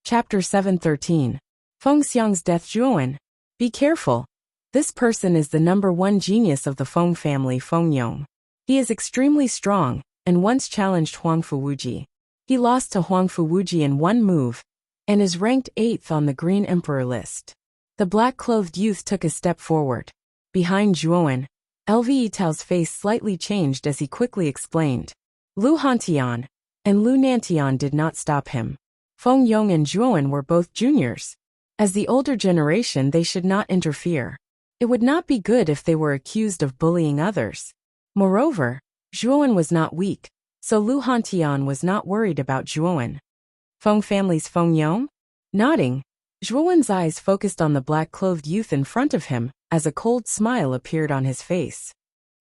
Chapter 713. Feng Xiang's Death. Zhuowen. Be careful. This person is the #1 genius of the Feng family, Feng Yong. He is extremely strong, and once challenged Huang Fuwuji. He lost to Huang Fuwuji in one move, and is ranked 8th on the Green Emperor list. The black-clothed youth took a step forward. Behind Zhuowen, Lve Tao's face slightly changed as he quickly explained. Lu Hantian and Lu Nantian did not stop him. Feng Yong and Zhuowen were both juniors. As the older generation, they should not interfere. It would not be good if they were accused of bullying others. Moreover, Zhuowen was not weak, so Lu Hantian was not worried about Zhuowen. Feng family's Feng Yong? Nodding, Zhuowen's eyes focused on the black-clothed youth in front of him, as a cold smile appeared on his face.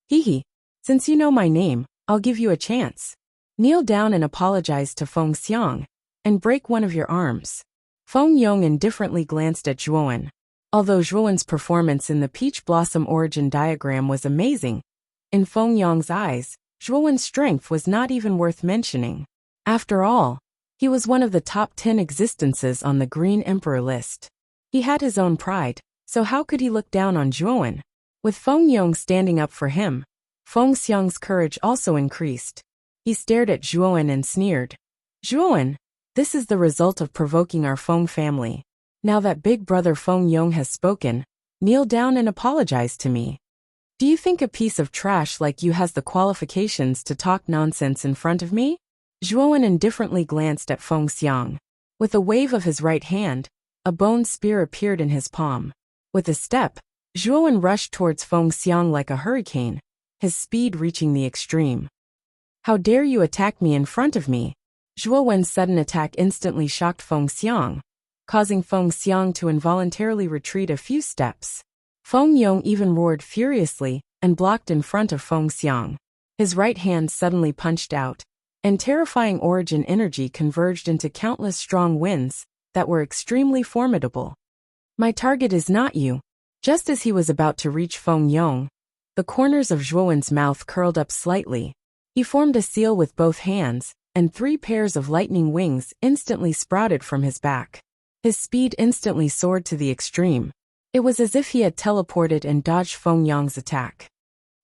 Hee, since you know my name, I'll give you a chance. Kneel down and apologize to Feng Xiang, and break one of your arms. Feng Yong indifferently glanced at Zhuowen. Although Zhuowen's performance in the peach blossom origin diagram was amazing, in Feng Yong's eyes, Zhuowen's strength was not even worth mentioning. After all, he was one of the top 10 existences on the Green Emperor list. He had his own pride, so how could he look down on Zhuowen? With Feng Yong standing up for him, Feng Xiang's courage also increased. He stared at Zhuowen and sneered. Zhuowen, this is the result of provoking our Feng family. Now that big brother Feng Yong has spoken, kneel down and apologize to me. Do you think a piece of trash like you has the qualifications to talk nonsense in front of me? Zhuowen indifferently glanced at Feng Xiang. With a wave of his right hand, a bone spear appeared in his palm. With a step, Zhuowen rushed towards Feng Xiang like a hurricane, his speed reaching the extreme. How dare you attack me in front of me? Zhuowen's sudden attack instantly shocked Feng Xiang, causing Feng Xiang to involuntarily retreat a few steps. Feng Yong even roared furiously and blocked in front of Feng Xiang. His right hand suddenly punched out, and terrifying origin energy converged into countless strong winds that were extremely formidable. My target is not you. Just as he was about to reach Feng Yong, the corners of Zhuowen's mouth curled up slightly. He formed a seal with both hands, and 3 pairs of lightning wings instantly sprouted from his back. His speed instantly soared to the extreme. It was as if he had teleported and dodged Feng Yong's attack.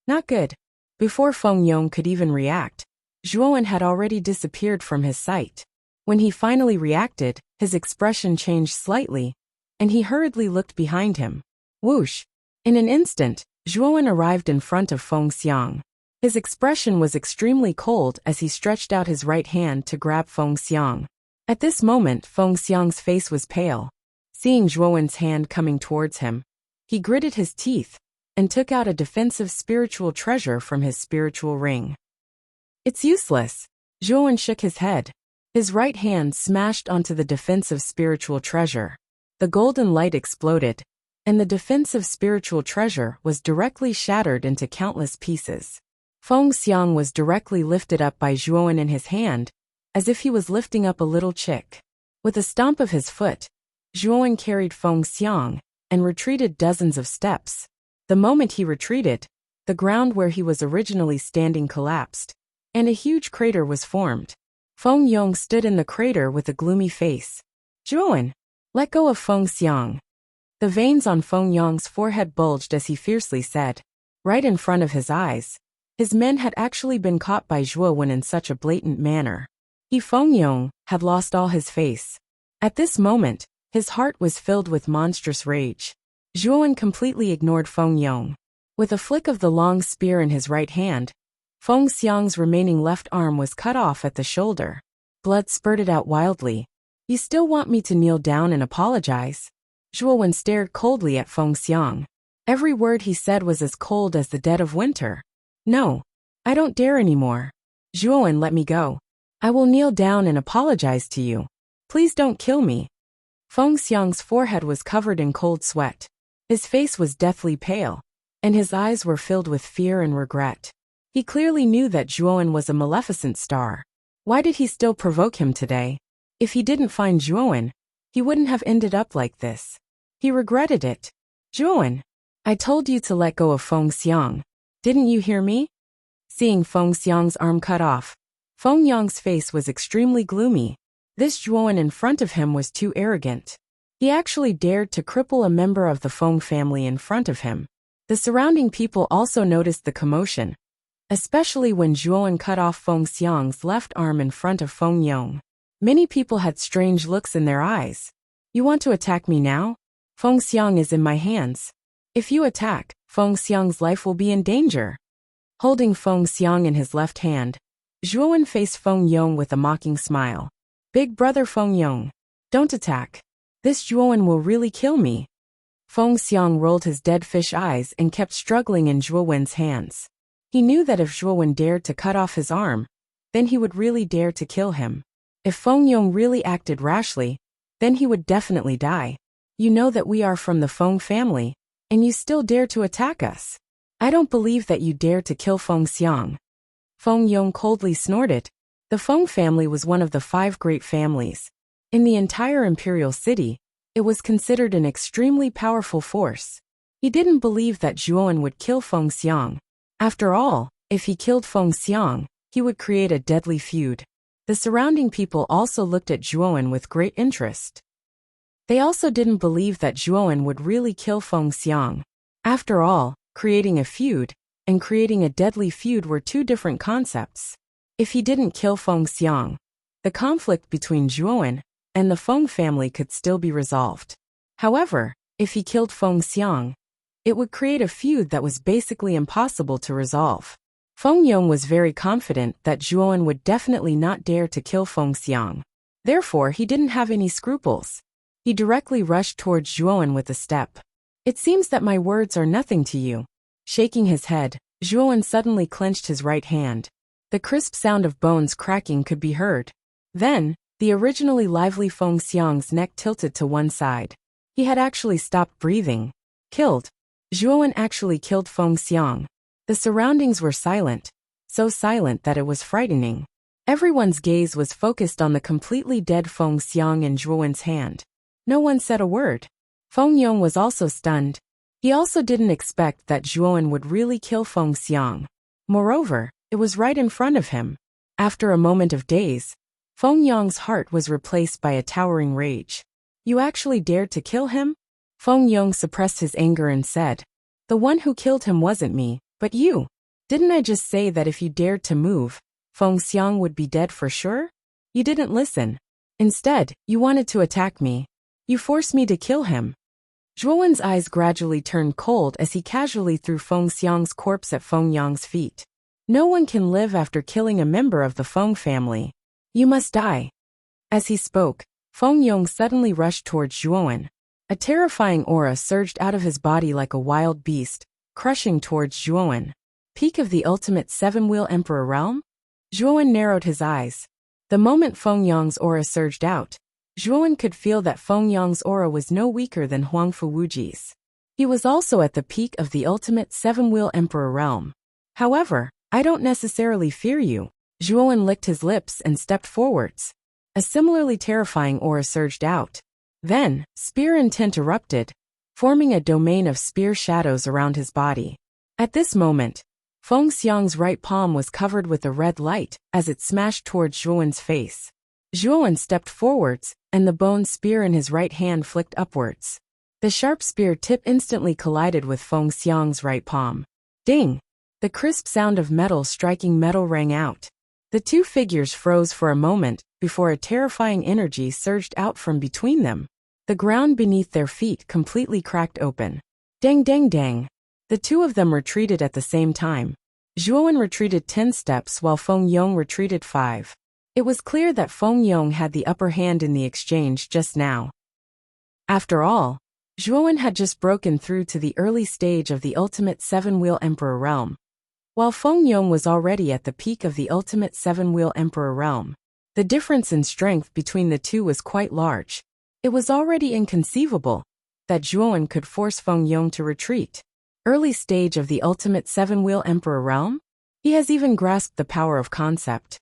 Not good. Before Feng Yong could even react, Zhuowen had already disappeared from his sight. When he finally reacted, his expression changed slightly, and he hurriedly looked behind him. Whoosh! In an instant, Zhuowen arrived in front of Feng Xiang. His expression was extremely cold as he stretched out his right hand to grab Feng Xiang. At this moment, Feng Xiang's face was pale. Seeing Zhuowen's hand coming towards him, he gritted his teeth and took out a defensive spiritual treasure from his spiritual ring. It's useless. Zhuowen shook his head. His right hand smashed onto the defensive spiritual treasure. The golden light exploded, and the defensive spiritual treasure was directly shattered into countless pieces. Feng Xiang was directly lifted up by Zhuowen in his hand, as if he was lifting up a little chick. With a stomp of his foot, Zhuowen carried Feng Xiang and retreated dozens of steps. The moment he retreated, the ground where he was originally standing collapsed, and a huge crater was formed. Feng Yong stood in the crater with a gloomy face. Zhuowen, let go of Feng Xiang. The veins on Feng Yong's forehead bulged as he fiercely said. Right in front of his eyes, his men had actually been caught by Zhuowen in such a blatant manner. He, Feng Yong, had lost all his face. At this moment, his heart was filled with monstrous rage. Zhuowen completely ignored Feng Yong. With a flick of the long spear in his right hand, Feng Xiang's remaining left arm was cut off at the shoulder. Blood spurted out wildly. You still want me to kneel down and apologize? Zhuowen stared coldly at Feng Xiang. Every word he said was as cold as the dead of winter. No, I don't dare anymore. Zhuowen, let me go. I will kneel down and apologize to you. Please don't kill me. Feng Xiang's forehead was covered in cold sweat. His face was deathly pale, and his eyes were filled with fear and regret. He clearly knew that Zhuowen was a maleficent star. Why did he still provoke him today? If he didn't find Zhuowen, he wouldn't have ended up like this. He regretted it. Zhuowen, I told you to let go of Feng Xiang. Didn't you hear me? Seeing Feng Xiang's arm cut off, Feng Yong's face was extremely gloomy. This Zhuowen in front of him was too arrogant. He actually dared to cripple a member of the Feng family in front of him. The surrounding people also noticed the commotion, especially when Zhuowen cut off Feng Xiang's left arm in front of Feng Yong. Many people had strange looks in their eyes. You want to attack me now? Feng Xiang is in my hands. If you attack, Feng Xiang's life will be in danger. Holding Feng Xiang in his left hand, Zhuowen faced Feng Yong with a mocking smile. Big brother Feng Yong, don't attack. This Zhuowen will really kill me. Feng Xiang rolled his dead fish eyes and kept struggling in Zhuowen's hands. He knew that if Zhuowen dared to cut off his arm, then he would really dare to kill him. If Feng Yong really acted rashly, then he would definitely die. You know that we are from the Feng family, and you still dare to attack us. I don't believe that you dare to kill Feng Xiang. Feng Yong coldly snorted. The Feng family was one of the 5 great families. In the entire imperial city, it was considered an extremely powerful force. He didn't believe that Zhuowen would kill Feng Xiang. After all, if he killed Feng Xiang, he would create a deadly feud. The surrounding people also looked at Zhuowen with great interest. They also didn't believe that Zhuowen would really kill Feng Xiang. After all, creating a feud and creating a deadly feud were 2 different concepts. If he didn't kill Feng Xiang, the conflict between Zhuowen and the Feng family could still be resolved. However, if he killed Feng Xiang, it would create a feud that was basically impossible to resolve. Feng Yong was very confident that Zhuowen would definitely not dare to kill Feng Xiang. Therefore, he didn't have any scruples. He directly rushed towards Zhuowen with a step. It seems that my words are nothing to you. Shaking his head, Zhuowen suddenly clenched his right hand. The crisp sound of bones cracking could be heard. Then, the originally lively Feng Xiang's neck tilted to one side. He had actually stopped breathing. Killed. Zhuowen actually killed Feng Xiang. The surroundings were silent, so silent that it was frightening. Everyone's gaze was focused on the completely dead Feng Xiang in Zhuowen's hand. No one said a word. Feng Yong was also stunned. He also didn't expect that Zhuowen would really kill Feng Xiang. Moreover, it was right in front of him. After a moment of daze, Feng Yong's heart was replaced by a towering rage. You actually dared to kill him? Feng Yong suppressed his anger and said, the one who killed him wasn't me, but you. Didn't I just say that if you dared to move, Feng Xiang would be dead for sure? You didn't listen. Instead, you wanted to attack me. You forced me to kill him. Zhuowen's eyes gradually turned cold as he casually threw Feng Xiang's corpse at Feng Yong's feet. No one can live after killing a member of the Feng family. You must die. As he spoke, Feng Yong suddenly rushed towards Zhuowen. A terrifying aura surged out of his body like a wild beast, crushing towards Zhuowen. Peak of the ultimate 7-wheel emperor realm? Zhuowen narrowed his eyes. The moment Feng Yong's aura surged out, Zhuowen could feel that Feng Yong's aura was no weaker than Huangfu Wuji's. He was also at the peak of the ultimate 7-wheel emperor realm. However, I don't necessarily fear you. Zhuowen licked his lips and stepped forwards. A similarly terrifying aura surged out. Then, spear intent erupted, forming a domain of spear shadows around his body. At this moment, Feng Xiang's right palm was covered with a red light as it smashed towards Zhuowen's face. Zhuowen stepped forwards, and the bone spear in his right hand flicked upwards. The sharp spear tip instantly collided with Feng Xiang's right palm. Ding! The crisp sound of metal striking metal rang out. The 2 figures froze for a moment before a terrifying energy surged out from between them. The ground beneath their feet completely cracked open. Dang dang dang! The 2 of them retreated at the same time. Zhuowen retreated 10 steps while Feng Yong retreated 5. It was clear that Feng Yong had the upper hand in the exchange just now. After all, Zhuowen had just broken through to the early stage of the ultimate 7-wheel emperor realm, while Feng Yong was already at the peak of the ultimate 7-wheel emperor realm. The difference in strength between the 2 was quite large. It was already inconceivable that Zhuowen could force Feng Yong to retreat. Early stage of the ultimate 7-wheel emperor realm? He has even grasped the power of concept.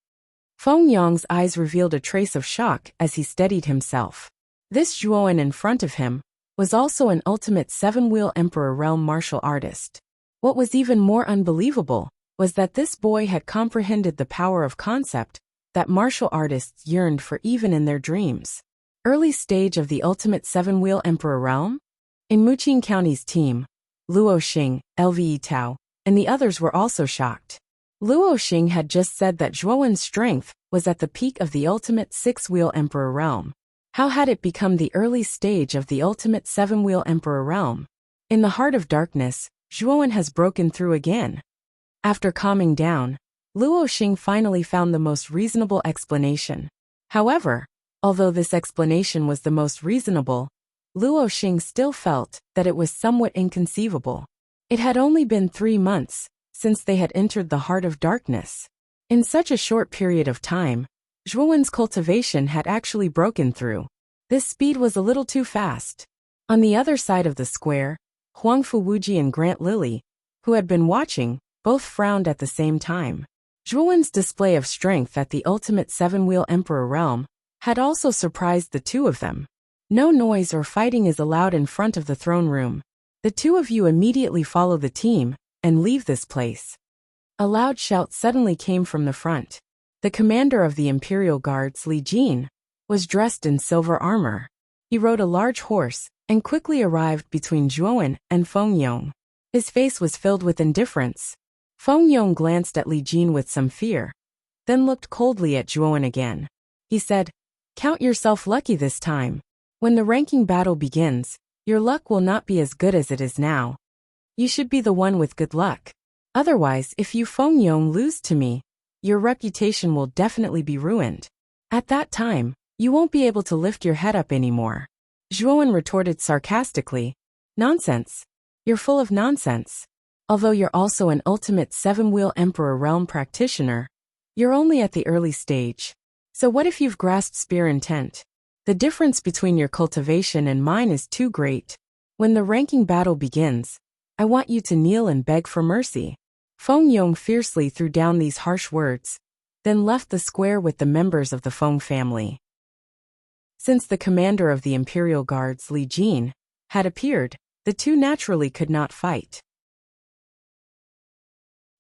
Feng Yong's eyes revealed a trace of shock as he steadied himself. This Zhuowen in front of him was also an ultimate 7-wheel emperor realm martial artist. What was even more unbelievable was that this boy had comprehended the power of concept that martial artists yearned for even in their dreams. Early stage of the ultimate seven-wheel emperor realm? In Muqing County's team, Luo Xing, Lve Tao, and the others were also shocked. Luo Xing had just said that Zhuowen's strength was at the peak of the ultimate six-wheel emperor realm. How had it become the early stage of the ultimate seven-wheel emperor realm? In the heart of darkness, Zhuowen has broken through again. After calming down, Luo Xing finally found the most reasonable explanation. However, although this explanation was the most reasonable, Luo Xing still felt that it was somewhat inconceivable. It had only been 3 months since they had entered the heart of darkness. In such a short period of time, Zhuowen's cultivation had actually broken through. This speed was a little too fast. On the other side of the square, Huangfu Wuji and Grant Lily, who had been watching, both frowned at the same time. Zhuowen's display of strength at the ultimate seven-wheel emperor realm had also surprised the two of them. No noise or fighting is allowed in front of the throne room. The two of you immediately follow the team and leave this place. A loud shout suddenly came from the front. The commander of the Imperial Guards, Li Jin, was dressed in silver armor. He rode a large horse and quickly arrived between Zhuowen and Feng Yong. His face was filled with indifference. Feng Yong glanced at Li Jin with some fear, then looked coldly at Zhuowen again. He said, "Count yourself lucky this time. When the ranking battle begins, your luck will not be as good as it is now. You should be the one with good luck. Otherwise, if you Feng Yong lose to me, your reputation will definitely be ruined. At that time, you won't be able to lift your head up anymore." Zhuowen retorted sarcastically, "Nonsense. You're full of nonsense. Although you're also an ultimate seven-wheel emperor realm practitioner, you're only at the early stage. So what if you've grasped spear intent? The difference between your cultivation and mine is too great. When the ranking battle begins, I want you to kneel and beg for mercy." Feng Yong fiercely threw down these harsh words, then left the square with the members of the Feng family. Since the commander of the Imperial Guards, Li Jin, had appeared, the two naturally could not fight.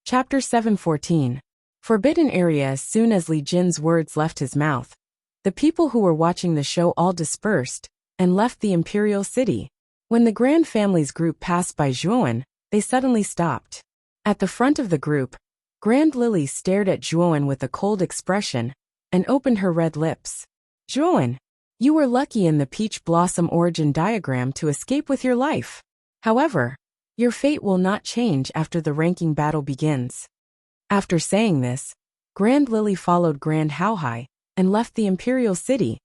Chapter 714. Forbidden Area. As soon as Li Jin's words left his mouth, the people who were watching the show all dispersed and left the imperial city. When the Grand Family's group passed by Zhuowen, they suddenly stopped. At the front of the group, Grand Lily stared at Zhuowen with a cold expression and opened her red lips. "Zhuowen, you were lucky in the peach blossom origin diagram to escape with your life. However, your fate will not change after the ranking battle begins." After saying this, Grand Lily followed Grand Haohai and left the imperial city,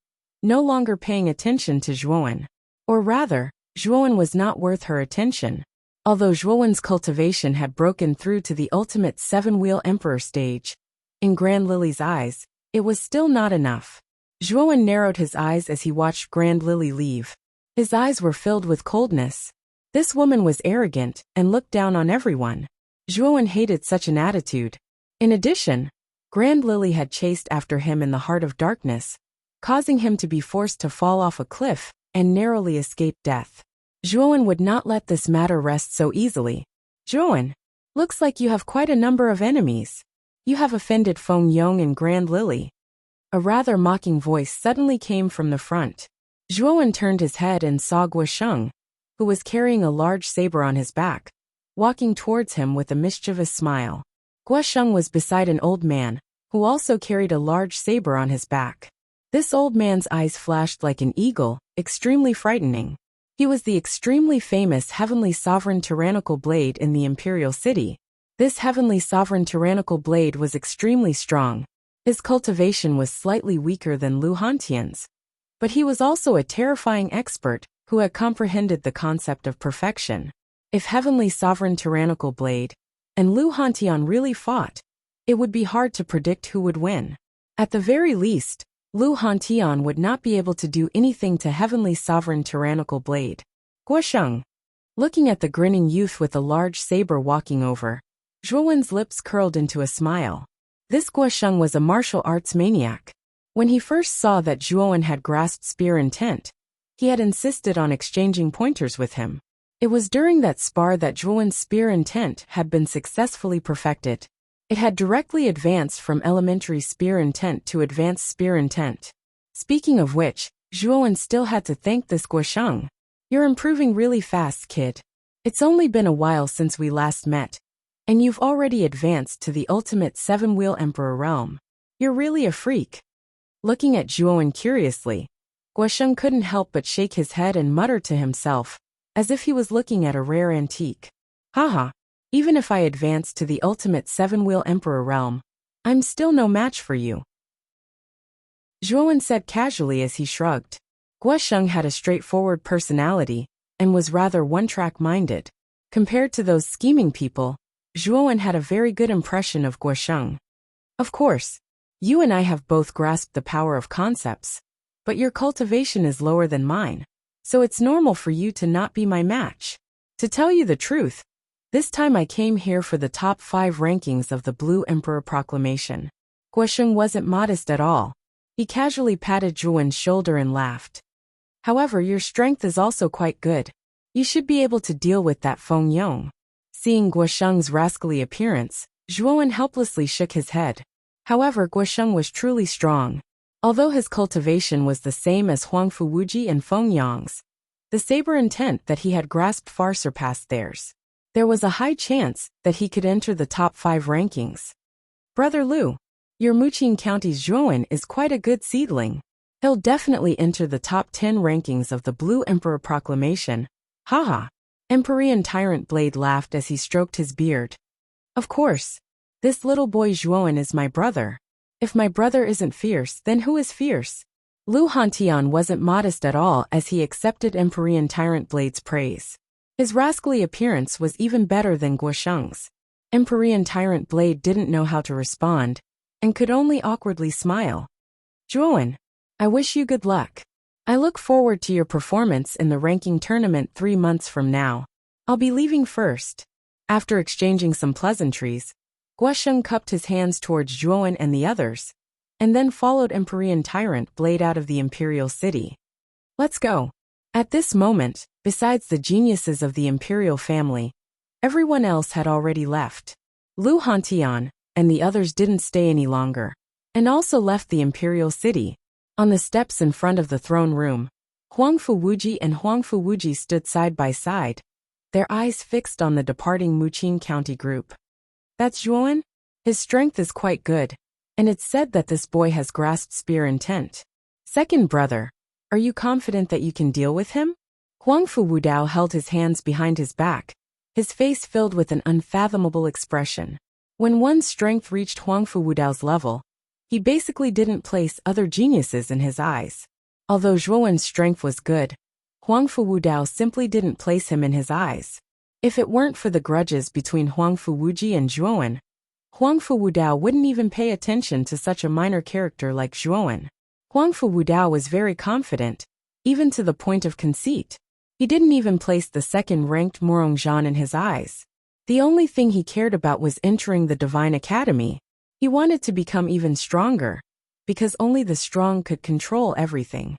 no longer paying attention to Zhuowen. Or rather, Zhuowen was not worth her attention. Although Zhuowen's cultivation had broken through to the ultimate seven-wheel emperor stage, in Grand Lily's eyes, it was still not enough. Zhuowen narrowed his eyes as he watched Grand Lily leave. His eyes were filled with coldness. This woman was arrogant and looked down on everyone. Zhuowen hated such an attitude. In addition, Grand Lily had chased after him in the heart of darkness, causing him to be forced to fall off a cliff and narrowly escape death. Zhuowen would not let this matter rest so easily. "Zhuowen, looks like you have quite a number of enemies. You have offended Feng Yong and Grand Lily." A rather mocking voice suddenly came from the front. Zhuowen turned his head and saw Guosheng, who was carrying a large saber on his back, walking towards him with a mischievous smile. Guosheng was beside an old man, who also carried a large saber on his back. This old man's eyes flashed like an eagle, extremely frightening. He was the extremely famous Heavenly Sovereign Tyrannical Blade in the Imperial City. This Heavenly Sovereign Tyrannical Blade was extremely strong. His cultivation was slightly weaker than Lu Hantian's, but he was also a terrifying expert who had comprehended the concept of perfection. If Heavenly Sovereign Tyrannical Blade and Lu Hantian really fought, it would be hard to predict who would win. At the very least, Lu Hantian would not be able to do anything to Heavenly Sovereign Tyrannical Blade. Guosheng, looking at the grinning youth with a large saber walking over, Zhuowen's lips curled into a smile. This Guosheng was a martial arts maniac. When he first saw that Zhuowen had grasped spear intent, he had insisted on exchanging pointers with him. It was during that spar that Zhuowen's spear intent had been successfully perfected. It had directly advanced from elementary spear intent to advanced spear intent. Speaking of which, Zhuowen still had to thank this Guosheng. You're improving really fast, kid. It's only been a while since we last met, and you've already advanced to the ultimate 7-wheel emperor realm. You're really a freak. Looking at Zhuowen curiously, Guosheng couldn't help but shake his head and mutter to himself, as if he was looking at a rare antique. Haha, even if I advance to the ultimate 7-wheel emperor realm, I'm still no match for you. Zhuowen said casually as he shrugged. Guosheng had a straightforward personality and was rather one-track minded. Compared to those scheming people, Zhuowen had a very good impression of Guosheng. Of course, you and I have both grasped the power of concepts, but your cultivation is lower than mine, so it's normal for you to not be my match. To tell you the truth, this time I came here for the top 5 rankings of the Blue Emperor Proclamation. Guosheng wasn't modest at all. He casually patted Zhuowen's shoulder and laughed. However, your strength is also quite good. You should be able to deal with that Feng Yong. Seeing Guosheng's rascally appearance, Zhuowen helplessly shook his head. However, Guosheng was truly strong. Although his cultivation was the same as Huangfu Wuji and Feng Yong's, the saber intent that he had grasped far surpassed theirs. There was a high chance that he could enter the top 5 rankings. Brother Lu, your Muqing County's Zhuowen is quite a good seedling. He'll definitely enter the top 10 rankings of the Blue Emperor Proclamation. Haha. Empyrean Tyrant Blade laughed as he stroked his beard. Of course. This little boy Zhuowen is my brother. If my brother isn't fierce, then who is fierce? Lu Hantian wasn't modest at all as he accepted Empyrean Tyrant Blade's praise. His rascally appearance was even better than Guosheng's. Empyrean Tyrant Blade didn't know how to respond, and could only awkwardly smile. Zhuowen, I wish you good luck. I look forward to your performance in the ranking tournament 3 months from now. I'll be leaving first. After exchanging some pleasantries, Guosheng cupped his hands towards Zhuowen and the others, and then followed Empyrean Tyrant Blade out of the Imperial City. Let's go. At this moment, besides the geniuses of the Imperial family, everyone else had already left. Lu Hantian and the others didn't stay any longer, and also left the Imperial City. On the steps in front of the throne room, Huangfu Wuji and Huangfu Wuji stood side by side, their eyes fixed on the departing Muqing County group. That's Zhuowen? His strength is quite good, and it's said that this boy has grasped spear intent. Second brother, are you confident that you can deal with him? Huangfu Wudao held his hands behind his back, his face filled with an unfathomable expression. When one's strength reached Huangfu Wudao's level, he basically didn't place other geniuses in his eyes. Although Zhuowen's strength was good, Huangfu Wudao simply didn't place him in his eyes. If it weren't for the grudges between Huangfu Wuji and Zhuowen, Huangfu Wudao wouldn't even pay attention to such a minor character like Zhuowen. Huangfu Wudao was very confident, even to the point of conceit. He didn't even place the second-ranked Morongzhan in his eyes. The only thing he cared about was entering the Divine Academy. He wanted to become even stronger, because only the strong could control everything.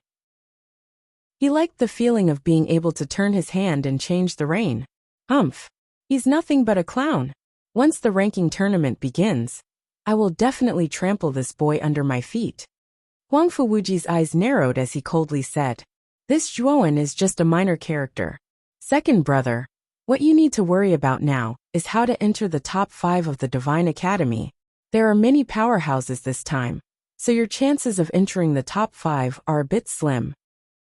He liked the feeling of being able to turn his hand and change the rain. Humph. He's nothing but a clown. Once the ranking tournament begins, I will definitely trample this boy under my feet. Huangfu Wuji's eyes narrowed as he coldly said, This Zhuowen is just a minor character. Second brother, what you need to worry about now is how to enter the top 5 of the Divine Academy. There are many powerhouses this time, so your chances of entering the top 5 are a bit slim.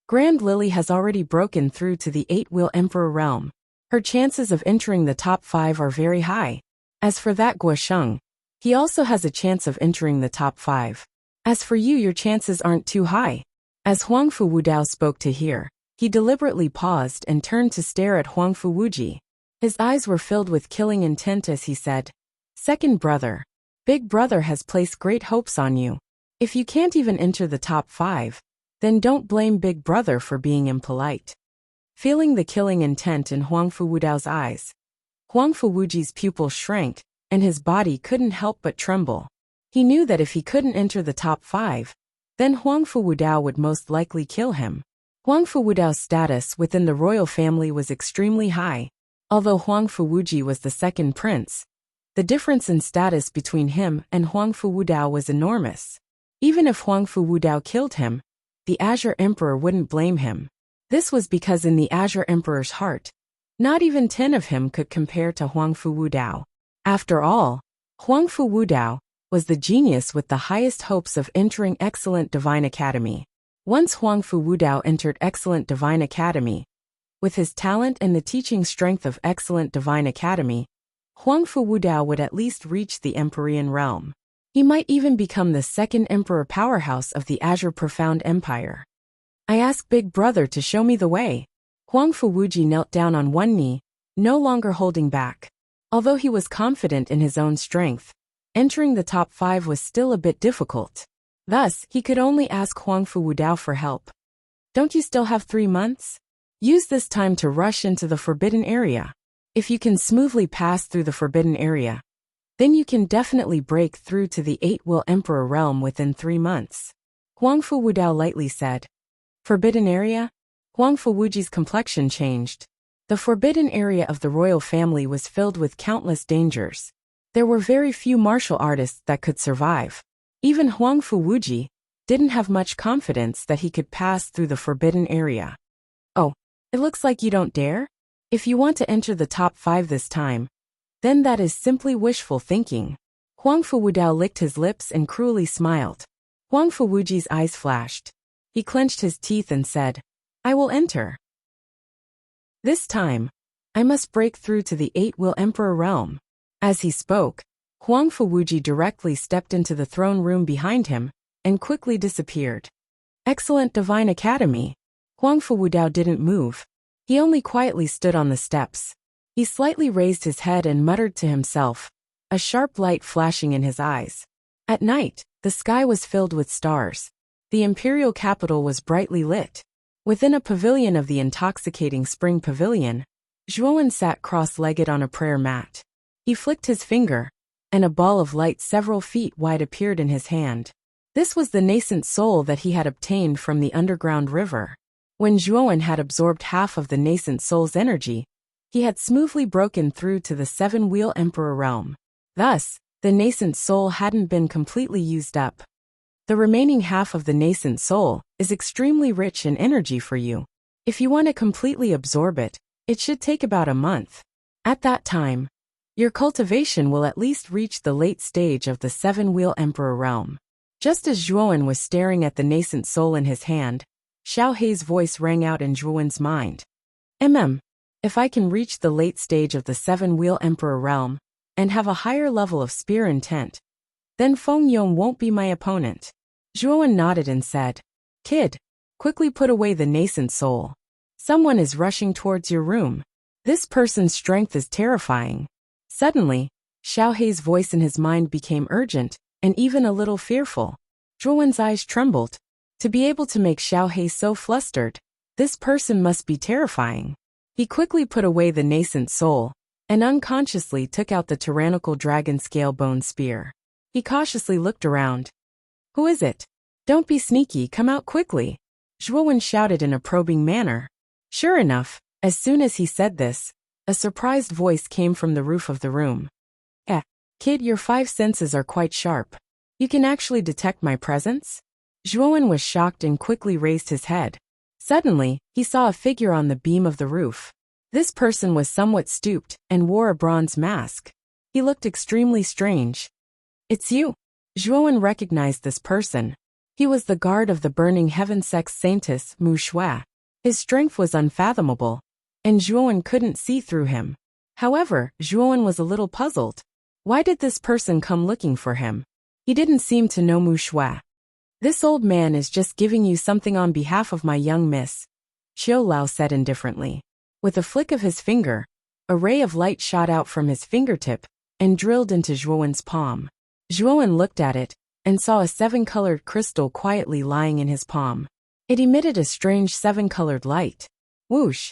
Grand Lily has already broken through to the 8-wheel Emperor realm. Her chances of entering the top 5 are very high. As for that Guosheng, he also has a chance of entering the top 5. As for you, your chances aren't too high. As Huangfu Wudao spoke to hear, he deliberately paused and turned to stare at Huangfu Wuji. His eyes were filled with killing intent as he said, Second brother, Big Brother has placed great hopes on you. If you can't even enter the top 5, then don't blame Big Brother for being impolite. Feeling the killing intent in Huangfu Wudao's eyes, Huangfu Wuji's pupil shrank, and his body couldn't help but tremble. He knew that if he couldn't enter the top 5, then Huangfu Wudao would most likely kill him. Huangfu Wudao's status within the royal family was extremely high. Although Huangfu Wuji was the second prince, The difference in status between him and Huangfu Wudao was enormous. Even if Huangfu Wudao killed him, the Azure Emperor wouldn't blame him. This was because in the Azure Emperor's heart, not even 10 of him could compare to Huangfu Wudao. After all, Huangfu Wudao was the genius with the highest hopes of entering Excellent Divine Academy. Once Huangfu Wudao entered Excellent Divine Academy, with his talent and the teaching strength of Excellent Divine Academy, Huangfu Wudao would at least reach the Empyrean realm. He might even become the second emperor powerhouse of the Azure Profound Empire. I asked Big Brother to show me the way. Huangfu Wuji knelt down on one knee, no longer holding back. Although he was confident in his own strength, entering the top 5 was still a bit difficult. Thus, he could only ask Huangfu Wudao for help. Don't you still have 3 months? Use this time to rush into the forbidden area. If you can smoothly pass through the forbidden area, then you can definitely break through to the 8-Will Emperor realm within 3 months. Huangfu Wudao lightly said. Forbidden area? Huangfu Wuji's complexion changed. The forbidden area of the royal family was filled with countless dangers. There were very few martial artists that could survive. Even Huangfu Wuji didn't have much confidence that he could pass through the forbidden area. Oh, it looks like you don't dare? If you want to enter the top 5 this time, then that is simply wishful thinking. Huangfu Wudao licked his lips and cruelly smiled. Huangfu Wuji's eyes flashed. He clenched his teeth and said, I will enter. This time, I must break through to the 8-Will Emperor realm. As he spoke, Huangfu Wuji directly stepped into the throne room behind him and quickly disappeared. Excellent Divine Academy. Huangfu Wudao didn't move. He only quietly stood on the steps. He slightly raised his head and muttered to himself, a sharp light flashing in his eyes. At night, the sky was filled with stars. The imperial capital was brightly lit. Within a pavilion of the intoxicating spring pavilion, Zhuowen sat cross-legged on a prayer mat. He flicked his finger, and a ball of light several feet wide appeared in his hand. This was the nascent soul that he had obtained from the underground river. When Zhuowen had absorbed half of the nascent soul's energy, he had smoothly broken through to the 7-Wheel Emperor realm. Thus, the nascent soul hadn't been completely used up. The remaining half of the nascent soul is extremely rich in energy for you. If you want to completely absorb it, it should take about a month. At that time, your cultivation will at least reach the late stage of the 7-Wheel Emperor realm. Just as Zhuowen was staring at the nascent soul in his hand, Xiao Hei's voice rang out in Zhuowen's mind. If I can reach the late stage of the 7-Wheel Emperor realm, and have a higher level of spear intent, then Feng Yong won't be my opponent. Zhuowen nodded and said, Kid, quickly put away the nascent soul. Someone is rushing towards your room. This person's strength is terrifying. Suddenly, Xiao Hei's voice in his mind became urgent, and even a little fearful. Zhuowen's eyes trembled. To be able to make Xiao Hei so flustered, this person must be terrifying. He quickly put away the nascent soul, and unconsciously took out the tyrannical dragon scale bone spear. He cautiously looked around. Who is it? Don't be sneaky, come out quickly. Zhuowen shouted in a probing manner. Sure enough, as soon as he said this, a surprised voice came from the roof of the room. Kid, your 5 senses are quite sharp. You can actually detect my presence? Zhuowen was shocked and quickly raised his head. Suddenly, he saw a figure on the beam of the roof. This person was somewhat stooped and wore a bronze mask. He looked extremely strange. It's you. Zhuowen recognized this person. He was the guard of the burning heaven sex saintess Mu Shui. His strength was unfathomable, and Zhuowen couldn't see through him. However, Zhuowen was a little puzzled. Why did this person come looking for him? He didn't seem to know Mu Shui. This old man is just giving you something on behalf of my young miss, Qiu Lao said indifferently. With a flick of his finger, a ray of light shot out from his fingertip and drilled into Zhuowen's palm. Zhuowen looked at it and saw a 7-colored crystal quietly lying in his palm. It emitted a strange 7-colored light. Whoosh!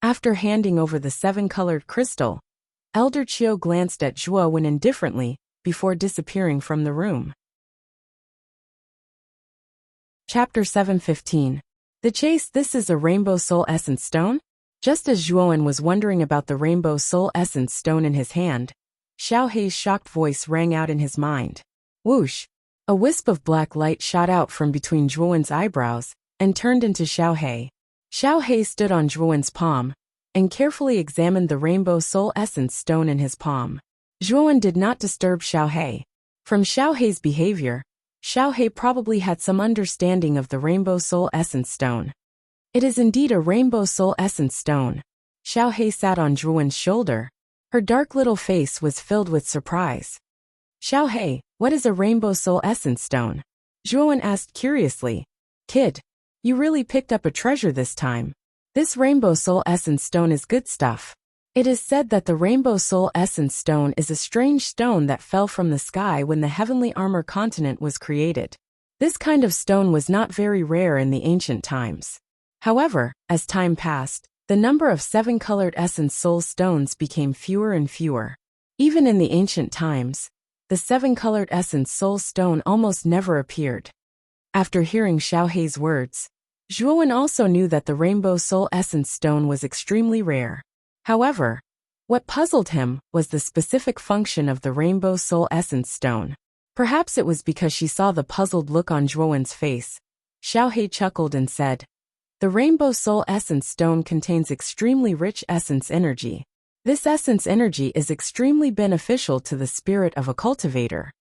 After handing over the 7-colored crystal, Elder Qiu glanced at Zhuowen indifferently before disappearing from the room. Chapter 7:15. The chase. This is a Rainbow Soul Essence Stone? Just as Zhuowen was wondering about the Rainbow Soul Essence Stone in his hand, Xiao Hei's shocked voice rang out in his mind. Whoosh! A wisp of black light shot out from between Zhuowen's eyebrows and turned into Xiao Hei. Xiao Hei stood on Zhuowen's palm and carefully examined the rainbow soul essence stone in his palm. Zhuowen did not disturb Xiao Hei. From Xiao Hei's behavior, Xiao Hei probably had some understanding of the rainbow soul essence stone. It is indeed a rainbow soul essence stone. Xiao Hei sat on Zhuowen's shoulder. Her dark little face was filled with surprise. Xiao Hei, what is a rainbow soul essence stone? Zhuowen asked curiously. Kid, you really picked up a treasure this time. This rainbow soul essence stone is good stuff. It is said that the rainbow soul essence stone is a strange stone that fell from the sky when the heavenly armor continent was created. This kind of stone was not very rare in the ancient times. However, as time passed, the number of 7-colored essence soul stones became fewer and fewer. Even in the ancient times, the 7-colored essence soul stone almost never appeared. After hearing Xiao Hei's words, Zhuowen also knew that the rainbow soul essence stone was extremely rare. However, what puzzled him was the specific function of the rainbow soul essence stone. Perhaps it was because she saw the puzzled look on Zhuowen's face. Xiao Hei chuckled and said, the rainbow soul essence stone contains extremely rich essence energy. This essence energy is extremely beneficial to the spirit of a cultivator.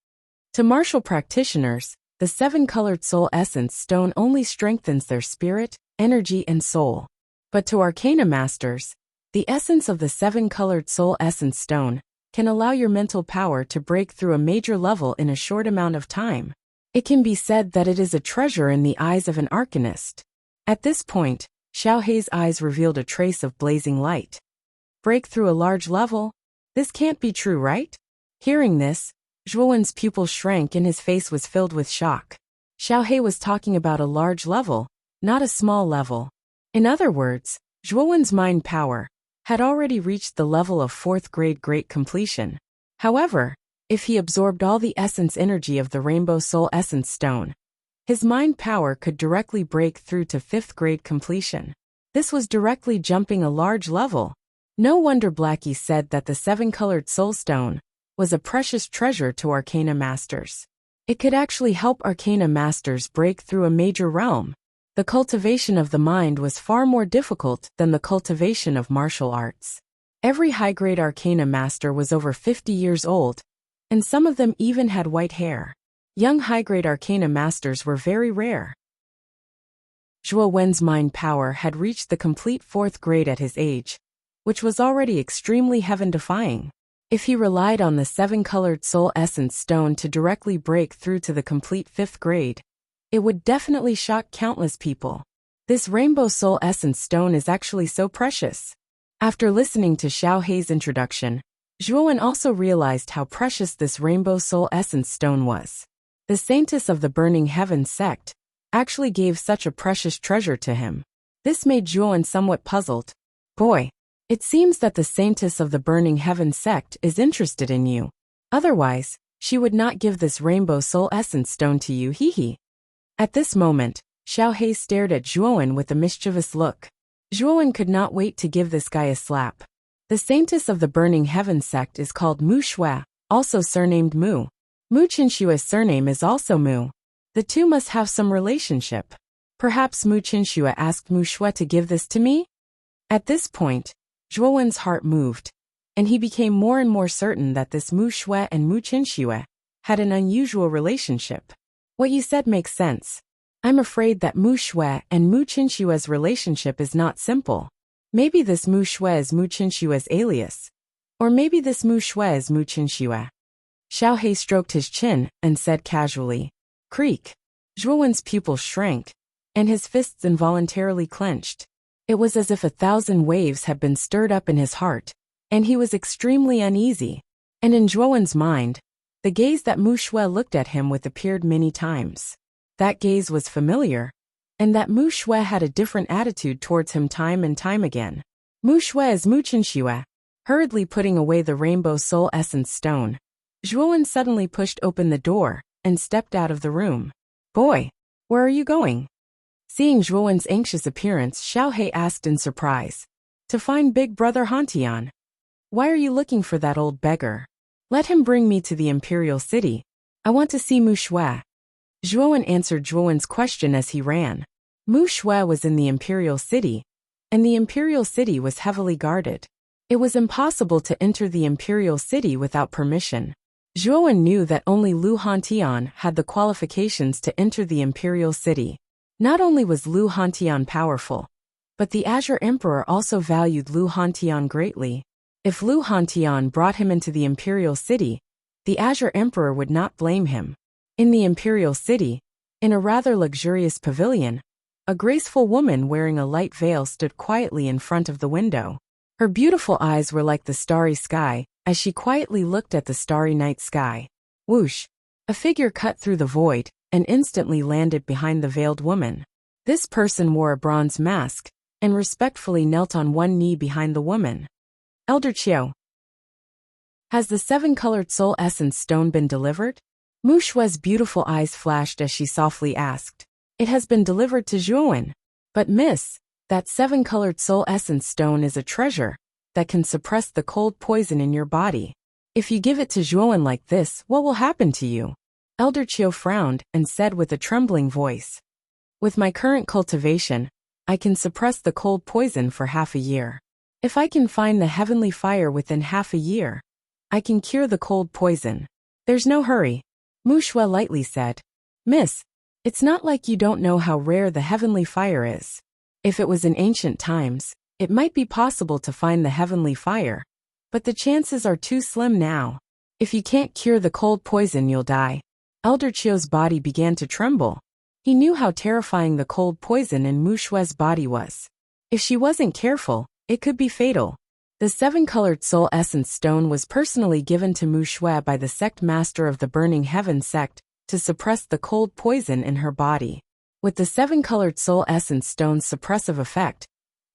To martial practitioners, the 7-colored soul essence stone only strengthens their spirit, energy, and soul. But to arcana masters, the essence of the 7-colored soul essence stone can allow your mental power to break through a major level in a short amount of time. It can be said that it is a treasure in the eyes of an arcanist. At this point, Xiao Hei's eyes revealed a trace of blazing light. Break through a large level? This can't be true, right? Hearing this, Zhuowen's pupil shrank and his face was filled with shock. Xiao Hei was talking about a large level, not a small level. In other words, Zhuowen's mind power had already reached the level of 4th grade great completion. However, if he absorbed all the essence energy of the rainbow soul essence stone, his mind power could directly break through to 5th grade completion. This was directly jumping a large level. No wonder Blackie said that the 7-colored soul stone was a precious treasure to arcana masters. It could actually help arcana masters break through a major realm. The cultivation of the mind was far more difficult than the cultivation of martial arts. Every high-grade arcana master was over 50 years old, and some of them even had white hair. Young high-grade arcana masters were very rare. Zhuowen's mind power had reached the complete 4th grade at his age, which was already extremely heaven-defying. If he relied on the 7-colored soul essence stone to directly break through to the complete 5th grade, it would definitely shock countless people. This rainbow soul essence stone is actually so precious. After listening to Xiao Hei's introduction, Zhuowen also realized how precious this rainbow soul essence stone was. The Saintess of the Burning Heaven sect actually gave such a precious treasure to him. This made Zhuowen somewhat puzzled. Boy, it seems that the Saintess of the Burning Heaven sect is interested in you. Otherwise, she would not give this rainbow soul essence stone to you, hee. At this moment, Xiao Hei stared at Zhuowen with a mischievous look. Zhuowen could not wait to give this guy a slap. The Saintess of the Burning Heaven sect is called Mu Shui, also surnamed Mu. Mu Qinshua's surname is also Mu. The two must have some relationship. Perhaps Mu Qinshua asked Mu Shui to give this to me? At this point, Zhuowen's heart moved, and he became more and more certain that this Mu Shui and Mu Qinshua had an unusual relationship. What you said makes sense. I'm afraid that Mu Shui and Mu Qinshua's relationship is not simple. Maybe this Mu Shui is Mu Qinshua's alias. Or maybe this Mu Shui is Mu Qinshua. Xiao Hei stroked his chin and said casually, Creak. Zhuowen's pupil shrank, and his fists involuntarily clenched. It was as if 1,000 waves had been stirred up in his heart, and he was extremely uneasy. And in Zhuowen's mind, the gaze that Mu Shui looked at him with appeared many times. That gaze was familiar, and that Mu Shui had a different attitude towards him time and time again. Mu Shui is Mu Qinshua. Hurriedly putting away the rainbow soul essence stone, Zhuowen suddenly pushed open the door and stepped out of the room. Boy, where are you going? Seeing Zhuowen's anxious appearance, Xiao Hei asked in surprise. To find big brother Hantian. Why are you looking for that old beggar? Let him bring me to the imperial city. I want to see Mu Shui. Zhuowen answered Zhuowen's question as he ran. Mu Shui was in the imperial city, and the imperial city was heavily guarded. It was impossible to enter the imperial city without permission. Zhuowen knew that only Lu Hantian had the qualifications to enter the imperial city. Not only was Lu Hantian powerful, but the Azure Emperor also valued Lu Hantian greatly. If Lu Hantian brought him into the imperial city, the Azure Emperor would not blame him. In the imperial city, in a rather luxurious pavilion, a graceful woman wearing a light veil stood quietly in front of the window. Her beautiful eyes were like the starry sky, as she quietly looked at the starry night sky. Whoosh! A figure cut through the void, and instantly landed behind the veiled woman. This person wore a bronze mask, and respectfully knelt on one knee behind the woman. Elder Qiu. Has the 7-colored soul essence stone been delivered? Mu Shui's beautiful eyes flashed as she softly asked. It has been delivered to Zhuowen. But miss, that 7-colored soul essence stone is a treasure that can suppress the cold poison in your body. If you give it to Zhuowen like this, what will happen to you? Elder Qiu frowned and said with a trembling voice. With my current cultivation, I can suppress the cold poison for half a year. If I can find the heavenly fire within half a year, I can cure the cold poison. There's no hurry. Mu Shui lightly said. Miss, it's not like you don't know how rare the heavenly fire is. If it was in ancient times, it might be possible to find the heavenly fire, but the chances are too slim now. If you can't cure the cold poison, you'll die. Elder Qiu's body began to tremble. He knew how terrifying the cold poison in Mu Shui's body was. If she wasn't careful, it could be fatal. The 7-colored soul essence stone was personally given to Mu Shui by the sect master of the Burning Heaven sect to suppress the cold poison in her body. With the 7-colored soul essence stone's suppressive effect,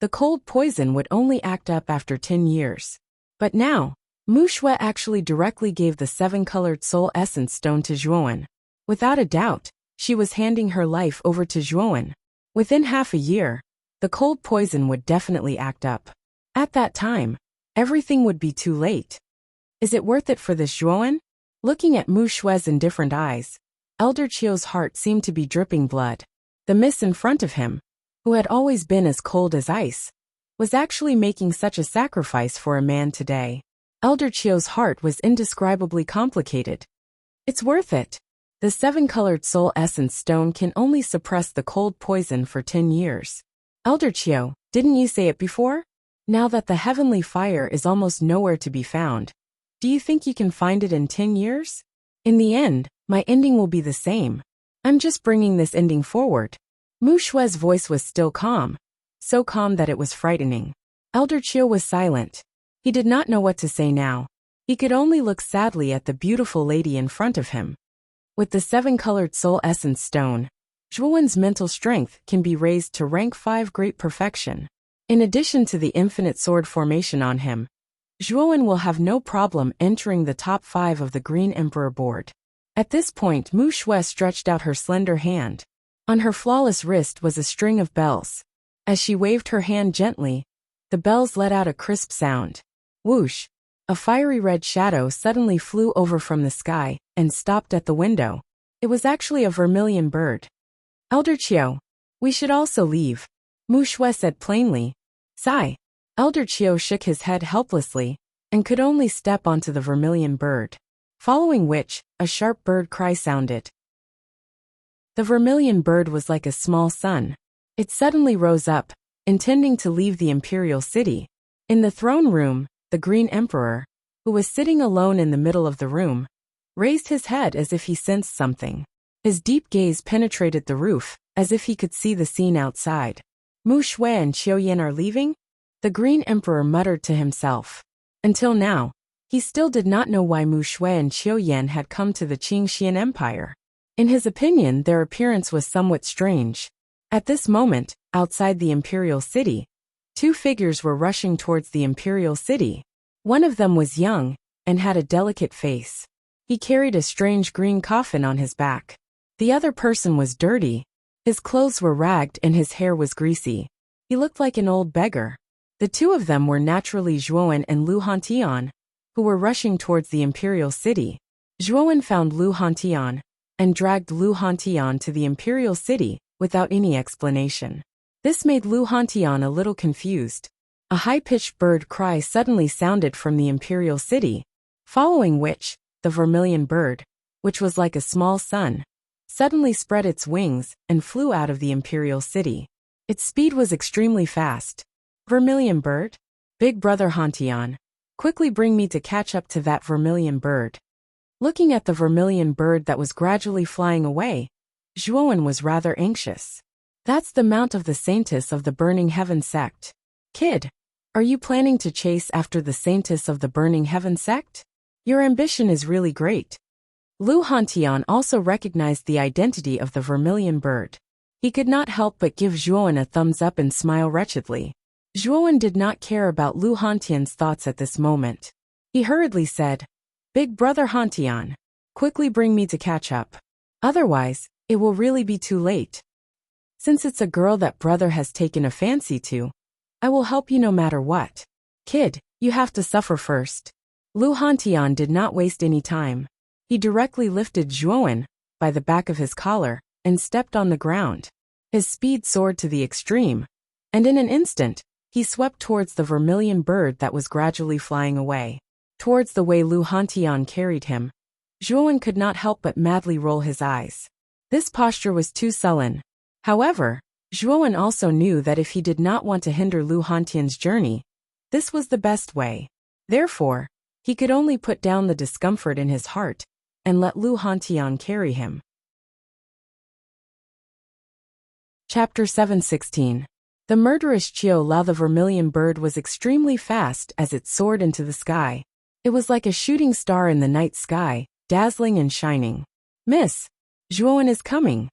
the cold poison would only act up after 10 years. But now, Mu Shui actually directly gave the 7-colored soul essence stone to Zhuowen. Without a doubt, she was handing her life over to Zhuowen. Within half a year, the cold poison would definitely act up. At that time, everything would be too late. Is it worth it for this, Zhuowen? Looking at Mu Shui's indifferent eyes, Elder Qiu's heart seemed to be dripping blood. The miss in front of him, who had always been as cold as ice, was actually making such a sacrifice for a man today. Elder Qiu's heart was indescribably complicated. It's worth it. The 7-colored soul essence stone can only suppress the cold poison for 10 years. Elder Qiu, didn't you say it before? Now that the heavenly fire is almost nowhere to be found, do you think you can find it in 10 years? In the end, my ending will be the same. I'm just bringing this ending forward. Mu Shui's voice was still calm, so calm that it was frightening. Elder Qiu was silent. He did not know what to say now. He could only look sadly at the beautiful lady in front of him. With the 7-colored soul essence stone, Zhuowen's mental strength can be raised to rank 5 great perfection. In addition to the infinite sword formation on him, Zhuowen will have no problem entering the top 5 of the Green Emperor board. At this point, Mu Shui stretched out her slender hand. On her flawless wrist was a string of bells. As she waved her hand gently, the bells let out a crisp sound. Whoosh! A fiery red shadow suddenly flew over from the sky and stopped at the window. It was actually a vermilion bird. Elder Qiu, we should also leave, Mu Shui said plainly. Sigh. Elder Qiu shook his head helplessly and could only step onto the vermilion bird. Following which, a sharp bird cry sounded. The vermilion bird was like a small sun. It suddenly rose up, intending to leave the imperial city. In the throne room, the Green Emperor, who was sitting alone in the middle of the room, raised his head as if he sensed something. His deep gaze penetrated the roof, as if he could see the scene outside. Mu Shui and Qiu Yan are leaving? The Green Emperor muttered to himself. Until now, he still did not know why Mu Shui and Qiu Yan had come to the Qingxian Empire. In his opinion, their appearance was somewhat strange. At this moment, outside the imperial city, 2 figures were rushing towards the imperial city. One of them was young and had a delicate face. He carried a strange green coffin on his back. The other person was dirty. His clothes were ragged and his hair was greasy. He looked like an old beggar. The 2 of them were naturally Zhuowen and Lu Hantian, who were rushing towards the imperial city. Zhuowen found Lu Hantian and dragged Lu Hantian to the imperial city without any explanation. This made Lu Hantian a little confused. A high-pitched bird cry suddenly sounded from the imperial city, following which, the vermilion bird, which was like a small sun, suddenly spread its wings and flew out of the imperial city. Its speed was extremely fast. Vermilion bird? Big brother Hantian, quickly bring me to catch up to that vermilion bird. Looking at the vermilion bird that was gradually flying away, Zhuowen was rather anxious. That's the mount of the Saintess of the Burning Heaven sect. Kid, are you planning to chase after the Saintess of the Burning Heaven sect? Your ambition is really great. Lu Hantian also recognized the identity of the vermilion bird. He could not help but give Zhuowen a thumbs up and smile wretchedly. Zhuowen did not care about Lu Hantian's thoughts at this moment. He hurriedly said, Big brother Hantian, quickly bring me to catch up. Otherwise, it will really be too late. Since it's a girl that brother has taken a fancy to, I will help you no matter what. Kid, you have to suffer first. Lu Hantian did not waste any time. He directly lifted Zhuowen by the back of his collar and stepped on the ground. His speed soared to the extreme, and in an instant, he swept towards the vermilion bird that was gradually flying away. Towards the way Lu Hantian carried him, Zhuowen could not help but madly roll his eyes. This posture was too sullen. However, Zhuowen also knew that if he did not want to hinder Lu Hantian's journey, this was the best way. Therefore, he could only put down the discomfort in his heart and let Lu Hantian carry him. Chapter 7:16. The murderous Qiu Lao. The vermilion bird was extremely fast as it soared into the sky. It was like a shooting star in the night sky, dazzling and shining. Miss, Zhuowen is coming.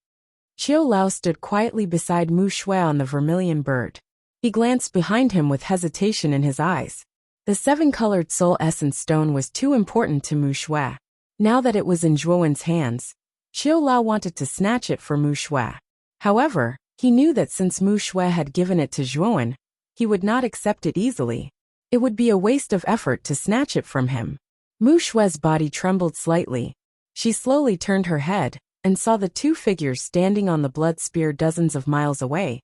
Qiu Lao stood quietly beside Mu Shui on the vermilion bird. He glanced behind him with hesitation in his eyes. The seven-colored soul essence stone was too important to Mu Shui. Now that it was in Zhuowen's hands, Qiu Lao wanted to snatch it for Mu Shui. However, he knew that since Mu Shui had given it to Zhuowen, he would not accept it easily. It would be a waste of effort to snatch it from him. Mu Shui's body trembled slightly. She slowly turned her head and saw the two figures standing on the blood spear dozens of miles away,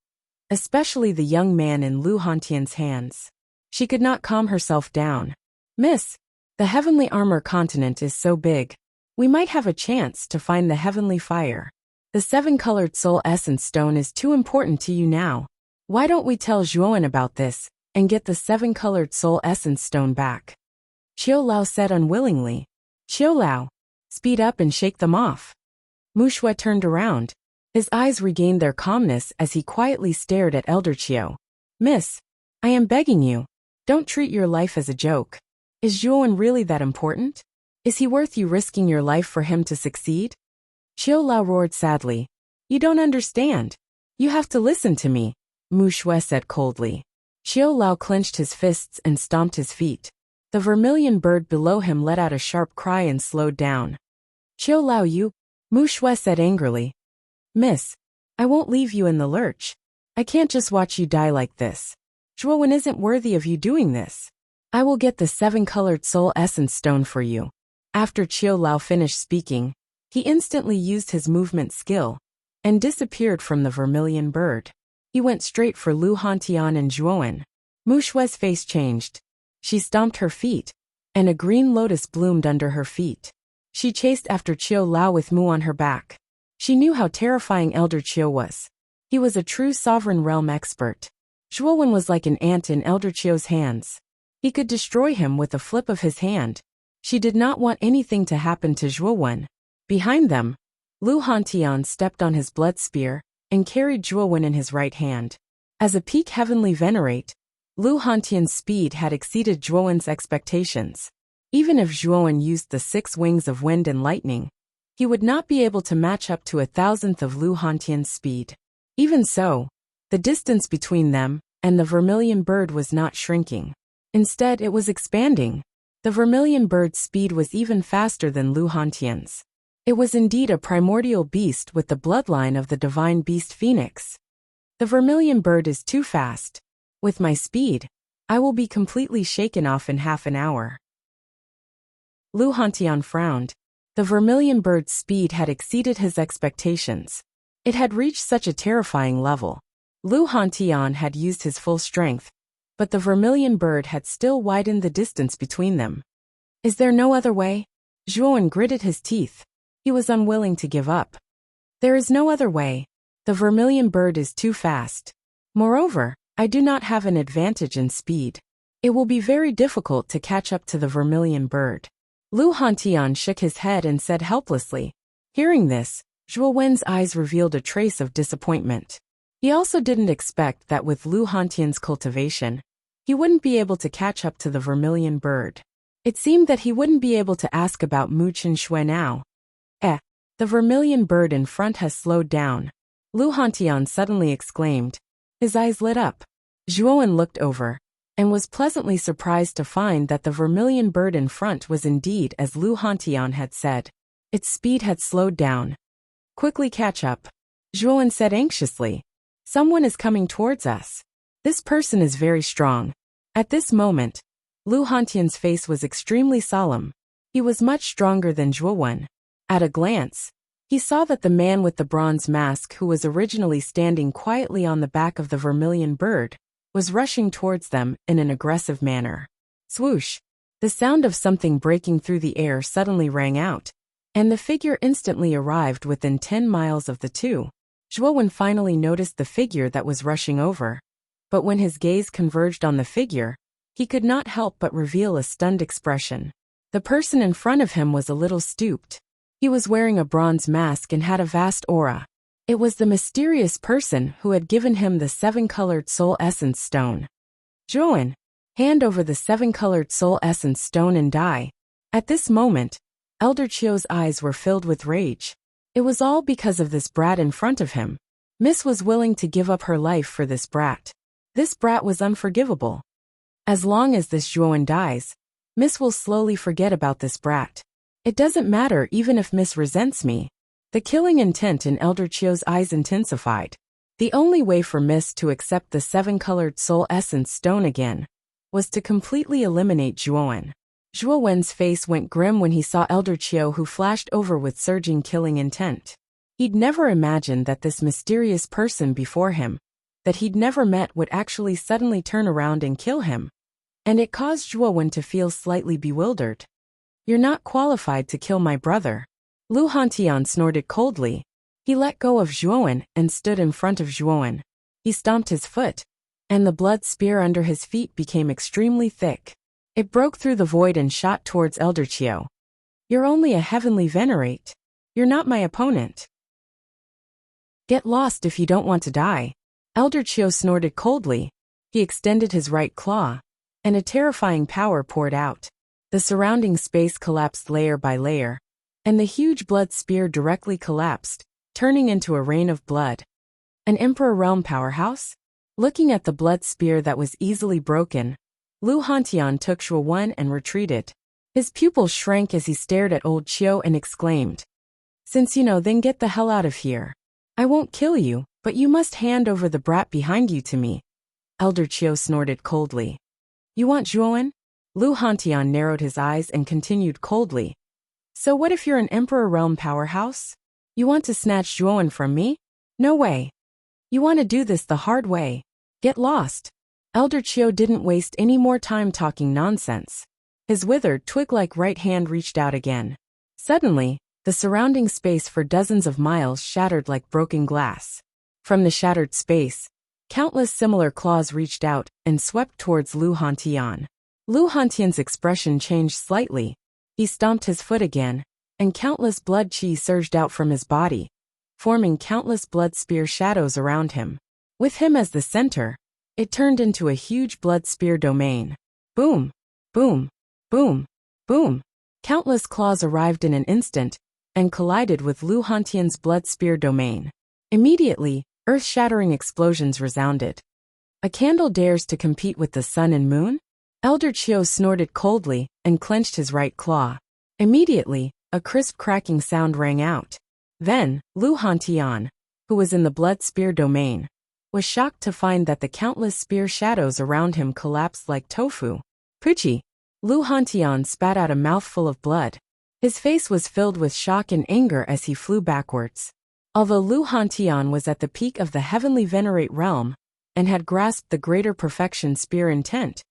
especially the young man in Lu Hantian's hands. She could not calm herself down. Miss, the heavenly armor continent is so big. We might have a chance to find the heavenly fire. The seven-colored soul essence stone is too important to you now. Why don't we tell Zhuowen about this and get the seven-colored soul essence stone back? Qiu Lao said unwillingly. Qiu Lao, speed up and shake them off. Mu Shui turned around. His eyes regained their calmness as he quietly stared at Elder Qiu. Miss, I am begging you, don't treat your life as a joke. Is Zhuowen really that important? Is he worth you risking your life for him to succeed? Qiu Lao roared sadly. You don't understand. You have to listen to me, Mu Shui said coldly. Qiu Lao clenched his fists and stomped his feet. The vermilion bird below him let out a sharp cry and slowed down. Qiu Lao, you, Mu Shui said angrily. Miss, I won't leave you in the lurch. I can't just watch you die like this. Zhuowen isn't worthy of you doing this. I will get the seven-colored soul essence stone for you. After Qiu Lao finished speaking, he instantly used his movement skill and disappeared from the vermilion bird. He went straight for Lu Hantian and Zhuowen. Mu Shui's face changed. She stomped her feet, and a green lotus bloomed under her feet. She chased after Qiu Lao with Mu on her back. She knew how terrifying Elder Qiu was. He was a true sovereign realm expert. Zhuowen was like an ant in Elder Qiu's hands. He could destroy him with a flip of his hand. She did not want anything to happen to Zhuowen. Behind them, Lu Hantian stepped on his blood spear and carried Zhuowen in his right hand. As a peak heavenly venerate, Lu Hantian's speed had exceeded Zhuowen's expectations. Even if Zhuowen used the 6 wings of wind and lightning, he would not be able to match up to 1,000th of Lu Hantian's speed. Even so, the distance between them and the vermilion bird was not shrinking. Instead, it was expanding. The vermilion bird's speed was even faster than Lu Hantian's. It was indeed a primordial beast with the bloodline of the divine beast phoenix. The vermilion bird is too fast. With my speed, I will be completely shaken off in half an hour. Lu Hantian frowned. The vermilion bird's speed had exceeded his expectations. It had reached such a terrifying level. Lu Hantian had used his full strength, but the vermilion bird had still widened the distance between them. Is there no other way? Zhuowen gritted his teeth. He was unwilling to give up. There is no other way. The vermilion bird is too fast. Moreover, I do not have an advantage in speed. It will be very difficult to catch up to the vermilion bird. Lu Hantian shook his head and said helplessly. Hearing this, Zhuowen's eyes revealed a trace of disappointment. He also didn't expect that with Lu Hantian's cultivation, he wouldn't be able to catch up to the vermilion bird. It seemed that he wouldn't be able to ask about Mu Qinshui now. The vermilion bird in front has slowed down. Lu Hantian suddenly exclaimed. His eyes lit up. Zhuowen looked over, and was pleasantly surprised to find that the vermilion bird in front was indeed as Lu Hantian had said. Its speed had slowed down. Quickly catch up, Zhuowen said anxiously. Someone is coming towards us. This person is very strong. At this moment, Lu Hantian's face was extremely solemn. He was much stronger than Zhuowen. At a glance, he saw that the man with the bronze mask who was originally standing quietly on the back of the vermilion bird was rushing towards them in an aggressive manner. Swoosh! The sound of something breaking through the air suddenly rang out, and the figure instantly arrived within 10 miles of the two. Zhuowen finally noticed the figure that was rushing over, but when his gaze converged on the figure, he could not help but reveal a stunned expression. The person in front of him was a little stooped. He was wearing a bronze mask and had a vast aura. It was the mysterious person who had given him the 7-colored soul essence stone. Zhuowen, hand over the 7-colored soul essence stone and die. At this moment, Elder Qiu's eyes were filled with rage. It was all because of this brat in front of him. Miss was willing to give up her life for this brat. This brat was unforgivable. As long as this Zhuowen dies, Miss will slowly forget about this brat. It doesn't matter even if Miss resents me. The killing intent in Elder Qiu's eyes intensified. The only way for Miss to accept the 7-colored soul essence stone again was to completely eliminate Zhuowen. Zhuowen's face went grim when he saw Elder Qiu, who flashed over with surging killing intent. He'd never imagined that this mysterious person before him, that he'd never met, would actually suddenly turn around and kill him. And it caused Zhuowen to feel slightly bewildered. You're not qualified to kill my brother. Lu Hantian snorted coldly. He let go of Zhuowen and stood in front of Zhuowen. He stomped his foot, and the blood spear under his feet became extremely thick. It broke through the void and shot towards Elder Qiu. You're only a heavenly venerate. You're not my opponent. Get lost if you don't want to die. Elder Qiu snorted coldly. He extended his right claw, and a terrifying power poured out. The surrounding space collapsed layer by layer, and the huge blood spear directly collapsed, turning into a rain of blood. An Emperor Realm powerhouse? Looking at the blood spear that was easily broken, Lu Hantian took Zhuowen and retreated. His pupils shrank as he stared at old Qiu and exclaimed, Since you know, then get the hell out of here. I won't kill you, but you must hand over the brat behind you to me. Elder Qiu snorted coldly. You want Zhuowen? Lu Hantian narrowed his eyes and continued coldly. So what if you're an Emperor Realm powerhouse? You want to snatch Zhuowen from me? No way. You want to do this the hard way. Get lost. Elder Qiu didn't waste any more time talking nonsense. His withered twig-like right hand reached out again. Suddenly, the surrounding space for dozens of miles shattered like broken glass. From the shattered space, countless similar claws reached out and swept towards Lu Hantian. Lu Hantian's expression changed slightly. He stomped his foot again, and countless blood qi surged out from his body, forming countless blood spear shadows around him. With him as the center, it turned into a huge blood spear domain. Boom! Boom! Boom! Boom! Countless claws arrived in an instant and collided with Lu Hantian's blood spear domain. Immediately, earth-shattering explosions resounded. A candle dares to compete with the sun and moon? Elder Qiu snorted coldly and clenched his right claw. Immediately, a crisp cracking sound rang out. Then, Lu Hantian, who was in the blood spear domain, was shocked to find that the countless spear shadows around him collapsed like tofu. Puchi! Lu Hantian spat out a mouthful of blood. His face was filled with shock and anger as he flew backwards. Although Lu Hantian was at the peak of the heavenly venerate realm and had grasped the greater perfection spear intent,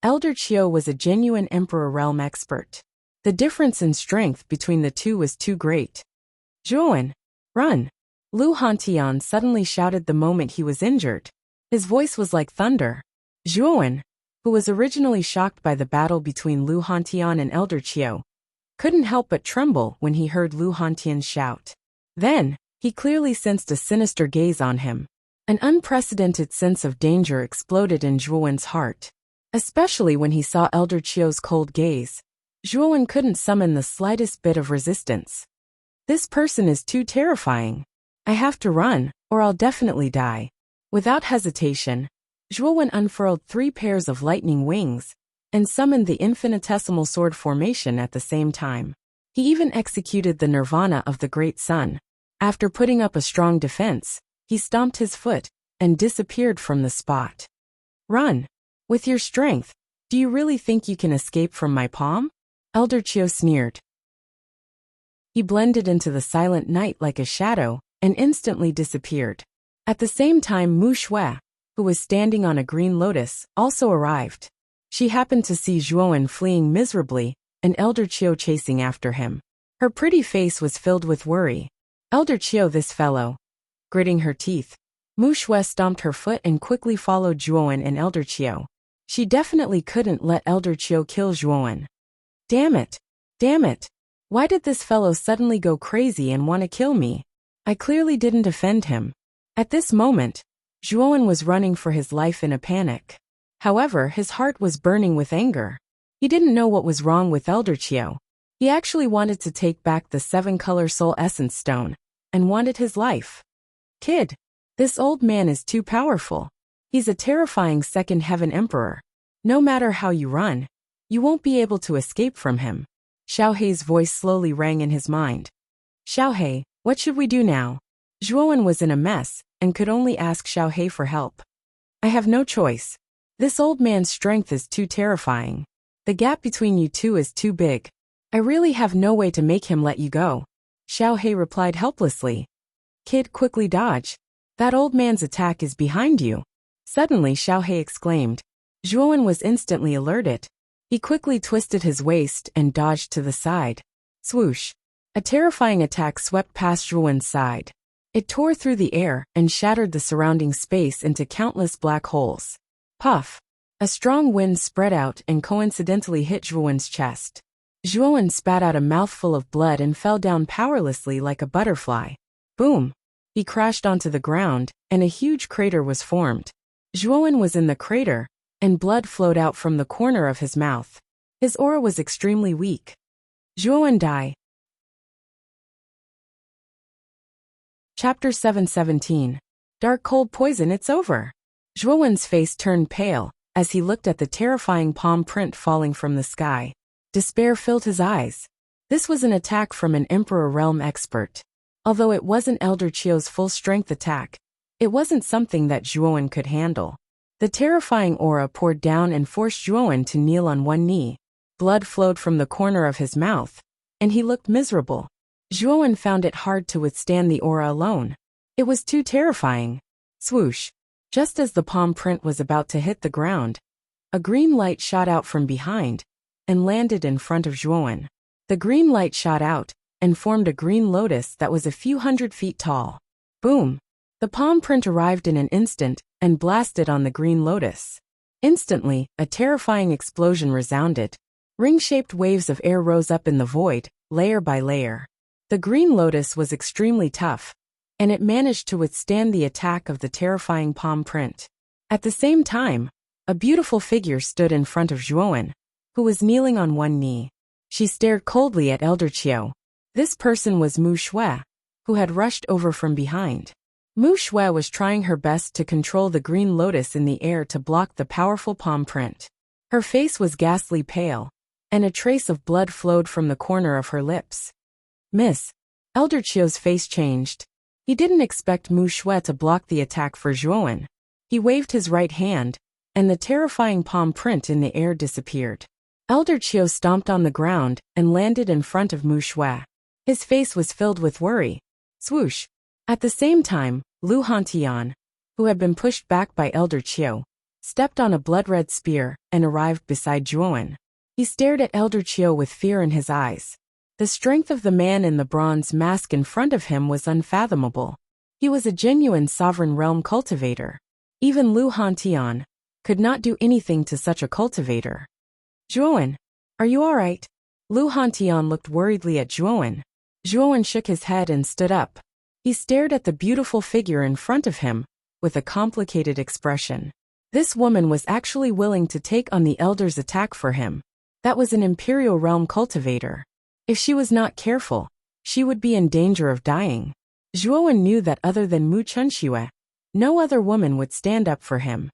Elder Chiu was a genuine Emperor realm expert. The difference in strength between the two was too great. Zhuan, run! Lu Hantian suddenly shouted the moment he was injured. His voice was like thunder. Zhuan, who was originally shocked by the battle between Lu Hantian and Elder Chiu, couldn't help but tremble when he heard Lu Hantian's shout. Then, he clearly sensed a sinister gaze on him. An unprecedented sense of danger exploded in Zhuan's heart. Especially when he saw Elder Chiu's cold gaze, Zhuan couldn't summon the slightest bit of resistance. This person is too terrifying. I have to run, or I'll definitely die. Without hesitation, Zhuan unfurled 3 pairs of lightning wings and summoned the infinitesimal sword formation at the same time. He even executed the nirvana of the great sun. After putting up a strong defense, he stomped his foot and disappeared from the spot. Run! With your strength, do you really think you can escape from my palm? Elder Chiu sneered. He blended into the silent night like a shadow and instantly disappeared. At the same time, Mu Shui, who was standing on a green lotus, also arrived. She happened to see Zhuan fleeing miserably and Elder Chiu chasing after him. Her pretty face was filled with worry. Elder Chiu, this fellow. Gritting her teeth, Mu Shui stomped her foot and quickly followed Zhuan and Elder Chiu. She definitely couldn't let Elder Chiu kill Zhuan. Damn it! Damn it! Why did this fellow suddenly go crazy and want to kill me? I clearly didn't offend him. At this moment, Zhuan was running for his life in a panic. However, his heart was burning with anger. He didn't know what was wrong with Elder Chiu. He actually wanted to take back the 7-color soul essence stone and wanted his life. Kid, this old man is too powerful. He's a terrifying second heaven emperor. No matter how you run, you won't be able to escape from him. Xiaohei's voice slowly rang in his mind. Xiaohei, what should we do now? Zhuan was in a mess and could only ask Xiaohei for help. I have no choice. This old man's strength is too terrifying. The gap between you two is too big. I really have no way to make him let you go. Xiaohei replied helplessly. Kid, quickly dodge. That old man's attack is behind you. Suddenly Xiaohei exclaimed. Zhuan was instantly alerted. He quickly twisted his waist and dodged to the side. Swoosh! A terrifying attack swept past Zhuan's side. It tore through the air and shattered the surrounding space into countless black holes. Puff! A strong wind spread out and coincidentally hit Zhuan's chest. Zhuan spat out a mouthful of blood and fell down powerlessly like a butterfly. Boom! He crashed onto the ground, and a huge crater was formed. Zhuan was in the crater, and blood flowed out from the corner of his mouth. His aura was extremely weak. Zhuan died. Chapter 717. Dark cold poison, it's over. Zhuan's face turned pale as he looked at the terrifying palm print falling from the sky. Despair filled his eyes. This was an attack from an Emperor realm expert. Although it wasn't Elder Chiu's full-strength attack, it wasn't something that Zhuan could handle. The terrifying aura poured down and forced Zhuan to kneel on one knee. Blood flowed from the corner of his mouth, and he looked miserable. Zhuan found it hard to withstand the aura alone. It was too terrifying. Swoosh! Just as the palm print was about to hit the ground, a green light shot out from behind and landed in front of Zhuan. The green light shot out and formed a green lotus that was a few hundred feet tall. Boom! The palm print arrived in an instant and blasted on the green lotus. Instantly, a terrifying explosion resounded. Ring-shaped waves of air rose up in the void, layer by layer. The green lotus was extremely tough, and it managed to withstand the attack of the terrifying palm print. At the same time, a beautiful figure stood in front of Zhuan, who was kneeling on one knee. She stared coldly at Elder Chiu. This person was Mu Shui, who had rushed over from behind. Mu Shui was trying her best to control the green lotus in the air to block the powerful palm print. Her face was ghastly pale, and a trace of blood flowed from the corner of her lips. Miss. Elder Chiu's face changed. He didn't expect Mu Shui to block the attack for Zhuan. He waved his right hand, and the terrifying palm print in the air disappeared. Elder Chiu stomped on the ground and landed in front of Mu Shui. His face was filled with worry. Swoosh! At the same time, Lu Hantian, who had been pushed back by Elder Chiu, stepped on a blood-red spear and arrived beside Zhuowen. He stared at Elder Chiu with fear in his eyes. The strength of the man in the bronze mask in front of him was unfathomable. He was a genuine sovereign realm cultivator. Even Lu Hantian could not do anything to such a cultivator. Zhuowen, are you all right? Lu Hantian looked worriedly at Zhuowen. Zhuowen shook his head and stood up. He stared at the beautiful figure in front of him with a complicated expression. This woman was actually willing to take on the elder's attack for him. That was an imperial realm cultivator. If she was not careful, she would be in danger of dying. Zhuowen knew that other than Mu Chenxue, no other woman would stand up for him.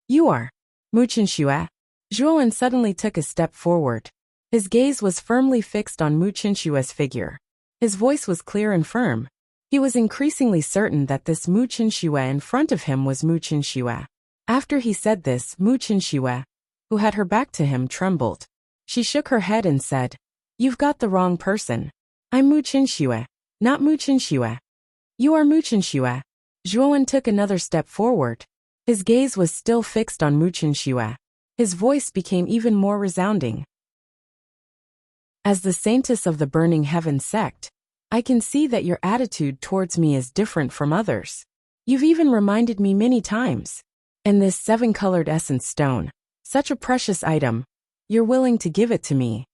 You are Mu Chenxue? Zhuowen suddenly took a step forward. His gaze was firmly fixed on Mu Chenxue's figure. His voice was clear and firm. He was increasingly certain that this Mu Chenxue in front of him was Mu Chenxue. After he said this, Mu Chenxue, who had her back to him, trembled. She shook her head and said, "You've got the wrong person. I'm Mu Chenxue, not Mu Chenxue." You are Mu Chenxue. Zhuowen took another step forward. His gaze was still fixed on Mu Chenxue. His voice became even more resounding. As the saintess of the Burning Heaven sect, I can see that your attitude towards me is different from others. You've even reminded me many times. And this 7-colored essence stone, such a precious item, you're willing to give it to me.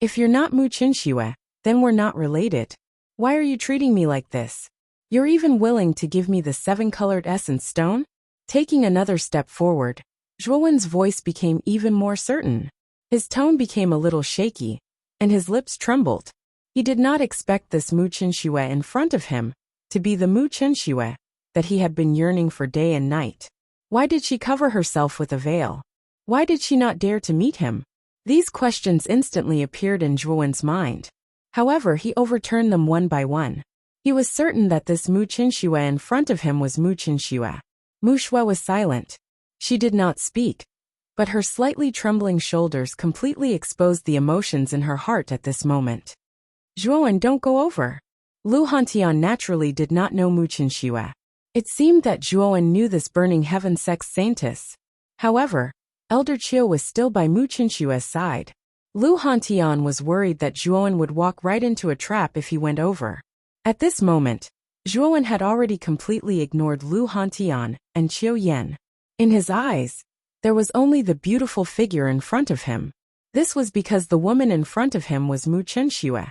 If you're not Mu Chenxue, then we're not related. Why are you treating me like this? You're even willing to give me the 7-colored essence stone? Taking another step forward, Zhuowen's voice became even more certain. His tone became a little shaky, and his lips trembled. He did not expect this Mu Chenxue in front of him to be the Mu Chenxue that he had been yearning for day and night. Why did she cover herself with a veil? Why did she not dare to meet him? These questions instantly appeared in Zhuowen's mind. However, he overturned them one by one. He was certain that this Mu Chenxue in front of him was Mu Chenxue. Mu Shui was silent. She did not speak, but her slightly trembling shoulders completely exposed the emotions in her heart at this moment. Zhuowen, don't go over. Lu Hantian naturally did not know Mu Chenxue. It seemed that Zhuowen knew this Burning Heaven sect saintess. However, Elder Chiu was still by Mu Chenxue's side. Lu Hantian was worried that Zhuowen would walk right into a trap if he went over. At this moment, Zhuowen had already completely ignored Lu Hantian and Qiu Yan. In his eyes, there was only the beautiful figure in front of him. This was because the woman in front of him was Mu Chenxue,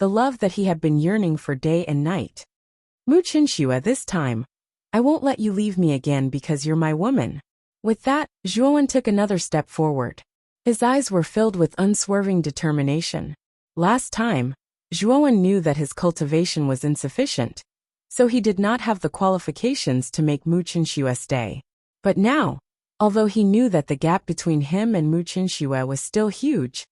the love that he had been yearning for day and night. Mu Chenxue, this time, I won't let you leave me again because you're my woman. With that, Zhuowen took another step forward. His eyes were filled with unswerving determination. Last time, Zhuowen knew that his cultivation was insufficient, so he did not have the qualifications to make Mu Chenxue stay. But now, although he knew that the gap between him and Mu Chenxue was still huge,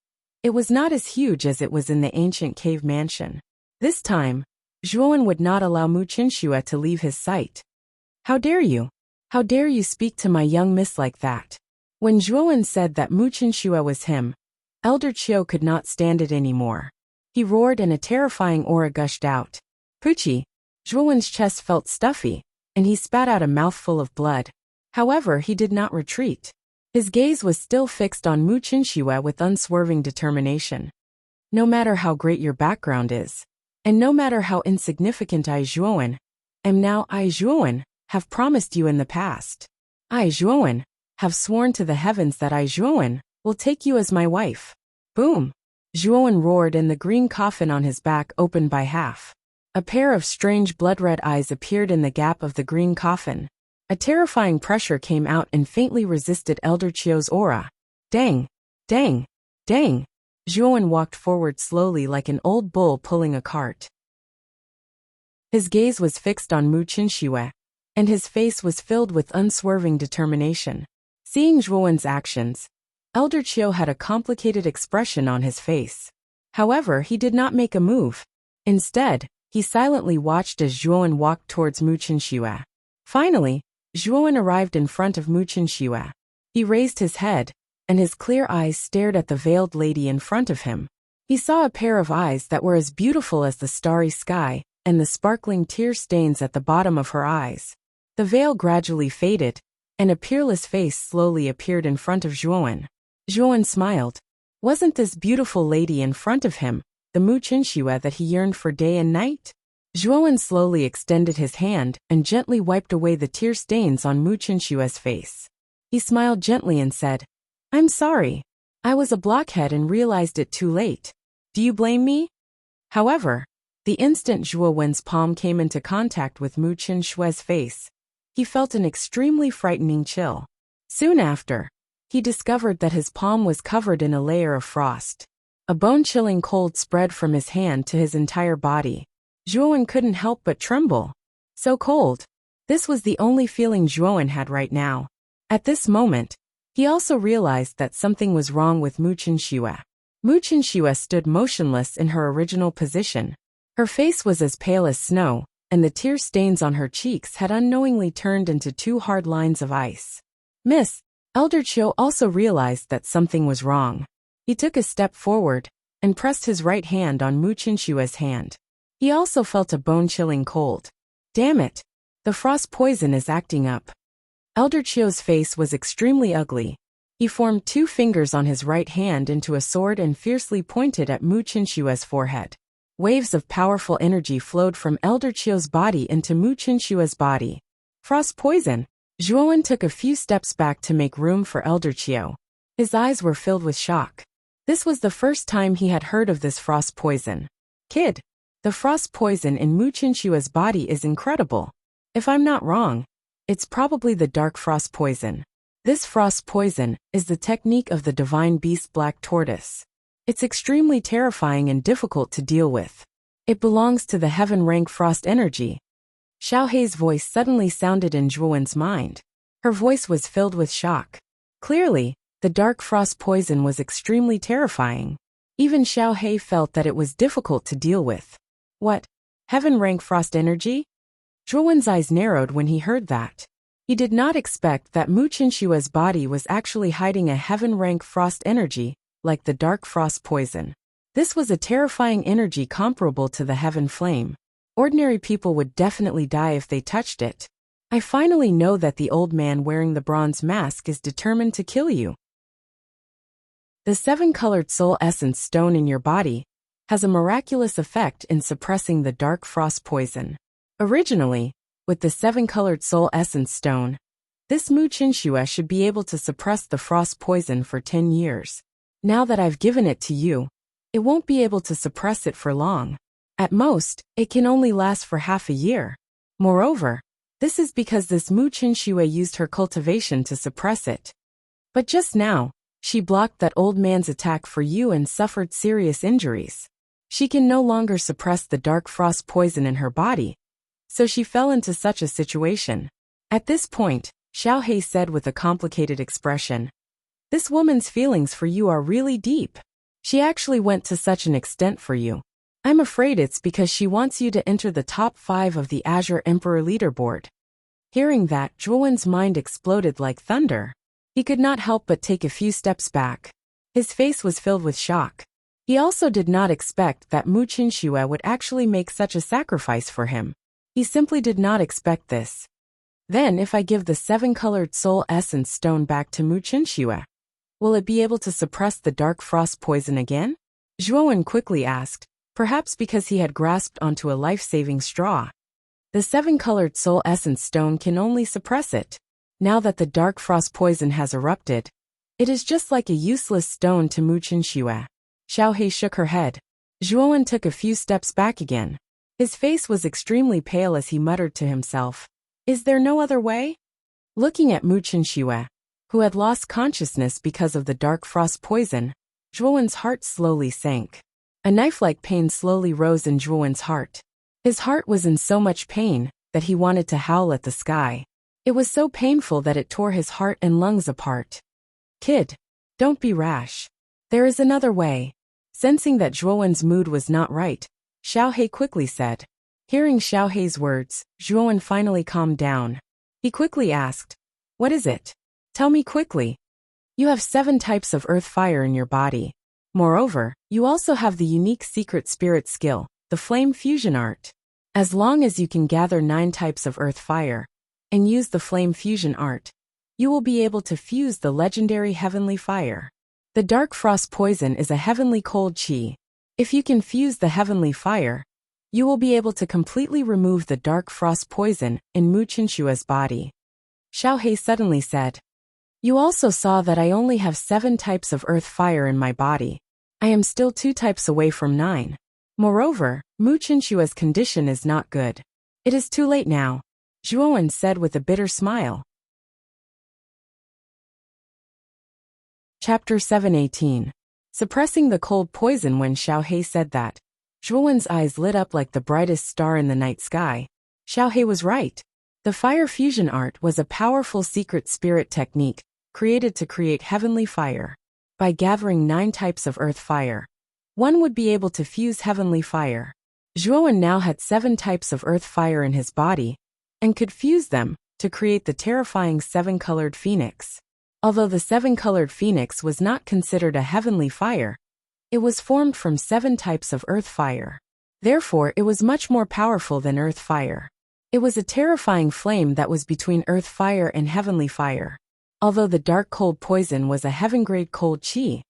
it was not as huge as it was in the ancient cave mansion. This time, Zhuowen would not allow Mu Chenxue to leave his sight. How dare you? How dare you speak to my young miss like that? When Zhuowen said that Mu Chenxue was him, Elder Chiu could not stand it anymore. He roared and a terrifying aura gushed out. Puchi! Zhuowen's chest felt stuffy, and he spat out a mouthful of blood. However, he did not retreat. His gaze was still fixed on Mu Chenxue with unswerving determination. No matter how great your background is, and no matter how insignificant I Zhuowen am now, I Zhuowen have promised you in the past. I Zhuowen have sworn to the heavens that I Zhuowen will take you as my wife. Boom! Zhuowen roared and the green coffin on his back opened by half. A pair of strange blood-red eyes appeared in the gap of the green coffin. A terrifying pressure came out and faintly resisted Elder Chiu's aura. Dang! Dang! Dang! Zhuowen walked forward slowly like an old bull pulling a cart. His gaze was fixed on Mu Chenxue, and his face was filled with unswerving determination. Seeing Zhuowen's actions, Elder Chiu had a complicated expression on his face. However, he did not make a move. Instead, he silently watched as Zhuowen walked towards Mu Chenxue. Finally, Zhuowen arrived in front of Mu Chenxue. He raised his head, and his clear eyes stared at the veiled lady in front of him. He saw a pair of eyes that were as beautiful as the starry sky, and the sparkling tear stains at the bottom of her eyes. The veil gradually faded, and a peerless face slowly appeared in front of Zhuowen. Zhuowen smiled. Wasn't this beautiful lady in front of him the Mu Qinxue that he yearned for day and night? Zhuowen slowly extended his hand and gently wiped away the tear stains on Mu Qinshue's face. He smiled gently and said, "I'm sorry. I was a blockhead and realized it too late. Do you blame me?" However, the instant Zhuowen's palm came into contact with Mu Qinshue's face, he felt an extremely frightening chill. Soon after, he discovered that his palm was covered in a layer of frost. A bone-chilling cold spread from his hand to his entire body. Zhuowen couldn't help but tremble. So cold. This was the only feeling Zhuowen had right now. At this moment, he also realized that something was wrong with Mu Qinxue. Mu Qinxue stood motionless in her original position. Her face was as pale as snow, and the tear stains on her cheeks had unknowingly turned into two hard lines of ice. "Miss," Elder Chiu also realized that something was wrong. He took a step forward and pressed his right hand on Mu Qinshue's hand. He also felt a bone-chilling cold. "Damn it! The frost poison is acting up." Elder Chiu's face was extremely ugly. He formed two fingers on his right hand into a sword and fiercely pointed at Mu Qinshue's forehead. Waves of powerful energy flowed from Elder Chiu's body into Mu Qinshue's body. Frost poison! Zhuowen took a few steps back to make room for Elder Chiu. His eyes were filled with shock. This was the first time he had heard of this frost poison. "Kid, the frost poison in Mu Qinshue's body is incredible. If I'm not wrong, it's probably the dark frost poison. This frost poison is the technique of the divine beast Black Tortoise. It's extremely terrifying and difficult to deal with. It belongs to the heaven rank frost energy." Xiao Hei's voice suddenly sounded in Zhuowen's mind. Her voice was filled with shock. Clearly, the dark frost poison was extremely terrifying. Even Xiao Hei felt that it was difficult to deal with. What? Heaven rank frost energy? Zhuowen's eyes narrowed when he heard that. He did not expect that Mu Qinshue's body was actually hiding a heaven rank frost energy, like the dark frost poison. This was a terrifying energy comparable to the heaven flame. Ordinary people would definitely die if they touched it. "I finally know that the old man wearing the bronze mask is determined to kill you." The 7-colored soul essence stone in your body has a miraculous effect in suppressing the dark frost poison. Originally, with the 7-colored soul essence stone, this Mu Qinshuo should be able to suppress the frost poison for 10 years. Now that I've given it to you, it won't be able to suppress it for long. At most, it can only last for half a year. Moreover, this is because this Mu Qinshuo used her cultivation to suppress it. But just now, she blocked that old man's attack for you and suffered serious injuries. She can no longer suppress the dark frost poison in her body, so she fell into such a situation. At this point, Xiao Hei said with a complicated expression, "This woman's feelings for you are really deep. She actually went to such an extent for you. I'm afraid it's because she wants you to enter the top 5 of the Azure Emperor leaderboard." Hearing that, Zhuowen's mind exploded like thunder. He could not help but take a few steps back. His face was filled with shock. He also did not expect that Mu Qinshuo would actually make such a sacrifice for him. He simply did not expect this. "Then if I give the 7-colored soul essence stone back to Mu Qinshuo, will it be able to suppress the dark frost poison again?" Zhuowen quickly asked, perhaps because he had grasped onto a life-saving straw. "The 7-colored soul essence stone can only suppress it. Now that the dark frost poison has erupted, it is just like a useless stone to Mu Qinshuo." Xiao Hei shook her head. Zhuowen took a few steps back again. His face was extremely pale as he muttered to himself, "Is there no other way?" Looking at Mu Qinshuo, who had lost consciousness because of the dark frost poison, Zhuowen's heart slowly sank. A knife-like pain slowly rose in Zhuowen's heart. His heart was in so much pain that he wanted to howl at the sky. It was so painful that it tore his heart and lungs apart. "Kid, don't be rash. There is another way." Sensing that Zhuowen's mood was not right, Xiao Hei quickly said. Hearing Xiao Hei's words, Zhuowen finally calmed down. He quickly asked, "What is it? Tell me quickly." You have 7 types of earth fire in your body. Moreover, you also have the unique secret spirit skill, the flame fusion art. As long as you can gather 9 types of earth fire and use the flame fusion art, you will be able to fuse the legendary heavenly fire. The dark frost poison is a heavenly cold chi. If you can fuse the heavenly fire, you will be able to completely remove the dark frost poison in Mu Qinshua's body. Xiao He suddenly said. You also saw that I only have 7 types of earth fire in my body. I am still 2 types away from 9. Moreover, Mu Qinshua's condition is not good. It is too late now, Zhuowen said with a bitter smile. Chapter 7:18. Suppressing the cold poison. When Xiao He said that, Zhuowen's eyes lit up like the brightest star in the night sky. Xiao He was right. The fire fusion art was a powerful secret spirit technique created to create heavenly fire. By gathering 9 types of earth fire, one would be able to fuse heavenly fire. Zhuowen now had 7 types of earth fire in his body and could fuse them to create the terrifying 7-colored phoenix. Although the 7-colored phoenix was not considered a heavenly fire, it was formed from 7 types of earth fire. Therefore, it was much more powerful than earth fire. It was a terrifying flame that was between earth fire and heavenly fire. Although the dark cold poison was a heaven-grade cold chi,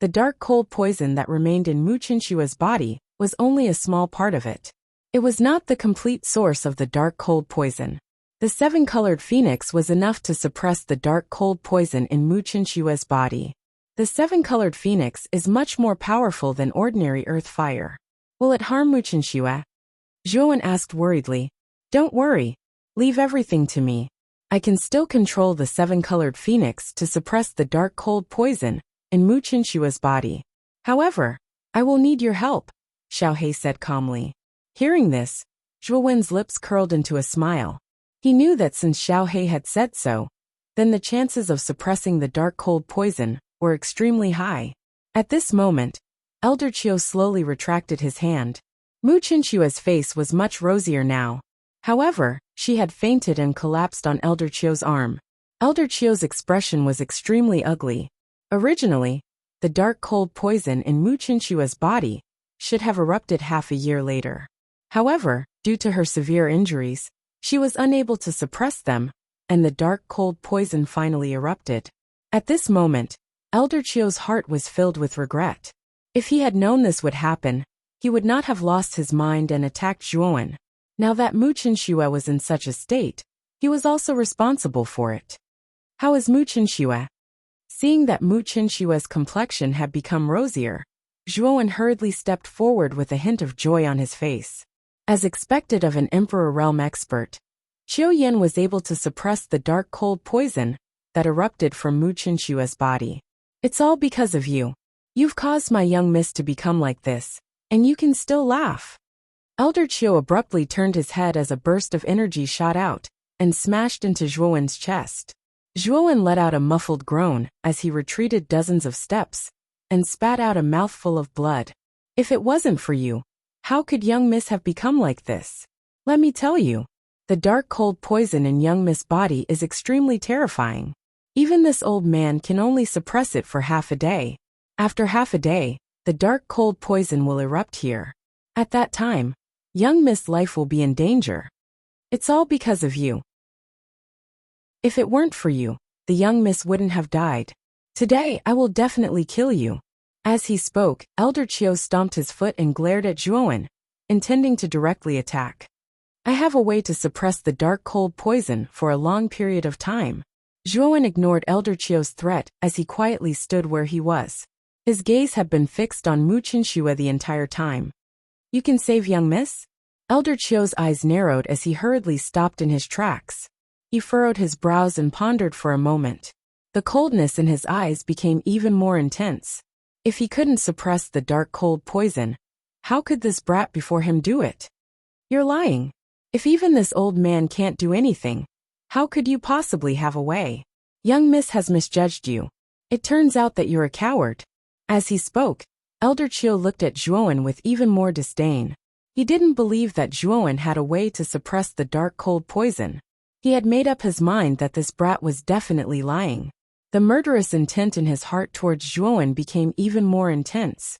the dark cold poison that remained in Mu Qinshua's body was only a small part of it. It was not the complete source of the dark cold poison. The 7-colored phoenix was enough to suppress the dark cold poison in Mu Qinshua's body. The 7-colored phoenix is much more powerful than ordinary earth fire. Will it harm Mu Qinshuo? Zhuowen asked worriedly. Don't worry. Leave everything to me. I can still control the 7-colored phoenix to suppress the dark cold poison in Mu Qinshua's body. However, I will need your help, Xiao He said calmly. Hearing this, Zhuowen's lips curled into a smile. He knew that since Xiao He had said so, then the chances of suppressing the dark cold poison were extremely high. At this moment, Elder Qiu slowly retracted his hand. Mu Qinshua's face was much rosier now. However, she had fainted and collapsed on Elder Qiu's arm. Elder Qiu's expression was extremely ugly. Originally, the dark cold poison in Mu Qinshua's body should have erupted half a year later. However, due to her severe injuries, she was unable to suppress them, and the dark cold poison finally erupted. At this moment, Elder Qiu's heart was filled with regret. If he had known this would happen, he would not have lost his mind and attacked Zhuowen. Now that Mu Qinshuo was in such a state, he was also responsible for it. How is Mu Qinshuo? Seeing that Mu Qinshuo's complexion had become rosier, Zhuowen hurriedly stepped forward with a hint of joy on his face. As expected of an Emperor Realm expert, Qiu Yan was able to suppress the dark cold poison that erupted from Mu Qinshua's body. It's all because of you. You've caused my young miss to become like this, and you can still laugh. Elder Qiu abruptly turned his head as a burst of energy shot out and smashed into Zhuowen's chest. Zhuowen let out a muffled groan as he retreated dozens of steps and spat out a mouthful of blood. If it wasn't for you, how could young miss have become like this? Let me tell you, the dark cold poison in young miss' body is extremely terrifying. Even this old man can only suppress it for half a day. After half a day, the dark cold poison will erupt here. At that time, young miss' life will be in danger. It's all because of you. If it weren't for you, the young miss wouldn't have died. Today I will definitely kill you. As he spoke, Elder Qiu stomped his foot and glared at Zhuowen, intending to directly attack. I have a way to suppress the dark cold poison for a long period of time. Zhuowen ignored Elder Qiu's threat as he quietly stood where he was. His gaze had been fixed on Mu Qinshuo the entire time. You can save young miss? Elder Qiu's eyes narrowed as he hurriedly stopped in his tracks. He furrowed his brows and pondered for a moment. The coldness in his eyes became even more intense. If he couldn't suppress the dark cold poison, how could this brat before him do it? You're lying. If even this old man can't do anything, how could you possibly have a way? Young miss has misjudged you. It turns out that you're a coward. As he spoke, Elder Qiu looked at Zhuowen with even more disdain. He didn't believe that Zhuowen had a way to suppress the dark cold poison. He had made up his mind that this brat was definitely lying. The murderous intent in his heart towards Zhuowen became even more intense.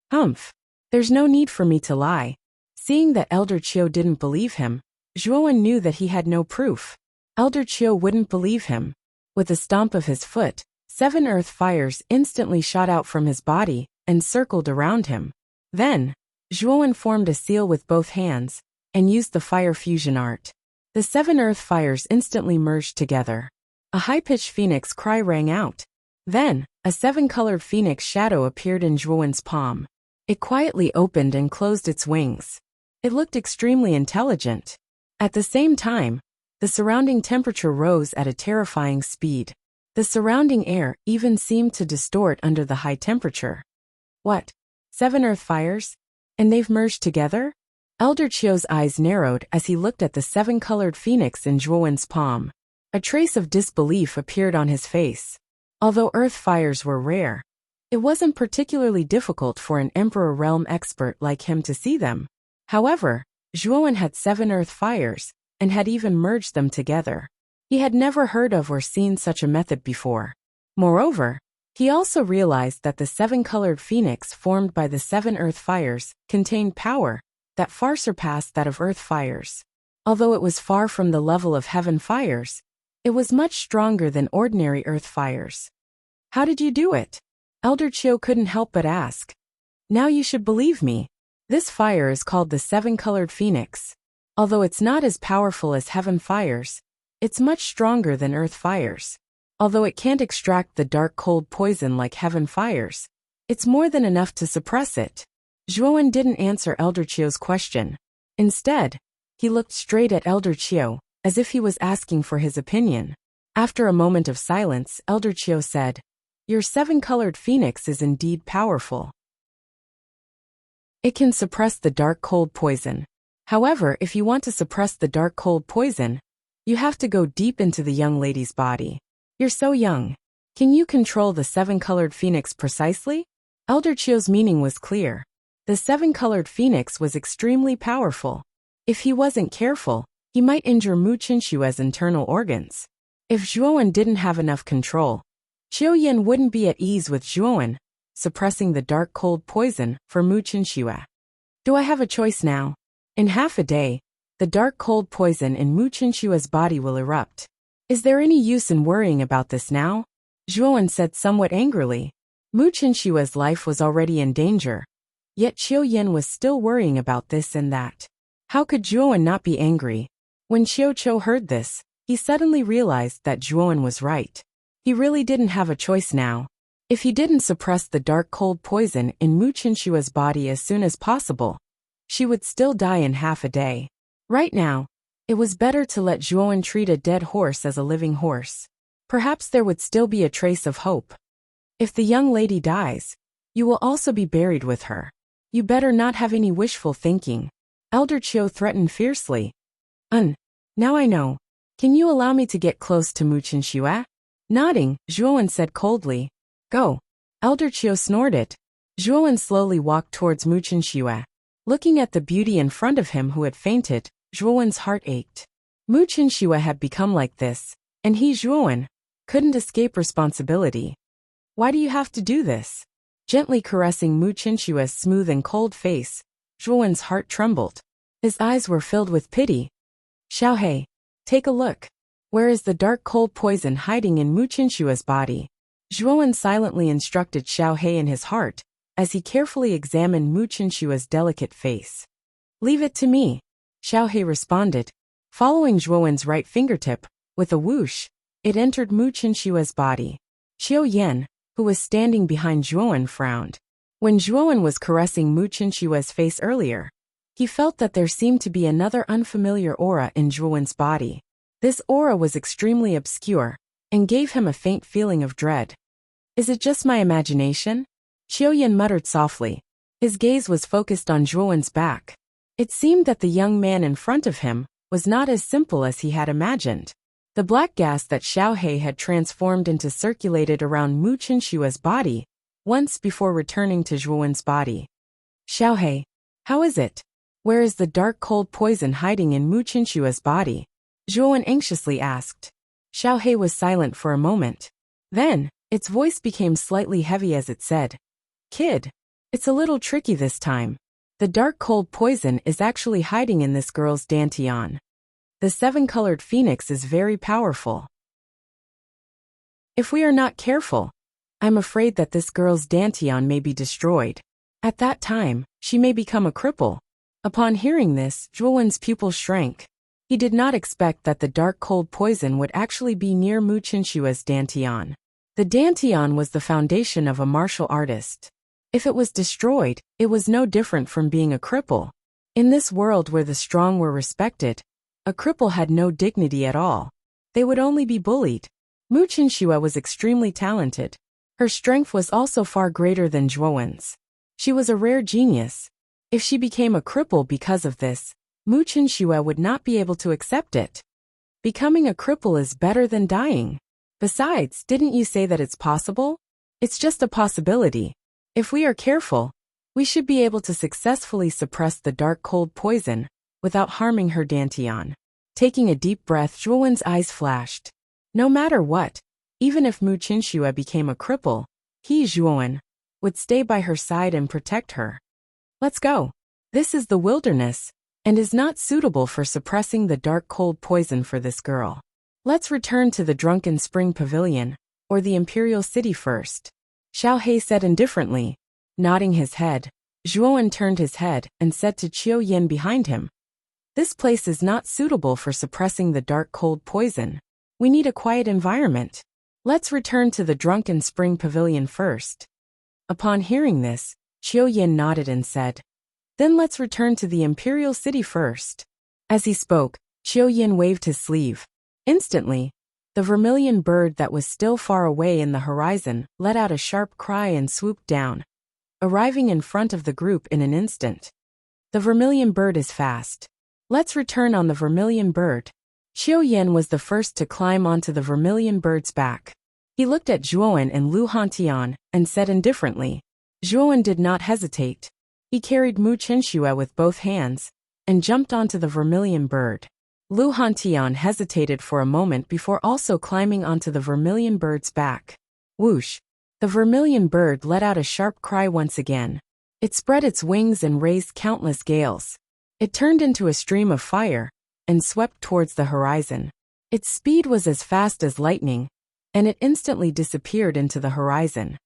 Humph! There's no need for me to lie. Seeing that Elder Qiu didn't believe him, Zhuowen knew that he had no proof. Elder Qiu wouldn't believe him. With a stomp of his foot, 7 earth fires instantly shot out from his body and circled around him. Then, Zhuowen formed a seal with both hands and used the fire fusion art. The 7 earth fires instantly merged together. A high-pitched phoenix cry rang out. Then, a 7-colored phoenix shadow appeared in Zhuowen's palm. It quietly opened and closed its wings. It looked extremely intelligent. At the same time, the surrounding temperature rose at a terrifying speed. The surrounding air even seemed to distort under the high temperature. What? 7 earth fires? And they've merged together? Elder Qiu's eyes narrowed as he looked at the 7-colored phoenix in Zhuowen's palm. A trace of disbelief appeared on his face. Although earth fires were rare, it wasn't particularly difficult for an Emperor Realm expert like him to see them. However, Zhuowen had 7 earth fires, and had even merged them together. He had never heard of or seen such a method before. Moreover, he also realized that the 7-colored phoenix formed by the 7 earth fires contained power that far surpassed that of earth fires. Although it was far from the level of heaven fires, it was much stronger than ordinary earth fires. How did you do it? Elder Qiu couldn't help but ask. Now you should believe me. This fire is called the 7-colored phoenix. Although it's not as powerful as heaven fires, it's much stronger than earth fires. Although it can't extract the dark cold poison like heaven fires, it's more than enough to suppress it. Zhuowen didn't answer Elder Qiu's question. Instead, he looked straight at Elder Qiu, as if he was asking for his opinion. After a moment of silence, Elder Qiu said, "Your 7-colored phoenix is indeed powerful. It can suppress the dark cold poison. However, if you want to suppress the dark cold poison, you have to go deep into the young lady's body. You're so young. Can you control the 7-colored phoenix precisely?" Elder Qiu's meaning was clear. The 7-colored phoenix was extremely powerful. If he wasn't careful, he might injure Mu Qinshua's internal organs. If Zhuowen didn't have enough control, Qiu Yin wouldn't be at ease with Zhuowen, suppressing the dark cold poison for Mu Qinshua. Do I have a choice now? In half a day, the dark cold poison in Mu Qinshua's body will erupt. Is there any use in worrying about this now? Zhuowen said somewhat angrily. Mu Qinshua's life was already in danger. Yet Qiu Yin was still worrying about this and that. How could Zhuowen not be angry? When Qiu Qiu heard this, he suddenly realized that Zhuowen was right. He really didn't have a choice now. If he didn't suppress the dark cold poison in Mu Qinshua's body as soon as possible, she would still die in half a day. Right now, it was better to let Zhuowen treat a dead horse as a living horse. Perhaps there would still be a trace of hope. If the young lady dies, you will also be buried with her. You better not have any wishful thinking. Elder Qiu threatened fiercely. Now I know. Can you allow me to get close to Mu Qinshua? Nodding, Zhuowen said coldly. Go. Elder Qiu snorted. Zhuowen slowly walked towards Mu Qinshua. Looking at the beauty in front of him who had fainted, Zhuowen's heart ached. Mu Qinshua had become like this, and he, Zhuowen, couldn't escape responsibility. Why do you have to do this? Gently caressing Mu Qinshua's smooth and cold face, Zhuowen's heart trembled. His eyes were filled with pity. Xiaohei, take a look. Where is the dark cold poison hiding in Mu Qinshua's body? Zhuowen silently instructed Xiaohei in his heart, as he carefully examined Mu Qinshua's delicate face. Leave it to me, Xiaohei responded. Following Zhuowen's right fingertip, with a whoosh, it entered Mu Qinshua's body. Qiu Yan, who was standing behind Zhuowen, frowned. When Zhuowen was caressing Mu Qinshua's face earlier, he felt that there seemed to be another unfamiliar aura in Zhuowen's body. This aura was extremely obscure, and gave him a faint feeling of dread. Is it just my imagination? Qiu Yan muttered softly. His gaze was focused on Zhuowen's back. It seemed that the young man in front of him was not as simple as he had imagined. The black gas that Xiaohei had transformed into circulated around Mu Qinshua's body, once before returning to Zhuowen's body. Xiaohei, how is it? Where is the dark cold poison hiding in Mu Qinshua's body? Zhuowen anxiously asked. Xiaohei was silent for a moment. Then, its voice became slightly heavy as it said, "Kid, it's a little tricky this time. The dark cold poison is actually hiding in this girl's dantian. The seven-colored phoenix is very powerful. If we are not careful, I'm afraid that this girl's dantian may be destroyed. At that time, she may become a cripple." Upon hearing this, Zhuowen's pupil shrank. He did not expect that the dark cold poison would actually be near Mu Qinshua's dantian. The dantian was the foundation of a martial artist. If it was destroyed, it was no different from being a cripple. In this world where the strong were respected, a cripple had no dignity at all. They would only be bullied. Mu Qinshu was extremely talented. Her strength was also far greater than Zhuowen's. She was a rare genius. If she became a cripple because of this, Mu Qinshu would not be able to accept it. Becoming a cripple is better than dying. Besides, didn't you say that it's possible? It's just a possibility. If we are careful, we should be able to successfully suppress the dark cold poison without harming her dantian. Taking a deep breath, Zhuowen's eyes flashed. No matter what, even if Mu Qinshu became a cripple, he, Zhuowen, would stay by her side and protect her. Let's go. This is the wilderness, and is not suitable for suppressing the dark cold poison for this girl. Let's return to the Drunken Spring Pavilion, or the Imperial City first. Xiao He said indifferently. Nodding his head, Zhuowen turned his head and said to Qiu Yin behind him, "This place is not suitable for suppressing the dark cold poison. We need a quiet environment. Let's return to the Drunken Spring Pavilion first." Upon hearing this, Qiu Yin nodded and said, "Then let's return to the Imperial City first." As he spoke, Qiu Yin waved his sleeve. Instantly, the vermilion bird that was still far away in the horizon let out a sharp cry and swooped down, arriving in front of the group in an instant. The vermilion bird is fast. Let's return on the vermilion bird. Qiu Yin was the first to climb onto the vermilion bird's back. He looked at Zhuowen and Lu Hantian and said indifferently. Zhuowen did not hesitate. He carried Mu Qinshu with both hands and jumped onto the vermilion bird. Lu Hantian hesitated for a moment before also climbing onto the vermilion bird's back. Whoosh! The vermilion bird let out a sharp cry once again. It spread its wings and raised countless gales. It turned into a stream of fire and swept towards the horizon. Its speed was as fast as lightning, and it instantly disappeared into the horizon.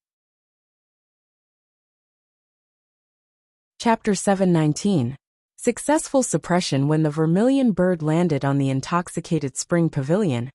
Chapter 719. Successful suppression. When the vermilion bird landed on the intoxicated spring pavilion,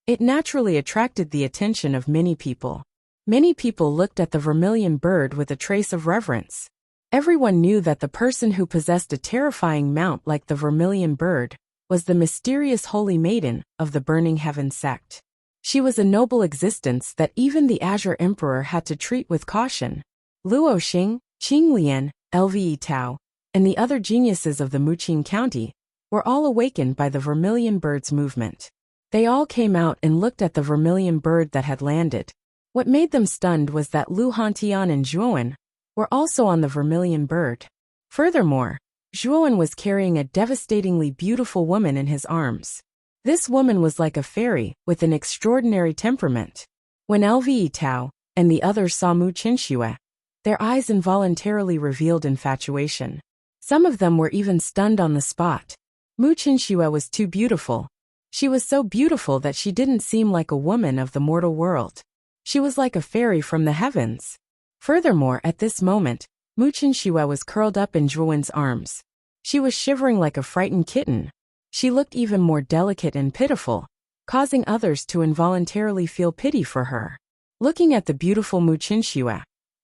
it naturally attracted the attention of many people. Many people looked at the vermilion bird with a trace of reverence. Everyone knew that the person who possessed a terrifying mount like the vermilion bird was the mysterious holy maiden of the Burning Heaven sect. She was a noble existence that even the Azure Emperor had to treat with caution. Luo Xing, Qing Lian, Lve Tao, and the other geniuses of the Muqing County were all awakened by the vermilion bird's movement. They all came out and looked at the vermilion bird that had landed. What made them stunned was that Lu Hantian and Zhuowen were also on the vermilion bird. Furthermore, Zhuowen was carrying a devastatingly beautiful woman in his arms. This woman was like a fairy with an extraordinary temperament. When Lve Tao and the others saw Mu Qinshu, their eyes involuntarily revealed infatuation. Some of them were even stunned on the spot. Mu Qinshu was too beautiful. She was so beautiful that she didn't seem like a woman of the mortal world. She was like a fairy from the heavens. Furthermore, at this moment, Mu Qinshu was curled up in Zhuowen's arms. She was shivering like a frightened kitten. She looked even more delicate and pitiful, causing others to involuntarily feel pity for her. Looking at the beautiful Mu Qinshu,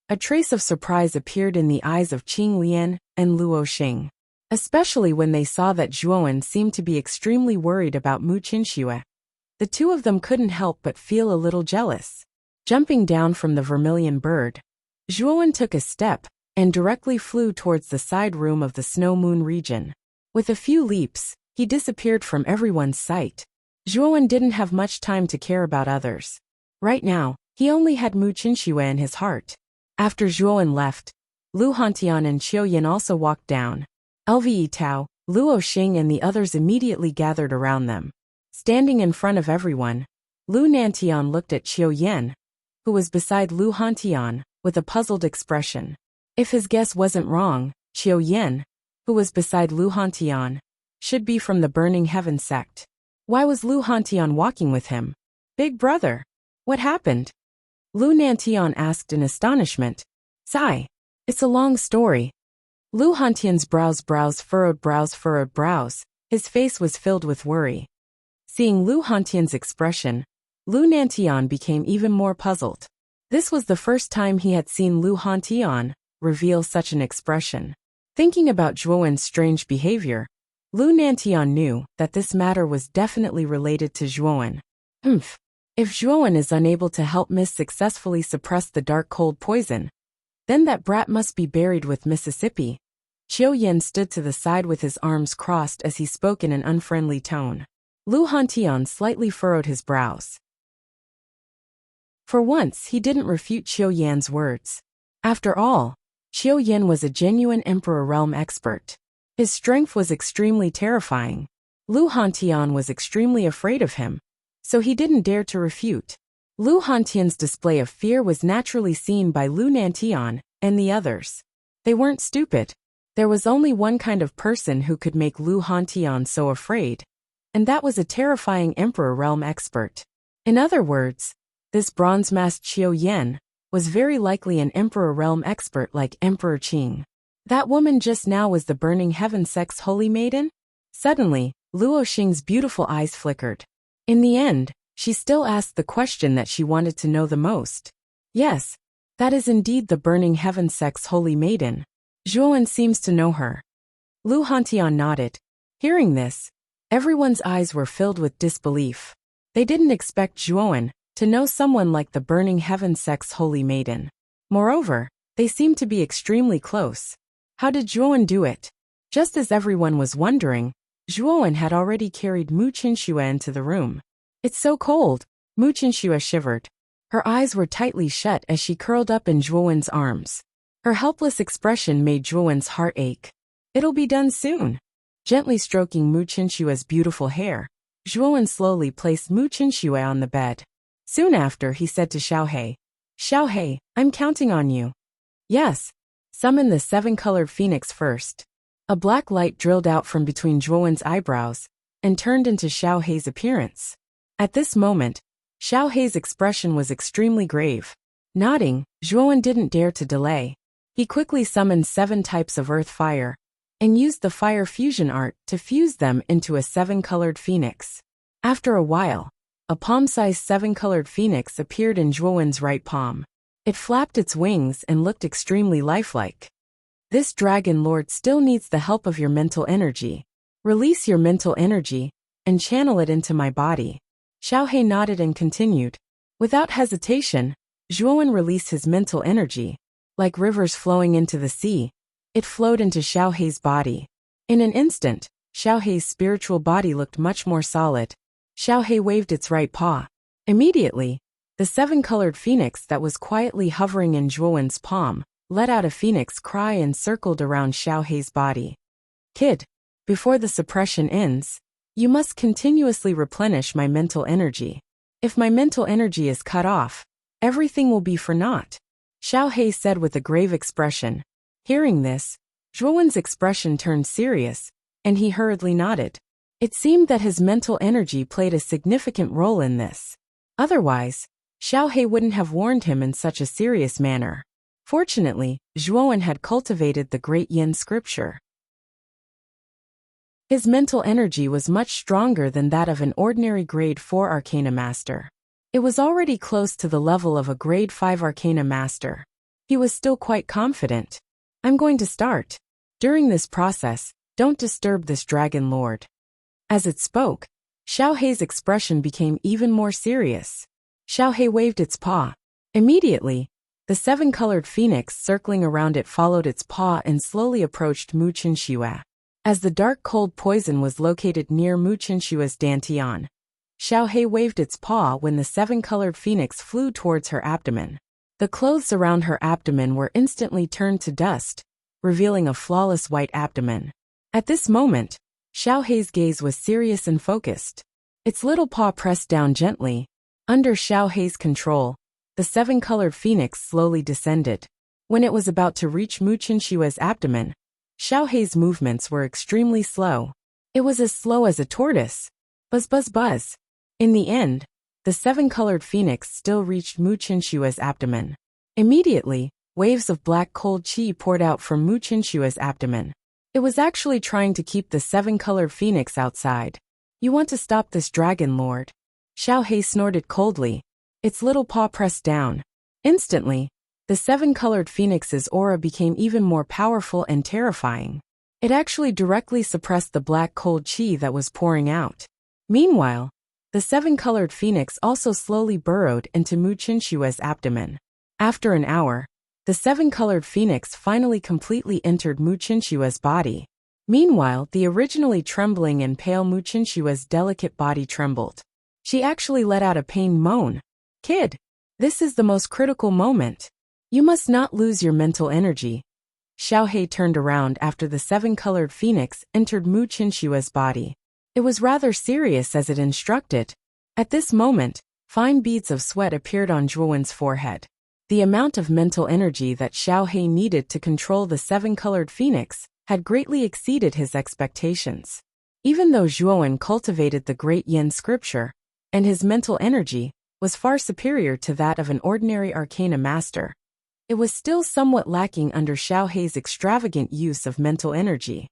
a trace of surprise appeared in the eyes of Qing Lian and Luo Xing, especially when they saw that Zhuowen seemed to be extremely worried about Mu Qinshu. The two of them couldn't help but feel a little jealous. Jumping down from the vermilion bird, Zhuowen took a step and directly flew towards the side room of the Snow Moon region. With a few leaps, he disappeared from everyone's sight. Zhuowen didn't have much time to care about others. Right now, he only had Mu Qinshu in his heart. After Zhuowen left, Lu Hantian and Qiu Yin also walked down. Lve Tao, Luo Xing and the others immediately gathered around them. Standing in front of everyone, Lu Nantian looked at Qiu Yin who was beside Lu Hantian, with a puzzled expression. If his guess wasn't wrong, Qiu Yen, who was beside Lu Hantian, should be from the Burning Heaven sect. Why was Lu Hantian walking with him? Big brother. What happened? Lu Nantian asked in astonishment. Sigh. It's a long story. Lu Hantian's brows furrowed brows. His face was filled with worry. Seeing Lu Hantian's expression, Lu Nantian became even more puzzled. This was the first time he had seen Lu Hantian reveal such an expression. Thinking about Zhuowen's strange behavior, Lu Nantian knew that this matter was definitely related to Zhuowen. If Zhuowen is unable to help Miss successfully suppress the dark cold poison, then that brat must be buried with Mississippi. Qiu Yen stood to the side with his arms crossed as he spoke in an unfriendly tone. Lu Hantian slightly furrowed his brows. For once he didn't refute Qiu Yan's words. After all, Qiu Yen was a genuine Emperor Realm expert. His strength was extremely terrifying. Lu Hantian was extremely afraid of him, so he didn't dare to refute. Lu Hantian's display of fear was naturally seen by Lu Nantian and the others. They weren't stupid. There was only one kind of person who could make Lu Hantian so afraid, and that was a terrifying Emperor Realm expert. In other words, this bronze-masked Qiu Yen was very likely an Emperor Realm expert like Emperor Qing. That woman just now was the Burning Heaven sect's holy maiden? Suddenly, Luo Xing's beautiful eyes flickered. In the end, she still asked the question that she wanted to know the most. Yes, that is indeed the Burning Heaven sect's holy maiden. Zhuowen seems to know her. Lu Hantian nodded. Hearing this, everyone's eyes were filled with disbelief. They didn't expect Zhuowen to know someone like the Burning Heaven sect's holy maiden. Moreover, they seemed to be extremely close. How did Zhuowen do it? Just as everyone was wondering, Zhuowen had already carried Mu Qinxue into the room. It's so cold, Mu Qinxue shivered. Her eyes were tightly shut as she curled up in Zhuowen's arms. Her helpless expression made Zhuowen's heart ache. It'll be done soon. Gently stroking Mu Qinshue's beautiful hair, Zhuowen slowly placed Mu Qinxue on the bed. Soon after, he said to Xiaohe, Xiaohe, I'm counting on you. Yes. Summon the seven-colored phoenix first. A black light drilled out from between Zhuowen's eyebrows and turned into Xiaohe's appearance. At this moment, Xiaohe's expression was extremely grave. Nodding, Zhuowen didn't dare to delay. He quickly summoned 7 types of earth fire and used the fire fusion art to fuse them into a 7-colored phoenix. After a while, a palm-sized 7-colored phoenix appeared in Zhuowen's right palm. It flapped its wings and looked extremely lifelike. This dragon lord still needs the help of your mental energy. Release your mental energy and channel it into my body. Xiaohe nodded and continued. Without hesitation, Zhuowen released his mental energy. Like rivers flowing into the sea, it flowed into Xiaohe's body. In an instant, Xiaohe's spiritual body looked much more solid. Xiaohe waved its right paw. Immediately, the 7-colored phoenix that was quietly hovering in Zhuowen's palm let out a phoenix cry and circled around Xiaohe's body. Kid, before the suppression ends, you must continuously replenish my mental energy. If my mental energy is cut off, everything will be for naught, Xiaohe said with a grave expression. Hearing this, Zhuowen's expression turned serious, and he hurriedly nodded. It seemed that his mental energy played a significant role in this. Otherwise, Xiaohe wouldn't have warned him in such a serious manner. Fortunately, Zhuowen had cultivated the great Yin scripture. His mental energy was much stronger than that of an ordinary grade 4 Arcana Master. It was already close to the level of a grade 5 Arcana Master. He was still quite confident. I'm going to start. During this process, don't disturb this Dragon Lord. As it spoke, Xiaohe's expression became even more serious. Xiaohe waved its paw. Immediately, the 7-colored phoenix circling around it followed its paw and slowly approached Mu Qinxue. As the dark cold poison was located near Mu Qinshue's dantian, Xiaohe waved its paw when the 7-colored phoenix flew towards her abdomen. The clothes around her abdomen were instantly turned to dust, revealing a flawless white abdomen. At this moment, Xiaohe's gaze was serious and focused. Its little paw pressed down gently. Under Xiaohe's control, the seven-colored phoenix slowly descended. When it was about to reach Mu Qinshua's abdomen, Xiao Hei's movements were extremely slow. It was as slow as a tortoise. Buzz buzz buzz. In the end, the seven-colored phoenix still reached Mu Qinshua's abdomen. Immediately, waves of black cold qi poured out from Mu Qinshua's abdomen. It was actually trying to keep the seven-colored phoenix outside. You want to stop this dragon, Lord? Xiao Hei snorted coldly. Its little paw pressed down. Instantly, the seven-colored phoenix's aura became even more powerful and terrifying. It actually directly suppressed the black cold qi that was pouring out. Meanwhile, the seven-colored phoenix also slowly burrowed into Mu Qinshua's abdomen. After an hour, the seven-colored phoenix finally completely entered Mu Qinshua's body. Meanwhile, the originally trembling and pale Mu Qinshua's delicate body trembled. She actually let out a pained moan. Kid, this is the most critical moment. You must not lose your mental energy. Xiao Hei turned around after the seven-colored phoenix entered Mu Qinshua's body. It was rather serious as it instructed. At this moment, fine beads of sweat appeared on Zhuowen's forehead. The amount of mental energy that Xiao Hei needed to control the seven-colored phoenix had greatly exceeded his expectations. Even though Zhuowen cultivated the Great Yin scripture, and his mental energy was far superior to that of an ordinary arcana master, it was still somewhat lacking under Xiao Hei's extravagant use of mental energy.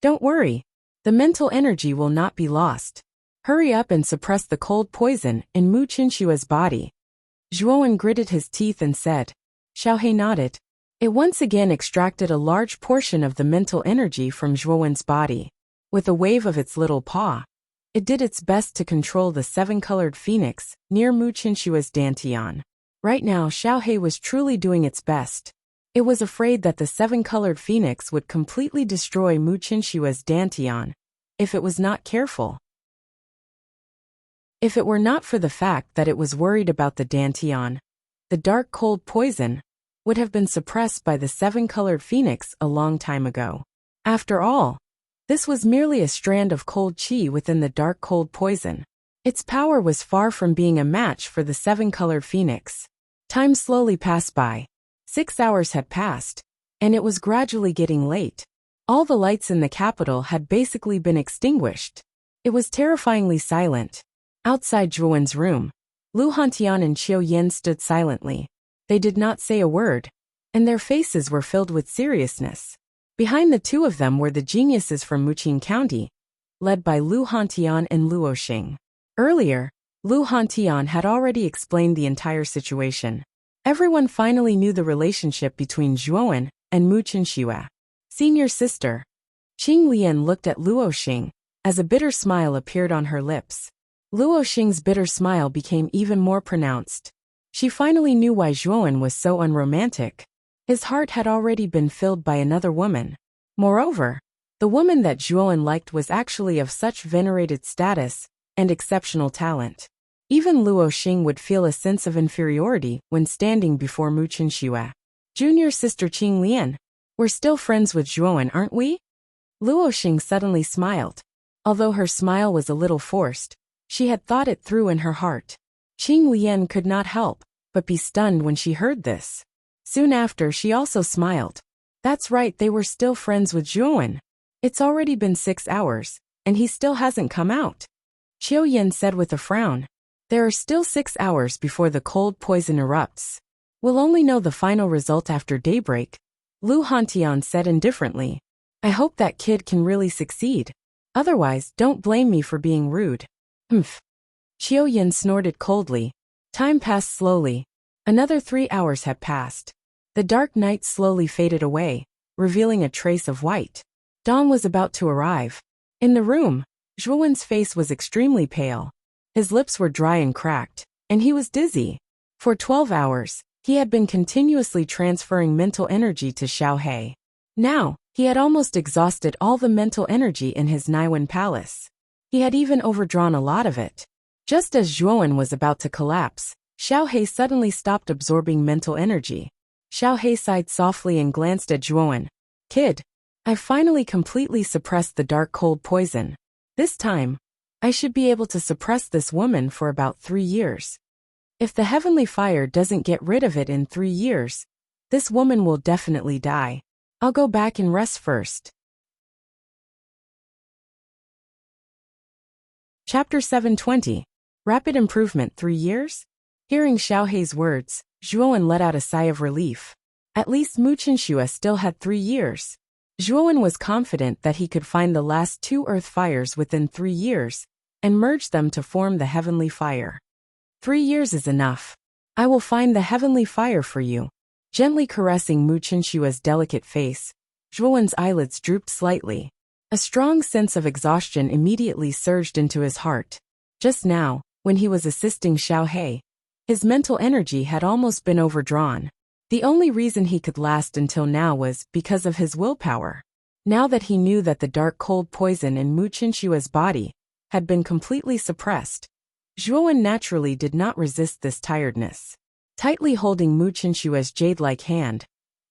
Don't worry, the mental energy will not be lost. Hurry up and suppress the cold poison in Mu Qinshua's body. Zhuowen gritted his teeth and said. Xiao Hei nodded. It once again extracted a large portion of the mental energy from Zhuowen's body. With a wave of its little paw, it did its best to control the seven-colored phoenix near Mu Qinshua's dantian. Right now, Xiao Hei was truly doing its best. It was afraid that the seven-colored phoenix would completely destroy Mu Qinshua's dantian if it was not careful. If it were not for the fact that it was worried about the dantian, the dark cold poison would have been suppressed by the seven-colored phoenix a long time ago. After all, this was merely a strand of cold qi within the dark cold poison. Its power was far from being a match for the seven-colored phoenix. Time slowly passed by. 6 hours had passed, and it was gradually getting late. All the lights in the capital had basically been extinguished. It was terrifyingly silent. Outside Zhuowen's room, Lu Hantian and Qiu Yin stood silently. They did not say a word, and their faces were filled with seriousness. Behind the two of them were the geniuses from Muqing County, led by Lu Hantian and Luo Xing. Earlier, Lu Hantian had already explained the entire situation. Everyone finally knew the relationship between Zhuowen and Mu Qinshuo. Senior sister. Qing Lian looked at Luo Xing, as a bitter smile appeared on her lips. Luo Xing's bitter smile became even more pronounced. She finally knew why Zhuowen was so unromantic. His heart had already been filled by another woman. Moreover, the woman that Zhuowen liked was actually of such venerated status and exceptional talent. Even Luo Xing would feel a sense of inferiority when standing before Mu Qinshuo. Junior sister Qing Lian, we're still friends with Zhuowen, aren't we? Luo Xing suddenly smiled. Although her smile was a little forced, she had thought it through in her heart. Qing Lian could not help but be stunned when she heard this. Soon after, she also smiled. That's right, they were still friends with Zhuowen. It's already been 6 hours, and he still hasn't come out. Qiu Yin said with a frown. There are still 6 hours before the cold poison erupts. We'll only know the final result after daybreak. Lu Hantian said indifferently. I hope that kid can really succeed. Otherwise, don't blame me for being rude. Qiu Yin snorted coldly. Time passed slowly. Another 3 hours had passed. The dark night slowly faded away, revealing a trace of white. Dawn was about to arrive. In the room, Zhuowen's face was extremely pale. His lips were dry and cracked, and he was dizzy. For 12 hours, he had been continuously transferring mental energy to Xiao Hei. Now, he had almost exhausted all the mental energy in his Naiwen palace. He had even overdrawn a lot of it. Just as Zhuowen was about to collapse, Xiao Hei suddenly stopped absorbing mental energy. Xiao Hei sighed softly and glanced at Zhuowen. Kid, I finally completely suppressed the dark cold poison. This time, I should be able to suppress this woman for about 3 years. If the heavenly fire doesn't get rid of it in 3 years, this woman will definitely die. I'll go back and rest first. Chapter 720. Rapid Improvement 3 Years? Hearing Xiaohei's words, Zhuowen let out a sigh of relief. At least Mu Qinxue still had 3 years. Zhuowen was confident that he could find the last 2 earth fires within 3 years, and merge them to form the heavenly fire. 3 years is enough. I will find the heavenly fire for you. Gently caressing Mu Qinshue's delicate face, Zhuowen's eyelids drooped slightly. A strong sense of exhaustion immediately surged into his heart. Just now, when he was assisting Xiaohei, his mental energy had almost been overdrawn. The only reason he could last until now was because of his willpower. Now that he knew that the dark cold poison in Mu Qinshue's body had been completely suppressed, Zhuowen naturally did not resist this tiredness. Tightly holding Mu Qinshue's jade-like hand,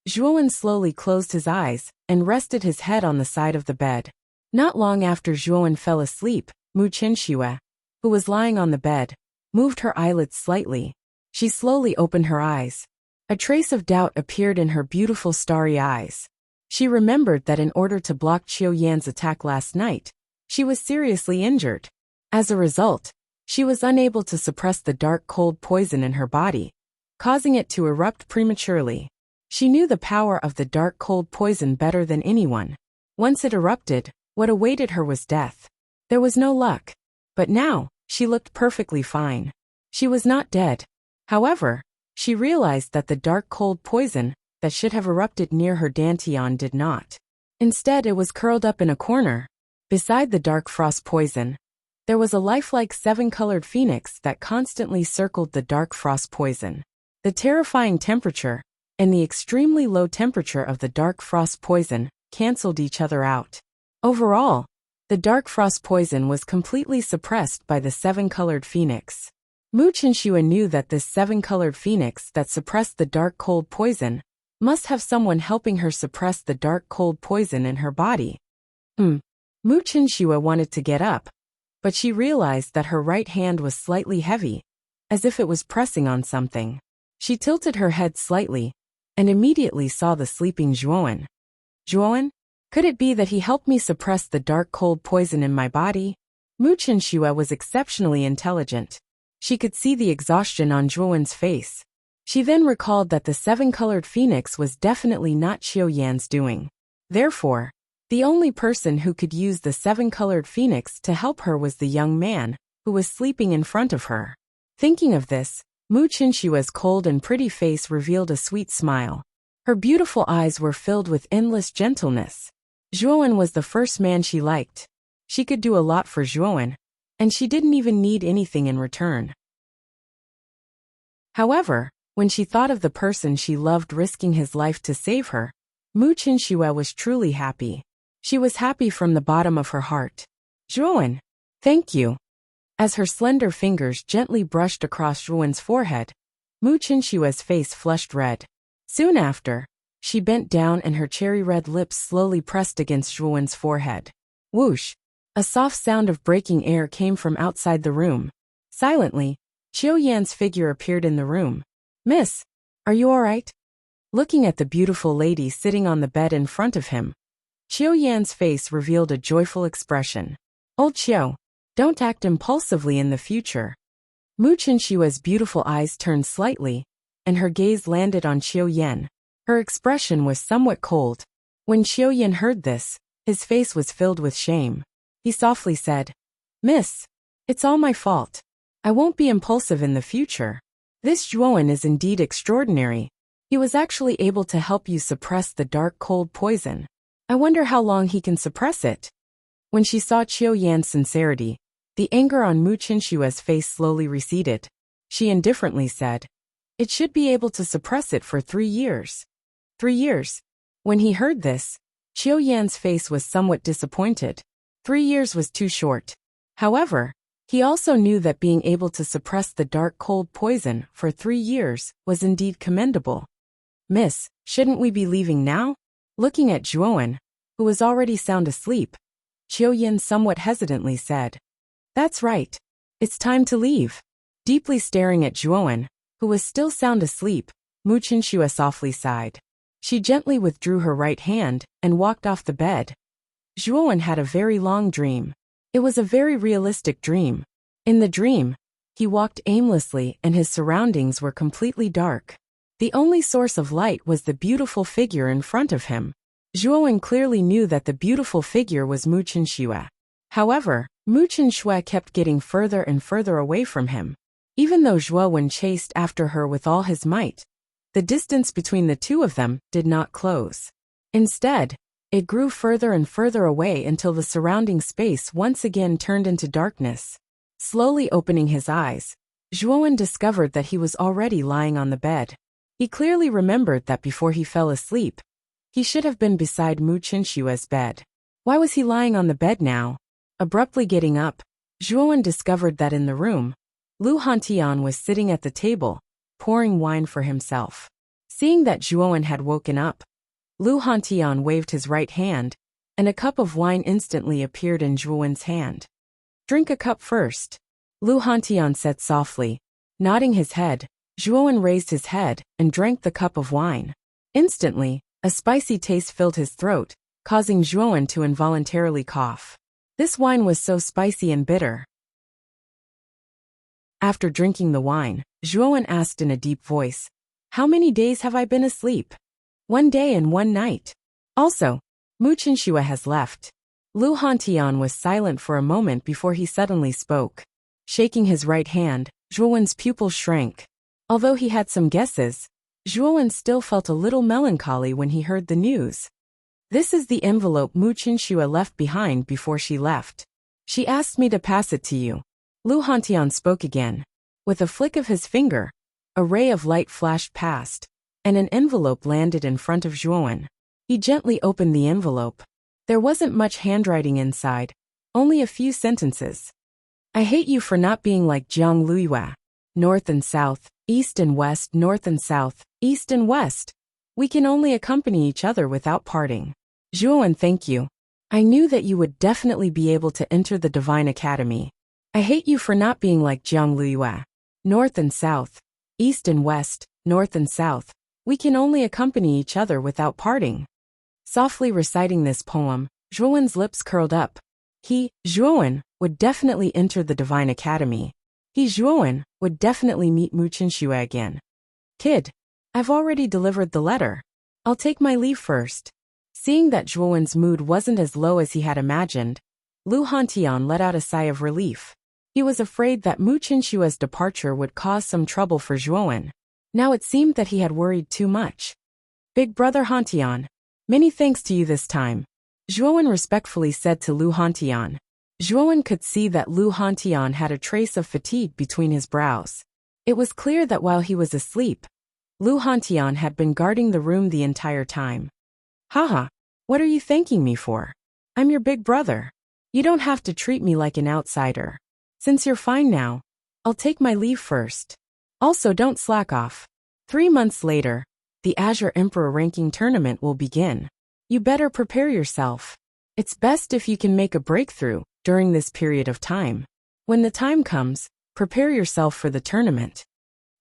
Zhuowen slowly closed his eyes and rested his head on the side of the bed. Not long after Zhuowen fell asleep, Mu Qinxue, who was lying on the bed, moved her eyelids slightly. She slowly opened her eyes. A trace of doubt appeared in her beautiful starry eyes. She remembered that in order to block Qiu Yan's attack last night, she was seriously injured. As a result, she was unable to suppress the dark cold poison in her body, causing it to erupt prematurely. She knew the power of the dark cold poison better than anyone. Once it erupted, what awaited her was death. There was no luck. But now, she looked perfectly fine. She was not dead. However, she realized that the dark cold poison that should have erupted near her dantian did not. Instead, it was curled up in a corner. Beside the dark frost poison, there was a lifelike 7-colored phoenix that constantly circled the dark frost poison. The terrifying temperature and the extremely low temperature of the dark frost poison canceled each other out. Overall, the dark frost poison was completely suppressed by the 7-colored phoenix. Mu Qinxue knew that this 7-colored phoenix that suppressed the dark cold poison must have someone helping her suppress the dark cold poison in her body. Mu Qinxue wanted to get up, but she realized that her right hand was slightly heavy, as if it was pressing on something. She tilted her head slightly, and immediately saw the sleeping Zhuowen. Zhuowen? Could it be that he helped me suppress the dark cold poison in my body? Mu Qinxue was exceptionally intelligent. She could see the exhaustion on Zhuowen's face. She then recalled that the 7-colored phoenix was definitely not Qiu Yan's doing. Therefore, the only person who could use the 7-colored phoenix to help her was the young man who was sleeping in front of her. Thinking of this, Mu Qinshue's cold and pretty face revealed a sweet smile. Her beautiful eyes were filled with endless gentleness. Zhuowen was the first man she liked. She could do a lot for Zhuowen, and she didn't even need anything in return. However, when she thought of the person she loved risking his life to save her, Mu Qinxue was truly happy. She was happy from the bottom of her heart. Zhuowen, thank you. As her slender fingers gently brushed across Zhuowen's forehead, Mu Qinshue's face flushed red. Soon after, she bent down and her cherry-red lips slowly pressed against Zhuowen's forehead. Whoosh! A soft sound of breaking air came from outside the room. Silently, Qiu Yan's figure appeared in the room. Miss, are you all right? Looking at the beautiful lady sitting on the bed in front of him, Qiu Yan's face revealed a joyful expression. Old Qiu, don't act impulsively in the future. Mu Qinshue's beautiful eyes turned slightly, and her gaze landed on Qiu Yan. Her expression was somewhat cold. When Qiu Yan heard this, his face was filled with shame. He softly said, Miss, it's all my fault. I won't be impulsive in the future. This Zhuowen is indeed extraordinary. He was actually able to help you suppress the dark cold poison. I wonder how long he can suppress it. When she saw Qiu Yan's sincerity, the anger on Mu Qinshue's face slowly receded. She indifferently said, It should be able to suppress it for 3 years. 3 years. When he heard this, Qiu Yan's face was somewhat disappointed. 3 years was too short. However, he also knew that being able to suppress the dark cold poison for 3 years was indeed commendable. Miss, shouldn't we be leaving now? Looking at Zhuowen, who was already sound asleep, Qiu Yan somewhat hesitantly said, That's right. It's time to leave. Deeply staring at Zhuowen, who was still sound asleep, Mu Qinxue softly sighed. She gently withdrew her right hand and walked off the bed. Zhuowen had a very long dream. It was a very realistic dream. In the dream, he walked aimlessly and his surroundings were completely dark. The only source of light was the beautiful figure in front of him. Zhuowen clearly knew that the beautiful figure was Mu Qinxue. However, Mu Qinxue kept getting further and further away from him. Even though Zhuowen chased after her with all his might, the distance between the two of them did not close. Instead, it grew further and further away until the surrounding space once again turned into darkness. Slowly opening his eyes, Zhuowen discovered that he was already lying on the bed. He clearly remembered that before he fell asleep, he should have been beside Mu Qinshue's bed. Why was he lying on the bed now? Abruptly getting up, Zhuowen discovered that in the room, Lu Hantian was sitting at the table, pouring wine for himself. Seeing that Zhuowen had woken up, Lu Hantian waved his right hand, and a cup of wine instantly appeared in Zhuowen's hand. "Drink a cup first," Lu Hantian said softly. Nodding his head, Zhuowen raised his head and drank the cup of wine. Instantly, a spicy taste filled his throat, causing Zhuowen to involuntarily cough. This wine was so spicy and bitter. After drinking the wine, Zhuowen asked in a deep voice, "How many days have I been asleep?" "1 day and 1 night. Also, Mu Qinxue has left." Lu Hantian was silent for a moment before he suddenly spoke. Shaking his right hand, Zhuowen's pupils shrank. Although he had some guesses, Zhuowen still felt a little melancholy when he heard the news. "This is the envelope Mu Qinxue left behind before she left. She asked me to pass it to you." Lu Hantian spoke again. With a flick of his finger, a ray of light flashed past, and an envelope landed in front of Zhuowen. He gently opened the envelope. There wasn't much handwriting inside, only a few sentences. "I hate you for not being like Jiang Luiyue. North and south, east and west, north and south, east and west. We can only accompany each other without parting. Zhuowen, thank you. I knew that you would definitely be able to enter the Divine Academy. I hate you for not being like Jiang Luiyue. North and south, east and west, north and south. We can only accompany each other without parting." Softly reciting this poem, Zhuowen's lips curled up. He, Zhuowen, would definitely enter the Divine Academy. He, Zhuowen, would definitely meet Mu Qinxue again. "Kid, I've already delivered the letter. I'll take my leave first." Seeing that Zhuowen's mood wasn't as low as he had imagined, Lu Hantian let out a sigh of relief. He was afraid that Mu Qinshue's departure would cause some trouble for Zhuowen. Now it seemed that he had worried too much. "Big brother Hantian, many thanks to you this time," Zhuowen respectfully said to Lu Hantian. Zhuowen could see that Lu Hantian had a trace of fatigue between his brows. It was clear that while he was asleep, Lu Hantian had been guarding the room the entire time. "Haha, what are you thanking me for? I'm your big brother. You don't have to treat me like an outsider. Since you're fine now, I'll take my leave first. Also, don't slack off. 3 months later, the Azure Emperor ranking tournament will begin. You better prepare yourself. It's best if you can make a breakthrough during this period of time. When the time comes, prepare yourself for the tournament."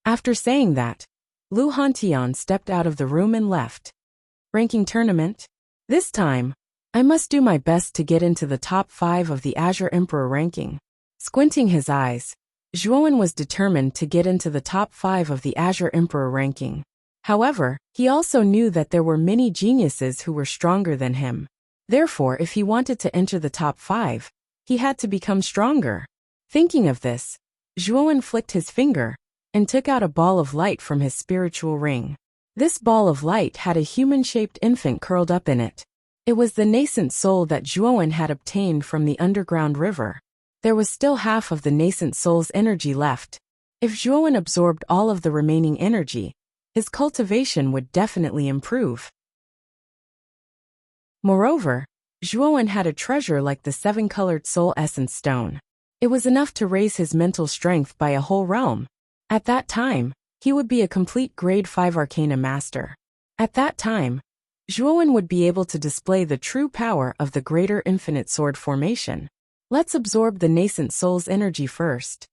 After saying that, Lu Hantian stepped out of the room and left. Ranking tournament? This time, I must do my best to get into the top 5 of the Azure Emperor ranking. Squinting his eyes, Zhuowen was determined to get into the top 5 of the Azure Emperor ranking. However, he also knew that there were many geniuses who were stronger than him. Therefore, if he wanted to enter the top 5, he had to become stronger. Thinking of this, Zhuowen flicked his finger and took out a ball of light from his spiritual ring. This ball of light had a human-shaped infant curled up in it. It was the nascent soul that Zhuowen had obtained from the underground river. There was still half of the nascent soul's energy left. If Zhuowen absorbed all of the remaining energy, his cultivation would definitely improve. Moreover, Zhuowen had a treasure like the 7-colored soul essence stone. It was enough to raise his mental strength by a whole realm. At that time, he would be a complete grade 5 arcana master. At that time, Zhuowen would be able to display the true power of the greater infinite sword formation. Let's absorb the nascent soul's energy first.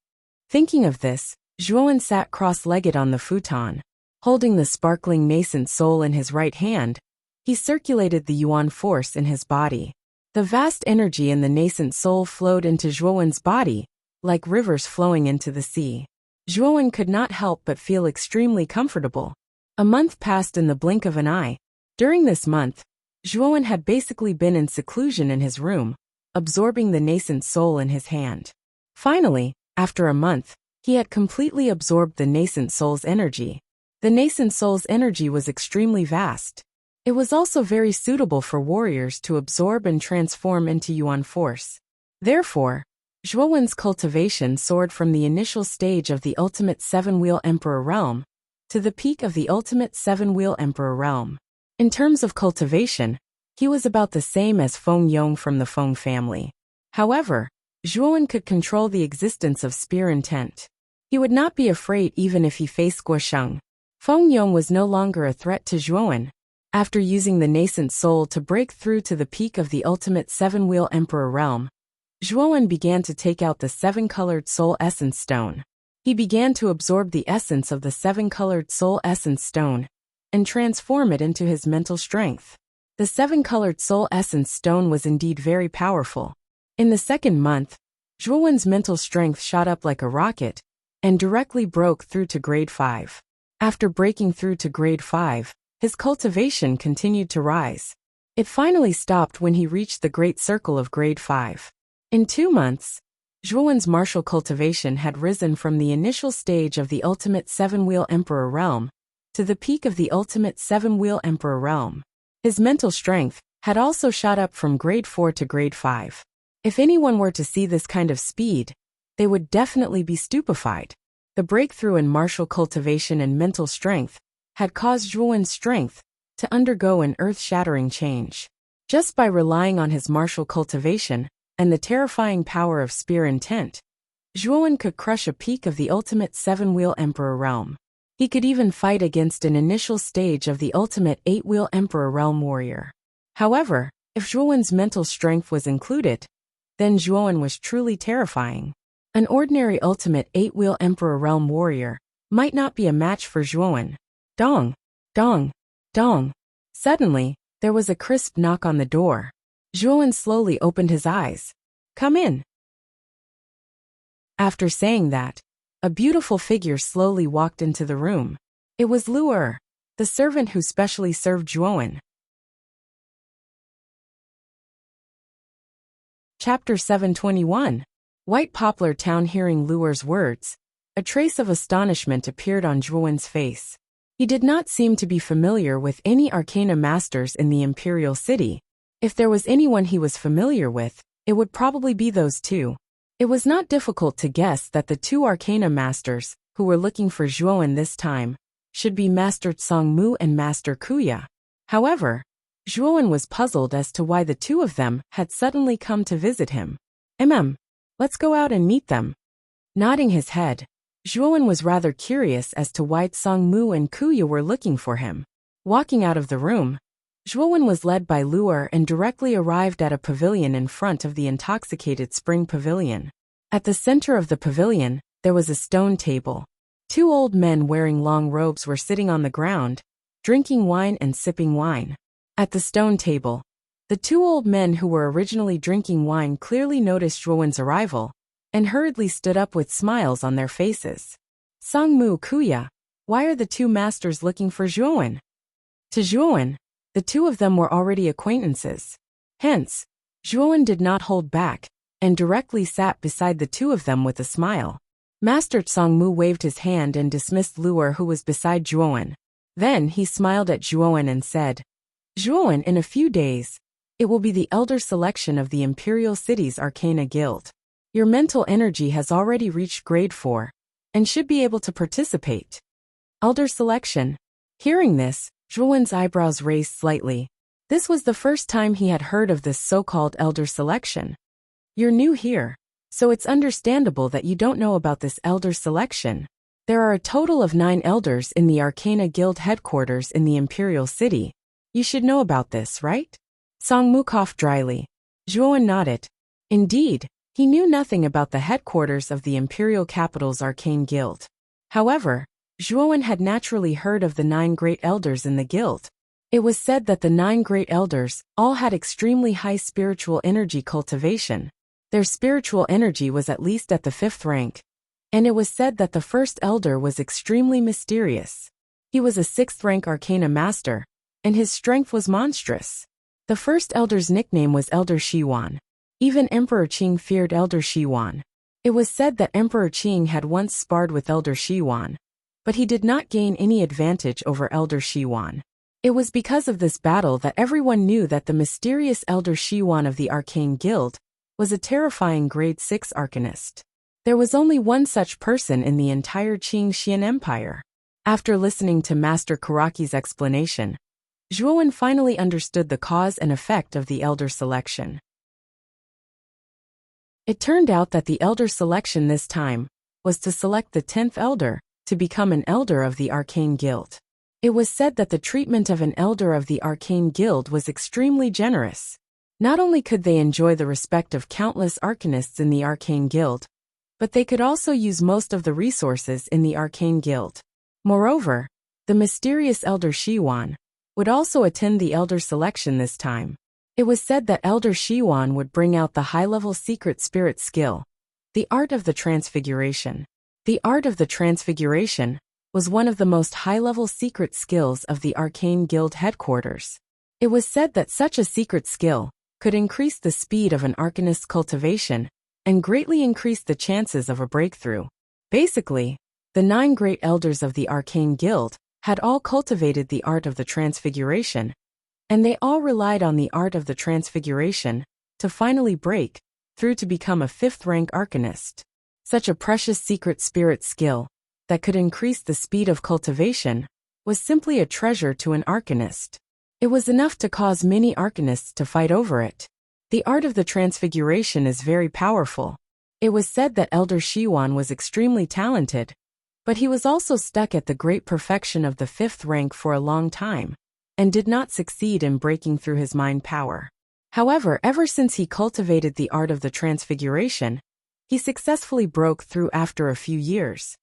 Thinking of this, Zhuowen sat cross-legged on the futon. Holding the sparkling nascent soul in his right hand, he circulated the yuan force in his body. The vast energy in the nascent soul flowed into Zhuowen's body, like rivers flowing into the sea. Zhuowen could not help but feel extremely comfortable. A month passed in the blink of an eye. During this month, Zhuowen had basically been in seclusion in his room, absorbing the nascent soul in his hand. Finally, after a month, he had completely absorbed the nascent soul's energy. The nascent soul's energy was extremely vast. It was also very suitable for warriors to absorb and transform into yuan force. Therefore, Zhuowen's cultivation soared from the initial stage of the ultimate seven-wheel emperor realm to the peak of the ultimate seven-wheel emperor realm. In terms of cultivation, he was about the same as Feng Yong from the Feng family. However, Zhuowen could control the existence of spear intent. He would not be afraid even if he faced Guosheng. Feng Yong was no longer a threat to Zhuowen. After using the nascent soul to break through to the peak of the ultimate seven-wheel emperor realm, Zhuowen began to take out the seven-colored soul essence stone. He began to absorb the essence of the seven-colored soul essence stone and transform it into his mental strength. The seven-colored soul essence stone was indeed very powerful. In the second month, Zhuowen's mental strength shot up like a rocket and directly broke through to grade 5. After breaking through to grade 5, his cultivation continued to rise. It finally stopped when he reached the great circle of grade 5. In 2 months, Zhuowen's martial cultivation had risen from the initial stage of the ultimate seven-wheel emperor realm to the peak of the ultimate seven-wheel emperor realm. His mental strength had also shot up from grade 4 to grade 5. If anyone were to see this kind of speed, they would definitely be stupefied. The breakthrough in martial cultivation and mental strength had caused Zhuowen's strength to undergo an earth-shattering change. Just by relying on his martial cultivation and the terrifying power of spear intent, Zhuowen could crush a peak of the ultimate seven-wheel emperor realm. He could even fight against an initial stage of the ultimate eight-wheel emperor realm warrior. However, if Zhuowen's mental strength was included, then Zhuowen was truly terrifying. An ordinary ultimate eight-wheel emperor realm warrior might not be a match for Zhuowen. Dong! Dong! Dong! Suddenly, there was a crisp knock on the door. Zhuowen slowly opened his eyes. "Come in." After saying that, a beautiful figure slowly walked into the room. It was Lu Er, the servant who specially served Zhuowen. Chapter 721. White Poplar Town. Hearing Lu Er's words, a trace of astonishment appeared on Zhuowen's face. He did not seem to be familiar with any arcana masters in the Imperial City. If there was anyone he was familiar with, it would probably be those two. It was not difficult to guess that the two arcana masters, who were looking for Zhuowen this time, should be Master Tsangmu and Master Kuya. However, Zhuowen was puzzled as to why the two of them had suddenly come to visit him. Let's go out and meet them." Nodding his head, Zhuowen was rather curious as to why Tsangmu and Kuya were looking for him. Walking out of the room, Zhuowen was led by Lu Er and directly arrived at a pavilion in front of the intoxicated spring pavilion. At the center of the pavilion, there was a stone table. Two old men wearing long robes were sitting on the ground, drinking wine and sipping wine. At the stone table, the two old men who were originally drinking wine clearly noticed Zhuowen's arrival and hurriedly stood up with smiles on their faces. "Tsangmu, Kuya, why are the two masters looking for Zhuowen?" To Zhuowen, the two of them were already acquaintances. Hence, Zhuowen did not hold back and directly sat beside the two of them with a smile. Master Tsangmu waved his hand and dismissed Lu Er, who was beside Zhuowen. Then he smiled at Zhuowen and said, "Zhuowen, in a few days, it will be the elder selection of the Imperial City's Arcana Guild. Your mental energy has already reached grade 4 and should be able to participate." Elder selection. Hearing this, Zhuowen's eyebrows raised slightly. This was the first time he had heard of this so-called elder selection. "You're new here, so it's understandable that you don't know about this elder selection. There are a total of 9 elders in the Arcana Guild headquarters in the Imperial City. You should know about this, right?" Tsangmu coughed dryly. Zhuowen nodded. Indeed, He knew nothing about the headquarters of the Imperial Capital's Arcane Guild. However, Zhuowen had naturally heard of the 9 great elders in the guild. It was said that the 9 great elders all had extremely high spiritual energy cultivation. Their spiritual energy was at least at the 5th rank. And it was said that the first elder was extremely mysterious. He was a 6th rank arcana master, and his strength was monstrous. The first elder's nickname was Elder Shiwan. Even Emperor Qing feared Elder Shiwan. It was said that Emperor Qing had once sparred with Elder Shiwan, but he did not gain any advantage over Elder Shiwan. It was because of this battle that everyone knew that the mysterious Elder Shiwan of the Arcane Guild was a terrifying grade 6 arcanist. There was only one such person in the entire Qing Xian Empire. After listening to Master Karaki's explanation, Zhuowen finally understood the cause and effect of the elder selection. It turned out that the elder selection this time was to select the 10th elder to become an elder of the Arcane Guild. It was said that the treatment of an elder of the Arcane Guild was extremely generous. Not only could they enjoy the respect of countless arcanists in the Arcane Guild, but they could also use most of the resources in the Arcane Guild. Moreover, the mysterious Elder Shiwan would also attend the elder selection this time. It was said that Elder Shiwan would bring out the high-level secret spirit skill, the art of the transfiguration. The art of the transfiguration was one of the most high-level secret skills of the Arcane Guild headquarters. It was said that such a secret skill could increase the speed of an arcanist's cultivation and greatly increase the chances of a breakthrough. Basically, the 9 great elders of the Arcane Guild had all cultivated the art of the transfiguration, and they all relied on the art of the transfiguration to finally break through to become a 5th rank arcanist. Such a precious secret spirit skill that could increase the speed of cultivation was simply a treasure to an arcanist. It was enough to cause many arcanists to fight over it. The art of the transfiguration is very powerful. It was said that Elder Shiwan was extremely talented, but he was also stuck at the great perfection of the 5th rank for a long time, and did not succeed in breaking through his mind power. However, ever since he cultivated the art of the transfiguration, he successfully broke through after a few years.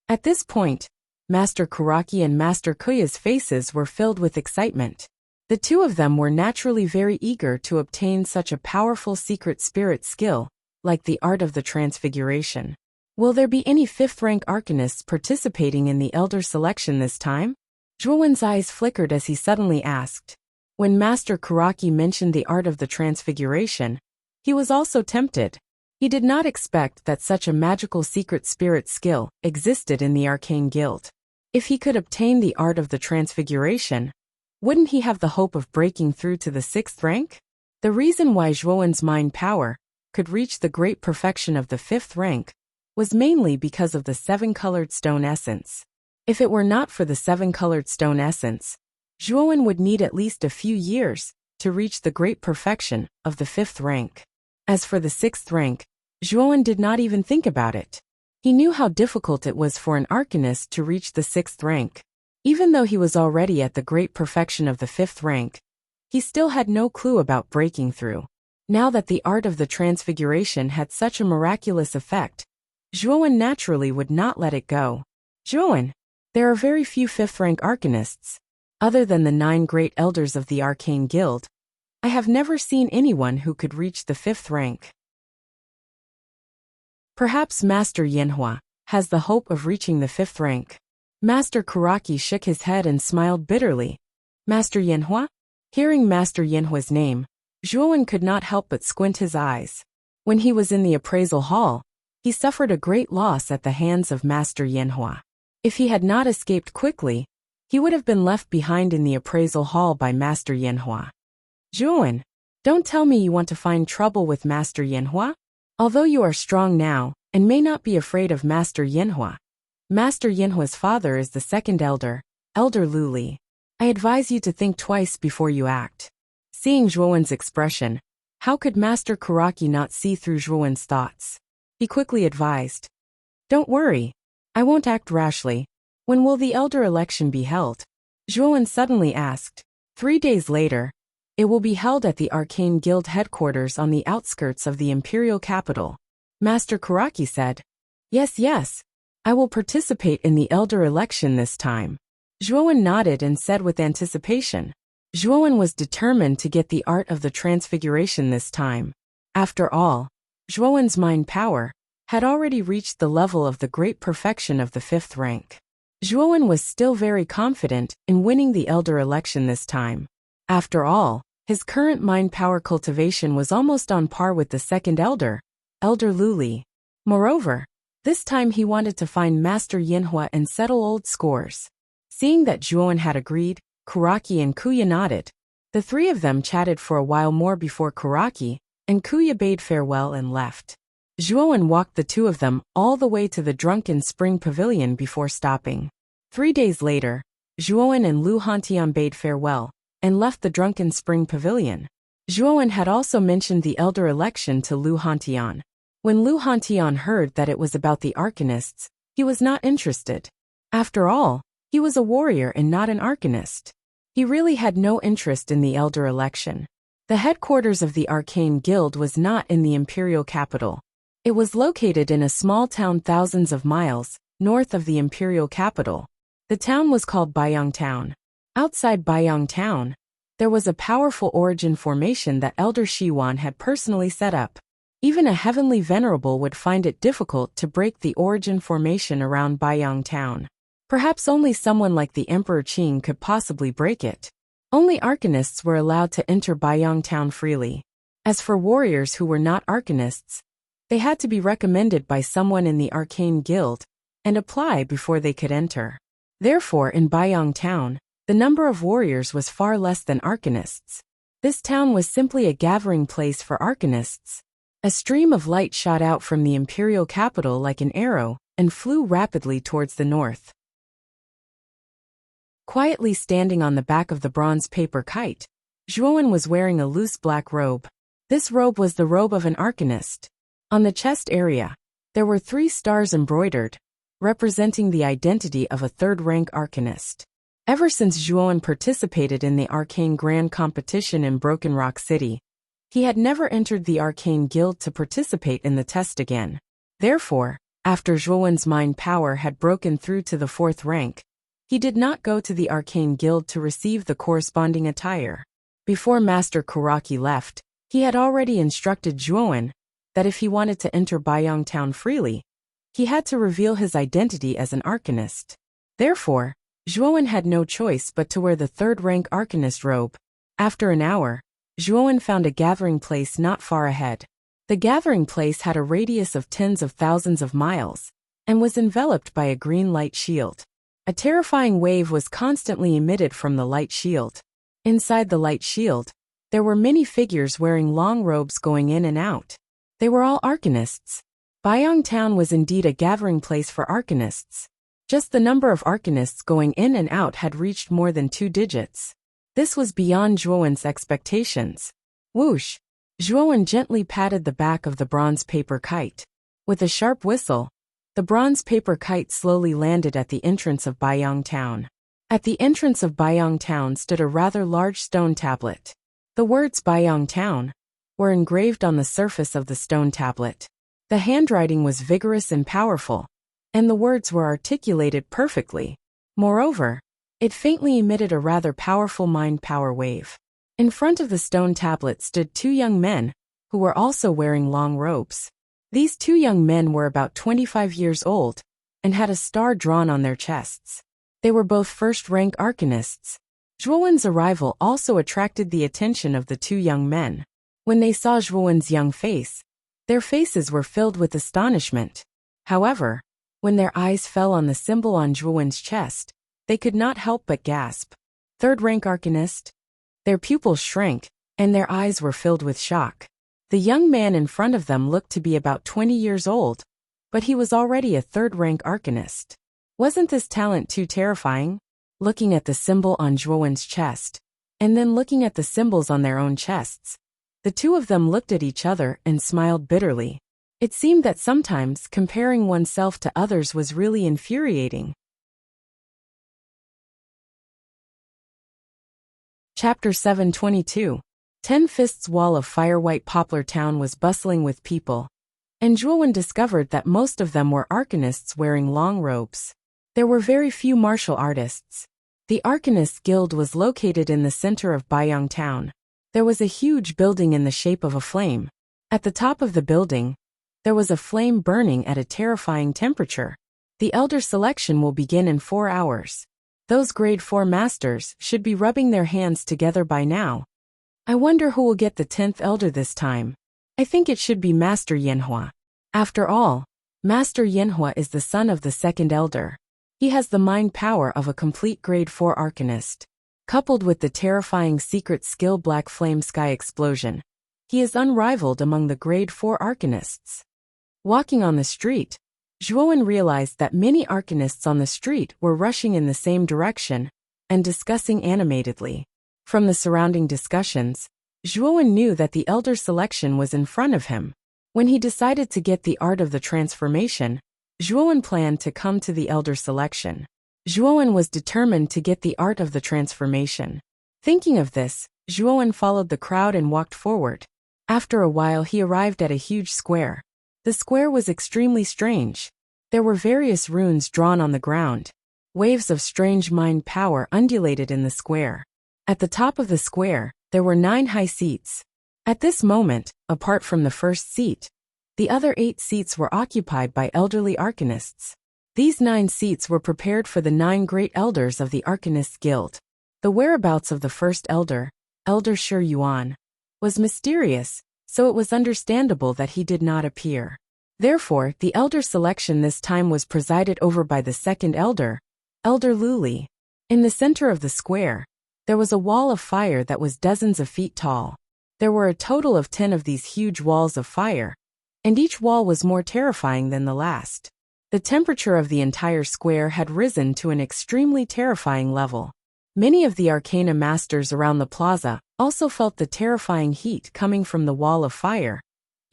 At this point, Master Karaki and Master Kuya's faces were filled with excitement. The two of them were naturally very eager to obtain such a powerful secret spirit skill, like the art of the transfiguration. Will there be any 5th rank arcanists participating in the elder selection this time? Zhuowen's eyes flickered as he suddenly asked. When Master Karaki mentioned the art of the transfiguration, he was also tempted. He did not expect that such a magical secret spirit skill existed in the Arcane Guild. If he could obtain the art of the transfiguration, wouldn't he have the hope of breaking through to the 6th rank? The reason why Zhuowen's mind power could reach the great perfection of the 5th rank was mainly because of the 7-colored stone essence. If it were not for the 7-colored stone essence, Zhuowen would need at least a few years to reach the great perfection of the 5th rank. As for the 6th rank, Zhuowen did not even think about it. He knew how difficult it was for an arcanist to reach the 6th rank. Even though he was already at the great perfection of the 5th rank, he still had no clue about breaking through. Now that the art of the transfiguration had such a miraculous effect, Zhuowen naturally would not let it go. Zhuowen, there are very few 5th rank arcanists. Other than the 9 great elders of the Arcane Guild, I have never seen anyone who could reach the 5th rank. Perhaps Master Yanhua has the hope of reaching the 5th rank. Master Karaki shook his head and smiled bitterly. Master Yanhua? Hearing Master Yanhua's name, Zhuowen could not help but squint his eyes. When he was in the appraisal hall, he suffered a great loss at the hands of Master Yanhua. If he had not escaped quickly, he would have been left behind in the appraisal hall by Master Yanhua. Zhuowen, don't tell me you want to find trouble with Master Yanhua? Although you are strong now, and may not be afraid of Master Yanhua, Master Yanhua's father is the 2nd elder, Elder Luli. I advise you to think twice before you act. Seeing Zhuowen's expression, how could Master Karaki not see through Zhuowen's thoughts? He quickly advised. Don't worry. I won't act rashly. When will the elder election be held? Zhuowen suddenly asked. 3 days later, It will be held at the Arcane Guild headquarters on the outskirts of the imperial capital. Master Kuraki said. Yes, yes. I will participate in the elder election this time. Zhuowen nodded and said with anticipation. Zhuowen was determined to get the art of the transfiguration this time. After all, Zhuowen's mind power had already reached the level of the great perfection of the 5th rank. Zhuowen was still very confident in winning the elder election this time. After all, his current mind power cultivation was almost on par with the 2nd elder, Elder Luli. Moreover, this time he wanted to find Master Yinhua and settle old scores. Seeing that Zhuowen had agreed, Kuraki and Kuya nodded. The three of them chatted for a while more before Kuraki and Kuya bade farewell and left. Zhuowen walked the two of them all the way to the Drunken Spring Pavilion before stopping. 3 days later, Zhuowen and Lu Hantian bade farewell and left the Drunken Spring Pavilion. Zhuowen had also mentioned the elder election to Lu Hantian. When Lu Hantian heard that it was about the Arcanists, he was not interested. After all, he was a warrior and not an Arcanist. He really had no interest in the elder election. The headquarters of the Arcane Guild was not in the imperial capital. It was located in a small town thousands of miles north of the imperial capital. The town was called Baiyang Town. Outside Baiyang Town, there was a powerful origin formation that Elder Shiwan had personally set up. Even a heavenly venerable would find it difficult to break the origin formation around Baiyang Town. Perhaps only someone like the Emperor Qing could possibly break it. Only Arcanists were allowed to enter Baiyang Town freely. As for warriors who were not Arcanists, they had to be recommended by someone in the Arcane Guild and apply before they could enter. Therefore, in Baiyang Town, the number of warriors was far less than Arcanists. This town was simply a gathering place for Arcanists. A stream of light shot out from the imperial capital like an arrow and flew rapidly towards the north. Quietly standing on the back of the bronze paper kite, Zhuowen was wearing a loose black robe. This robe was the robe of an Arcanist. On the chest area, there were 3 stars embroidered, representing the identity of a 3rd-rank Arcanist. Ever since Zhuowen participated in the Arcane Grand Competition in Broken Rock City, he had never entered the Arcane Guild to participate in the test again. Therefore, after Zhuowen's mind power had broken through to the 4th rank, he did not go to the Arcane Guild to receive the corresponding attire. Before Master Kuraki left, he had already instructed Zhuowen that if he wanted to enter Baiyang Town freely, he had to reveal his identity as an Arcanist. Therefore, Zhuowen had no choice but to wear the 3rd-rank Arcanist robe. After an hour, Zhuowen found a gathering place not far ahead. The gathering place had a radius of tens of thousands of miles and was enveloped by a green light shield. A terrifying wave was constantly emitted from the light shield. Inside the light shield, there were many figures wearing long robes going in and out. They were all Arcanists. Baiyang Town was indeed a gathering place for Arcanists. Just the number of Arcanists going in and out had reached more than 2 digits. This was beyond Zhuowen's expectations. Whoosh! Zhuowen gently patted the back of the bronze paper kite. With a sharp whistle, the bronze paper kite slowly landed at the entrance of Baiyang Town. At the entrance of Baiyang Town stood a rather large stone tablet. The words Baiyang Town were engraved on the surface of the stone tablet. The handwriting was vigorous and powerful, and the words were articulated perfectly. Moreover, it faintly emitted a rather powerful mind power wave. In front of the stone tablet stood 2 young men, who were also wearing long robes. These 2 young men were about 25 years old, and had a star drawn on their chests. They were both 1st-rank Arcanists. Zhuowen's arrival also attracted the attention of the 2 young men. When they saw Zhuowen's young face, their faces were filled with astonishment. However, when their eyes fell on the symbol on Zhuowen's chest, they could not help but gasp. 3rd-rank Arcanist? Their pupils shrank, and their eyes were filled with shock. The young man in front of them looked to be about 20 years old, but he was already a 3rd-rank Arcanist. Wasn't this talent too terrifying? Looking at the symbol on Zhuowen's chest, and then looking at the symbols on their own chests, the 2 of them looked at each other and smiled bitterly. It seemed that sometimes comparing oneself to others was really infuriating. Chapter 722. Ten Fists' wall of fire. White Poplar Town was bustling with people, and Zhuowen discovered that most of them were arcanists wearing long robes. There were very few martial artists. The Arcanist Guild was located in the center of Baiyang Town. There was a huge building in the shape of a flame. At the top of the building, there was a flame burning at a terrifying temperature. The Elder Selection will begin in 4 hours. Those grade 4 masters should be rubbing their hands together by now. I wonder who will get the 10th Elder this time. I think it should be Master Yanhua. After all, Master Yanhua is the son of the 2nd Elder. He has the mind power of a complete grade 4 Arcanist. Coupled with the terrifying secret skill Black Flame Sky Explosion, he is unrivaled among the grade 4 Arcanists. Walking on the street, Zhuowen realized that many Arcanists on the street were rushing in the same direction and discussing animatedly. From the surrounding discussions, Zhuowen knew that the Elder Selection was in front of him. When he decided to get the art of the transformation, Zhuowen planned to come to the Elder Selection. Zhuowen was determined to get the art of the transformation. Thinking of this, Zhuowen followed the crowd and walked forward. After a while he arrived at a huge square. The square was extremely strange. There were various runes drawn on the ground. Waves of strange mind power undulated in the square. At the top of the square, there were 9 high seats. At this moment, apart from the first seat, the other 8 seats were occupied by elderly Arcanists. These 9 seats were prepared for the 9 great elders of the Arcanist Guild. The whereabouts of the first elder, Elder Shi Yuan, was mysterious, so it was understandable that he did not appear. Therefore, the Elder Selection this time was presided over by the 2nd Elder, Elder Luli. In the center of the square, there was a wall of fire that was dozens of feet tall. There were a total of 10 of these huge walls of fire, and each wall was more terrifying than the last. The temperature of the entire square had risen to an extremely terrifying level. Many of the Arcana Masters around the plaza also felt the terrifying heat coming from the wall of fire,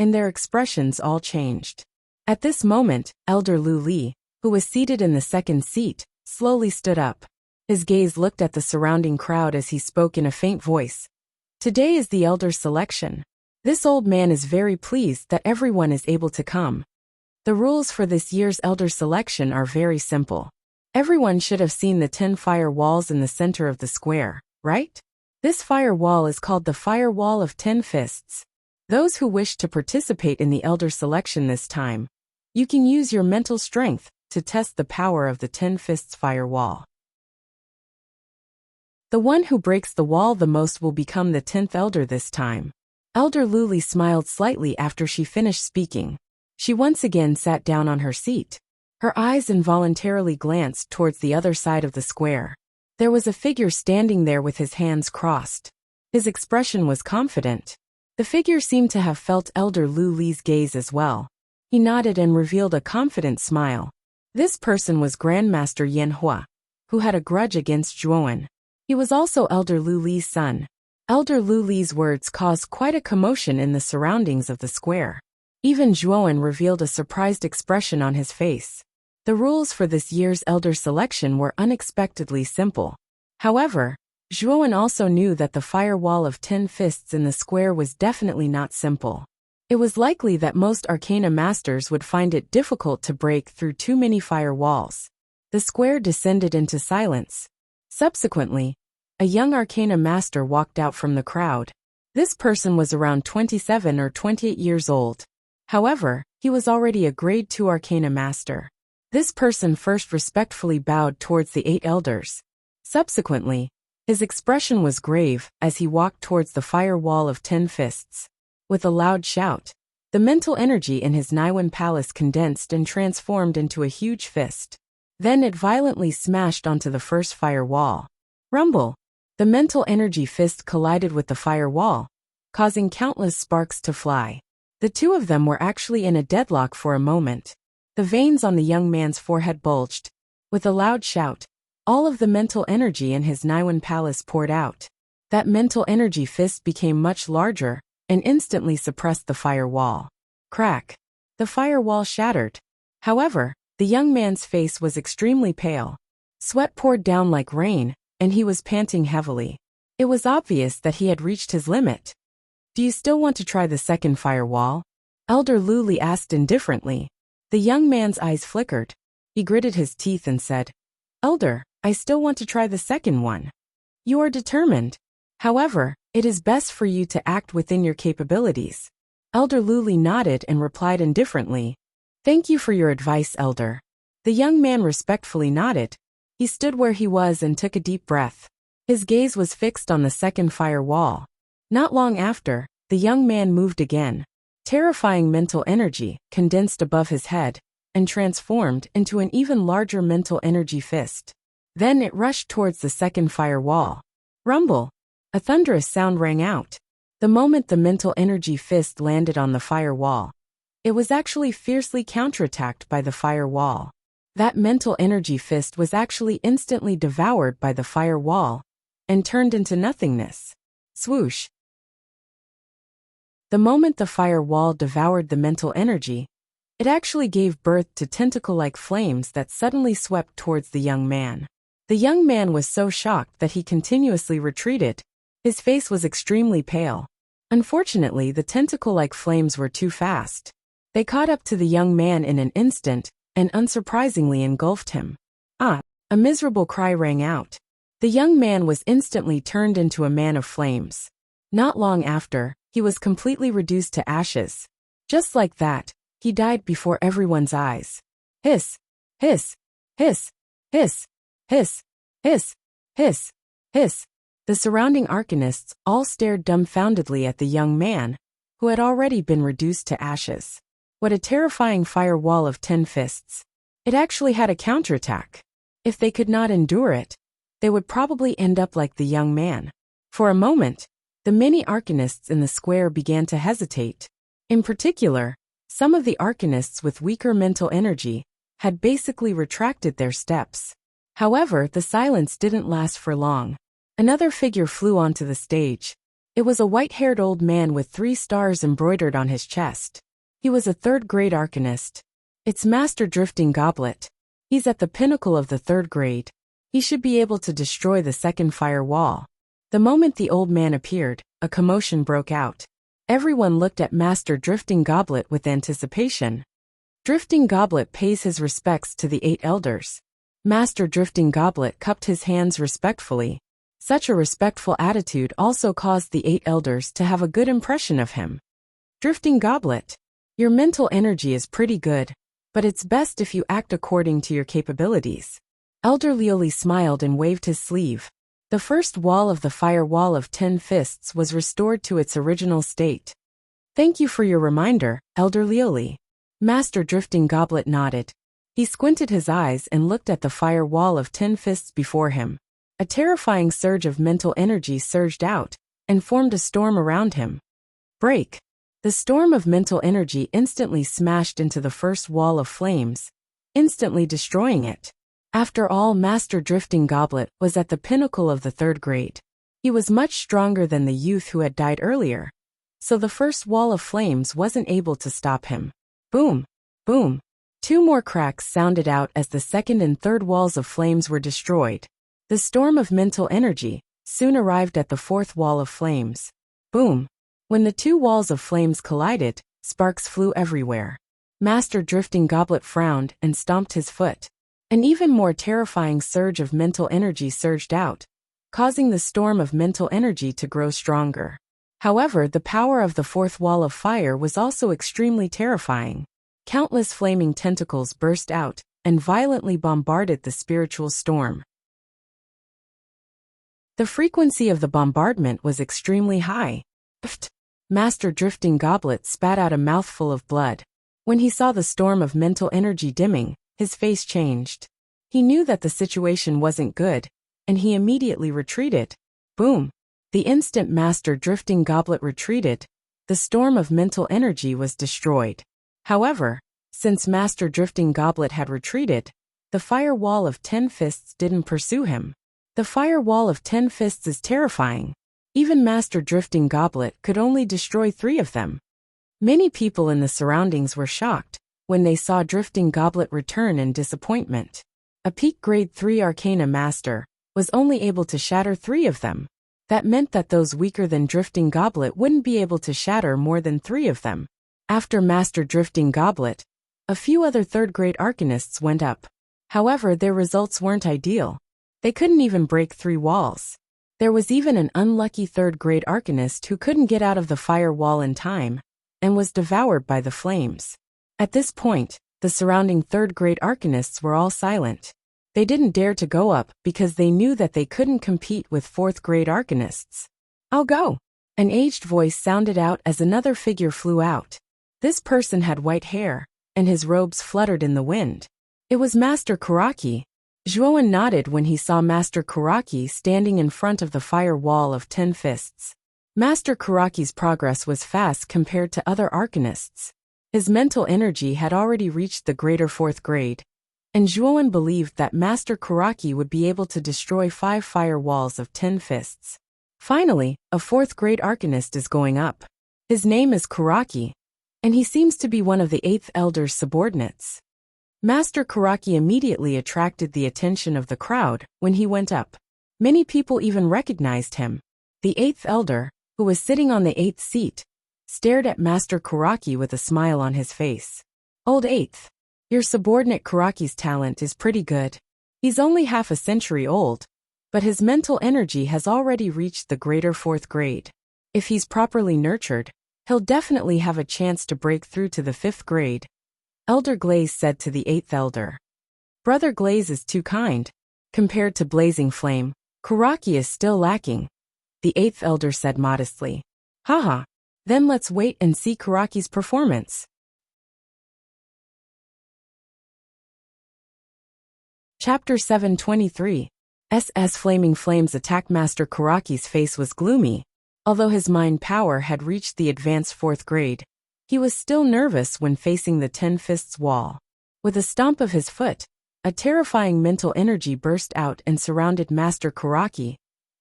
and their expressions all changed. At this moment, Elder Lu Li, who was seated in the 2nd seat, slowly stood up. His gaze looked at the surrounding crowd as he spoke in a faint voice. Today is the Elder Selection. This old man is very pleased that everyone is able to come. The rules for this year's Elder Selection are very simple. Everyone should have seen the 10 fire walls in the center of the square, right? This fire wall is called the Fire Wall of 10 Fists. Those who wish to participate in the Elder Selection this time, you can use your mental strength to test the power of the 10 Fists Fire Wall. The one who breaks the wall the most will become the 10th Elder this time. Elder Luli smiled slightly after she finished speaking. She once again sat down on her seat. Her eyes involuntarily glanced towards the other side of the square. There was a figure standing there with his hands crossed. His expression was confident. The figure seemed to have felt Elder Lu Li's gaze as well. He nodded and revealed a confident smile. This person was Grandmaster Yanhua, who had a grudge against Zhuowen. He was also Elder Lu Li's son. Elder Lu Li's words caused quite a commotion in the surroundings of the square. Even Zhuowen revealed a surprised expression on his face. The rules for this year's Elder Selection were unexpectedly simple. However, Zhuowen also knew that the fire wall of 10 fists in the square was definitely not simple. It was likely that most Arcana Masters would find it difficult to break through too many fire walls. The square descended into silence. Subsequently, a young Arcana Master walked out from the crowd. This person was around 27 or 28 years old. However, he was already a grade 2 Arcana Master. This person first respectfully bowed towards the 8 elders. Subsequently, his expression was grave as he walked towards the fire wall of 10 fists. With a loud shout, the mental energy in his Naiwan palace condensed and transformed into a huge fist. Then it violently smashed onto the first fire wall. Rumble! The mental energy fist collided with the fire wall, causing countless sparks to fly. The two of them were actually in a deadlock for a moment. The veins on the young man's forehead bulged. With a loud shout, all of the mental energy in his Naiwan palace poured out. That mental energy fist became much larger and instantly suppressed the fire wall. Crack! The fire wall shattered. However, the young man's face was extremely pale. Sweat poured down like rain, and he was panting heavily. It was obvious that he had reached his limit. Do you still want to try the second firewall? Elder Luli asked indifferently. The young man's eyes flickered. He gritted his teeth and said, Elder, I still want to try the second one. You are determined. However, it is best for you to act within your capabilities. Elder Luli nodded and replied indifferently. Thank you for your advice, Elder. The young man respectfully nodded. He stood where he was and took a deep breath. His gaze was fixed on the second firewall. Not long after, the young man moved again. Terrifying mental energy condensed above his head and transformed into an even larger mental energy fist. Then it rushed towards the second firewall. Rumble! A thunderous sound rang out. The moment the mental energy fist landed on the firewall, it was actually fiercely counterattacked by the firewall. That mental energy fist was actually instantly devoured by the firewall and turned into nothingness. Swoosh! The moment the firewall devoured the mental energy, it actually gave birth to tentacle-like flames that suddenly swept towards the young man. The young man was so shocked that he continuously retreated. His face was extremely pale. Unfortunately, the tentacle-like flames were too fast. They caught up to the young man in an instant and unsurprisingly engulfed him. Ah! A miserable cry rang out. The young man was instantly turned into a man of flames. Not long after, he was completely reduced to ashes. Just like that, he died before everyone's eyes. Hiss! Hiss! Hiss! Hiss! Hiss! Hiss! Hiss! Hiss! The surrounding arcanists all stared dumbfoundedly at the young man, who had already been reduced to ashes. What a terrifying firewall of 10 fists. It actually had a counterattack. If they could not endure it, they would probably end up like the young man. For a moment, the many arcanists in the square began to hesitate. In particular, some of the arcanists with weaker mental energy had basically retracted their steps. However, the silence didn't last for long. Another figure flew onto the stage. It was a white-haired old man with 3 stars embroidered on his chest. He was a 3rd-grade arcanist. It's Master Drifting Goblet. He's at the pinnacle of the 3rd grade. He should be able to destroy the second firewall. The moment the old man appeared, a commotion broke out. Everyone looked at Master Drifting Goblet with anticipation. Drifting Goblet pays his respects to the 8 elders. Master Drifting Goblet cupped his hands respectfully. Such a respectful attitude also caused the 8 elders to have a good impression of him. Drifting Goblet, your mental energy is pretty good, but it's best if you act according to your capabilities. Elder Lioli smiled and waved his sleeve. The first wall of the firewall of 10 fists was restored to its original state. Thank you for your reminder, Elder Lioli. Master Drifting Goblet nodded. He squinted his eyes and looked at the firewall of 10 fists before him. A terrifying surge of mental energy surged out and formed a storm around him. Break! The storm of mental energy instantly smashed into the first wall of flames, instantly destroying it. After all, Master Drifting Goblet was at the pinnacle of the 3rd grade. He was much stronger than the youth who had died earlier, so the first wall of flames wasn't able to stop him. Boom! Boom! 2 more cracks sounded out as the 2nd and 3rd walls of flames were destroyed. The storm of mental energy soon arrived at the 4th wall of flames. Boom! When the 2 walls of flames collided, sparks flew everywhere. Master Drifting Goblet frowned and stomped his foot. An even more terrifying surge of mental energy surged out, causing the storm of mental energy to grow stronger. However, the power of the 4th wall of fire was also extremely terrifying. Countless flaming tentacles burst out and violently bombarded the spiritual storm. The frequency of the bombardment was extremely high. Pfft! Master Drifting Goblet spat out a mouthful of blood. When he saw the storm of mental energy dimming, his face changed. He knew that the situation wasn't good, and he immediately retreated. Boom! The instant Master Drifting Goblet retreated, the storm of mental energy was destroyed. However, since Master Drifting Goblet had retreated, the firewall of 10 fists didn't pursue him. The firewall of 10 fists is terrifying. Even Master Drifting Goblet could only destroy 3 of them. Many people in the surroundings were shocked when they saw Drifting Goblet return in disappointment. A peak grade 3 Arcana Master was only able to shatter 3 of them. That meant that those weaker than Drifting Goblet wouldn't be able to shatter more than 3 of them. After Master Drifting Goblet, a few other third-grade arcanists went up. However, their results weren't ideal. They couldn't even break 3 walls. There was even an unlucky third-grade arcanist who couldn't get out of the fire wall in time, and was devoured by the flames. At this point, the surrounding third-grade arcanists were all silent. They didn't dare to go up because they knew that they couldn't compete with 4th-grade arcanists. "I'll go," an aged voice sounded out as another figure flew out. This person had white hair, and his robes fluttered in the wind. It was Master Kuraki. Zhuowen nodded when he saw Master Kuraki standing in front of the fire wall of 10 fists. Master Kuraki's progress was fast compared to other arcanists. His mental energy had already reached the greater 4th grade, and Zhuowen believed that Master Kuraki would be able to destroy 5 fire walls of 10 fists. Finally, a 4th-grade arcanist is going up. His name is Kuraki, and he seems to be one of the 8th Elder's subordinates. Master Kuraki immediately attracted the attention of the crowd when he went up. Many people even recognized him. The 8th Elder, who was sitting on the 8th seat, stared at Master Kuraki with a smile on his face. "Old 8th, your subordinate Kuraki's talent is pretty good. He's only half a century old, but his mental energy has already reached the greater 4th grade. If he's properly nurtured, he'll definitely have a chance to break through to the 5th grade. Elder Glaze said to the 8th Elder. Brother Glaze is too kind. Compared to Blazing Flame, Kuraki is still lacking, the 8th Elder said modestly. Haha, then let's wait and see Kuraki's performance. Chapter 723. Flaming Flames attack. Master Kuraki's face was gloomy. Although his mind power had reached the advanced 4th grade, he was still nervous when facing the 10 fists wall. With a stomp of his foot, a terrifying mental energy burst out and surrounded Master Kuraki,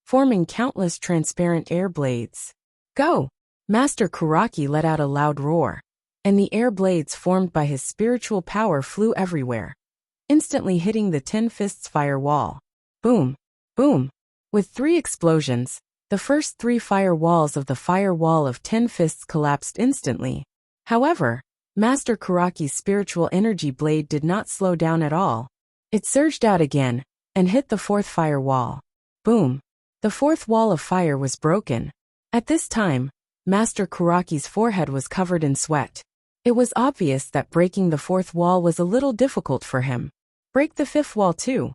forming countless transparent air blades. Go! Master Kuraki let out a loud roar, and the air blades formed by his spiritual power flew everywhere, instantly hitting the 10 fists fire wall. Boom! Boom! With 3 explosions, the first 3 fire walls of the fire wall of 10 fists collapsed instantly. However, Master Kuraki's spiritual energy blade did not slow down at all. It surged out again, and hit the 4th fire wall. Boom! The 4th wall of fire was broken. At this time, Master Kuraki's forehead was covered in sweat. It was obvious that breaking the 4th wall was a little difficult for him. Break the 5th wall too!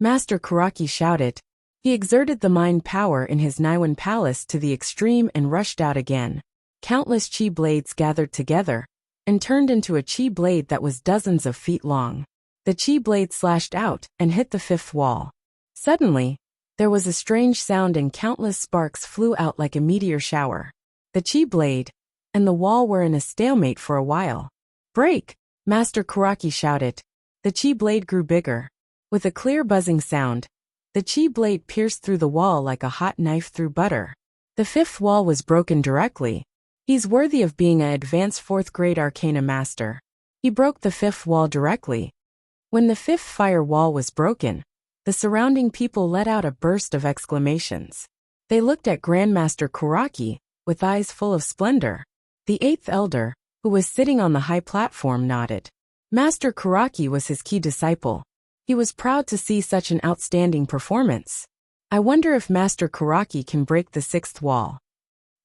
Master Kuraki shouted. He exerted the mind power in his Naiwan palace to the extreme and rushed out again. Countless chi blades gathered together, and turned into a chi blade that was dozens of feet long. The chi blade slashed out and hit the 5th wall. Suddenly, there was a strange sound and countless sparks flew out like a meteor shower. The chi blade and the wall were in a stalemate for a while. Break! Master Kuraki shouted. The chi blade grew bigger. With a clear buzzing sound, the chi blade pierced through the wall like a hot knife through butter. The 5th wall was broken directly. He's worthy of being an advanced 4th grade arcana master. He broke the 5th wall directly. When the 5th fire wall was broken, the surrounding people let out a burst of exclamations. They looked at Grandmaster Kuraki, with eyes full of splendor. The 8th Elder, who was sitting on the high platform, nodded. Master Kuraki was his key disciple. He was proud to see such an outstanding performance. I wonder if Master Kuraki can break the 6th wall.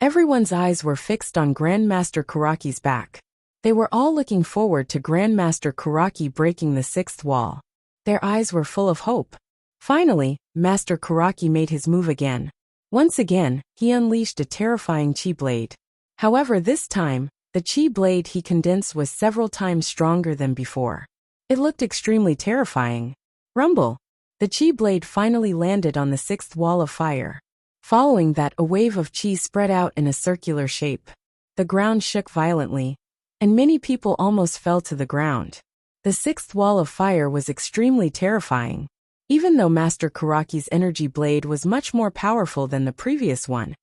Everyone's eyes were fixed on Grandmaster Kuraki's back. They were all looking forward to Grandmaster Kuraki breaking the 6th wall. Their eyes were full of hope. Finally, Master Kuraki made his move again. Once again, he unleashed a terrifying chi blade. However, this time, the chi blade he condensed was several times stronger than before. It looked extremely terrifying. Rumble! The chi blade finally landed on the 6th wall of fire. Following that, a wave of chi spread out in a circular shape. The ground shook violently, and many people almost fell to the ground. The 6th wall of fire was extremely terrifying. Even though Master Kuraki's energy blade was much more powerful than the previous one,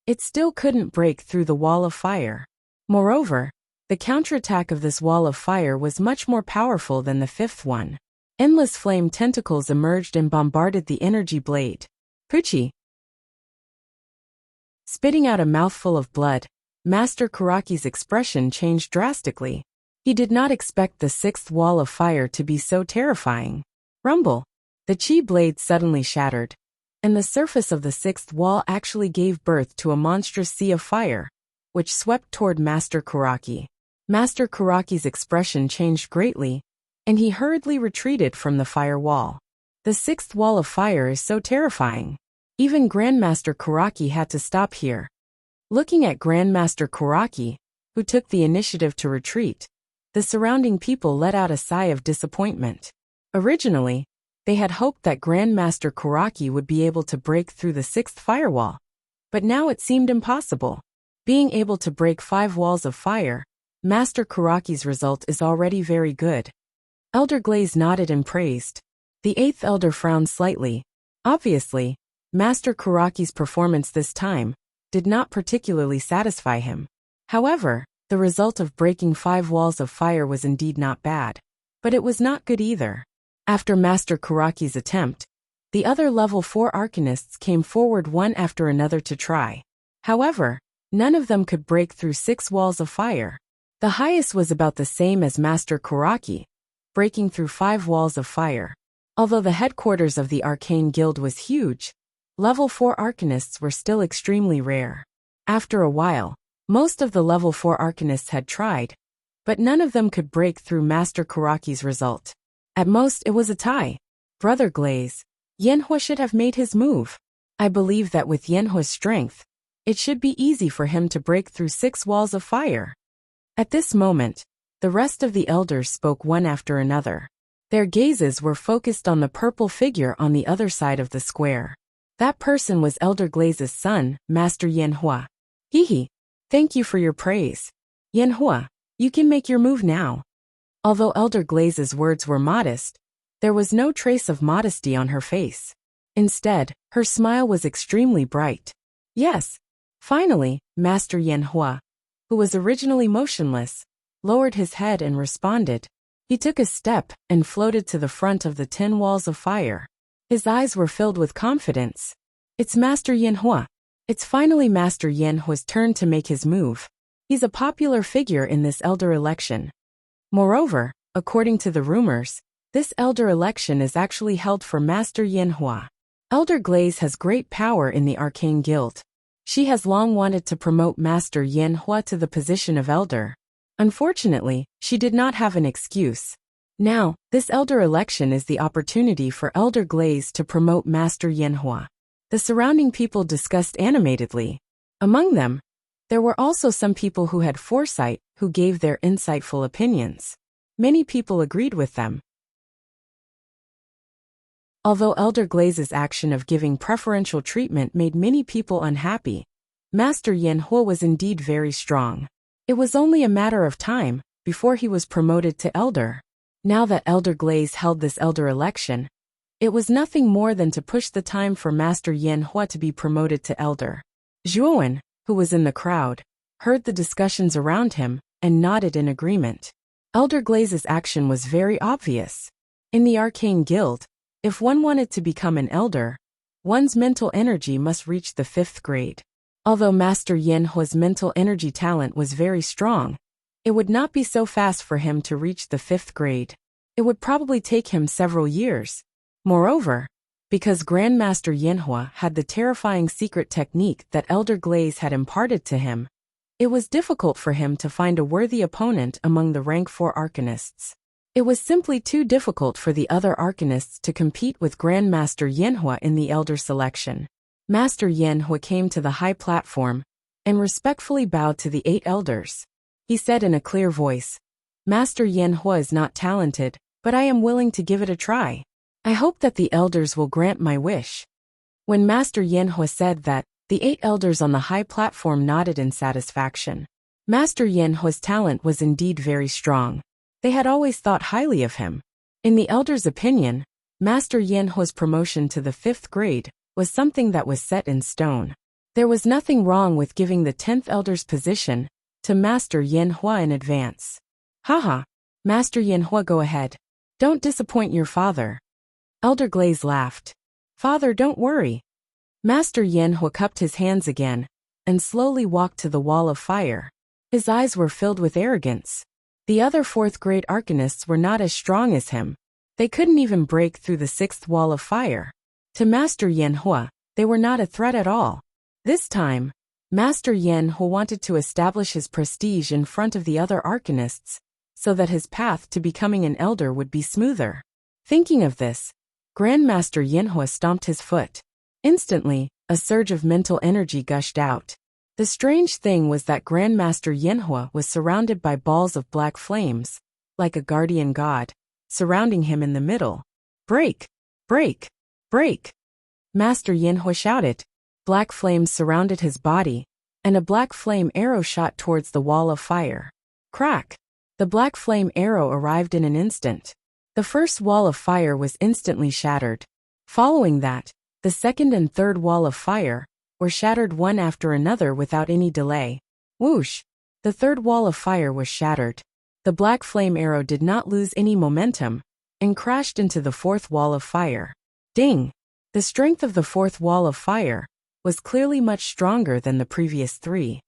it still couldn't break through the wall of fire. Moreover, the counterattack of this wall of fire was much more powerful than the 5th one. Endless flame tentacles emerged and bombarded the energy blade. Pucci! Spitting out a mouthful of blood, Master Karaki's expression changed drastically. He did not expect the sixth wall of fire to be so terrifying. Rumble! The chi blade suddenly shattered, and the surface of the sixth wall actually gave birth to a monstrous sea of fire, which swept toward Master Karaki. Master Karaki's expression changed greatly, and he hurriedly retreated from the fire wall. The sixth wall of fire is so terrifying. Even Grandmaster Karaki had to stop here. Looking at Grandmaster Karaki, who took the initiative to retreat, the surrounding people let out a sigh of disappointment. Originally, they had hoped that Grandmaster Karaki would be able to break through the sixth firewall, but now it seemed impossible. Being able to break 5 walls of fire, Master Karaki's result is already very good. Elder Glaze nodded and praised. The 8th Elder frowned slightly. Obviously, Master Karaki's performance this time did not particularly satisfy him. However, the result of breaking 5 walls of fire was indeed not bad. But it was not good either. After Master Karaki's attempt, the other level 4 Arcanists came forward one after another to try. However, none of them could break through 6 walls of fire. The highest was about the same as Master Karaki, breaking through 5 walls of fire. Although the headquarters of the Arcane Guild was huge, level 4 Arcanists were still extremely rare. After a while, most of the level 4 Arcanists had tried, but none of them could break through Master Karaki's result. At most it was a tie. Brother Glaze, Yanhua should have made his move. I believe that with Yanhua's strength, it should be easy for him to break through 6 walls of fire. At this moment, the rest of the elders spoke one after another. Their gazes were focused on the purple figure on the other side of the square. That person was Elder Glaze's son, Master Yanhua. Hehe. Thank you for your praise. Yanhua, you can make your move now. Although Elder Glaze's words were modest, there was no trace of modesty on her face. Instead, her smile was extremely bright. Yes. Finally, Master Yanhua, who was originally motionless, lowered his head and responded. He took a step and floated to the front of the 10 walls of fire. His eyes were filled with confidence. It's Master Yanhua. It's finally Master Yanhua's turn to make his move. He's a popular figure in this elder election. Moreover, according to the rumors, this elder election is actually held for Master Yanhua. Elder Glaze has great power in the Arcane Guild. She has long wanted to promote Master Yanhua to the position of elder. Unfortunately, she did not have an excuse. Now, this elder election is the opportunity for Elder Glaze to promote Master Yanhua. The surrounding people discussed animatedly. Among them, there were also some people who had foresight who gave their insightful opinions. Many people agreed with them. Although Elder Glaze's action of giving preferential treatment made many people unhappy, Master Yanhua was indeed very strong. It was only a matter of time before he was promoted to elder. Now that Elder Glaze held this elder election, it was nothing more than to push the time for Master Yanhua to be promoted to elder. Zhuowen, who was in the crowd, heard the discussions around him and nodded in agreement. Elder Glaze's action was very obvious. In the Arcane Guild, if one wanted to become an elder, one's mental energy must reach the 5th grade. Although Master Yanhua's mental energy talent was very strong, it would not be so fast for him to reach the 5th grade. It would probably take him several years. Moreover, because Grandmaster Yanhua had the terrifying secret technique that Elder Glaze had imparted to him, it was difficult for him to find a worthy opponent among the rank 4 Arcanists. It was simply too difficult for the other Arcanists to compete with Grandmaster Yanhua in the elder selection. Master Yanhua came to the high platform and respectfully bowed to the 8 elders. He said in a clear voice, Master Yanhua is not talented, but I am willing to give it a try. I hope that the elders will grant my wish. When Master Yanhua said that, the 8 elders on the high platform nodded in satisfaction. Master Yanhua's talent was indeed very strong. They had always thought highly of him. In the elders' opinion, Master Yanhua's promotion to the 5th grade was something that was set in stone. There was nothing wrong with giving the 10th elder's position to Master Yanhua in advance. Haha, Master Yanhua, go ahead. Don't disappoint your father. Elder Glaze laughed. Father, don't worry. Master Yanhua cupped his hands again and slowly walked to the wall of fire. His eyes were filled with arrogance. The other fourth-grade arcanists were not as strong as him. They couldn't even break through the sixth wall of fire. To Master Yan Hua, they were not a threat at all. This time, Master Yan Hua wanted to establish his prestige in front of the other arcanists, so that his path to becoming an elder would be smoother. Thinking of this, Grandmaster Yan Hua stomped his foot. Instantly, a surge of mental energy gushed out. The strange thing was that Grandmaster Yan Hua was surrounded by balls of black flames, like a guardian god, surrounding him in the middle. Break! Break! Break! Master Yan Hua shouted. Black flames surrounded his body, and a black flame arrow shot towards the wall of fire. Crack! The black flame arrow arrived in an instant. The first wall of fire was instantly shattered. Following that, the second and third wall of fire were shattered one after another without any delay. Whoosh! The third wall of fire was shattered. The black flame arrow did not lose any momentum and crashed into the fourth wall of fire. Ding! The strength of the fourth wall of fire was clearly much stronger than the previous three.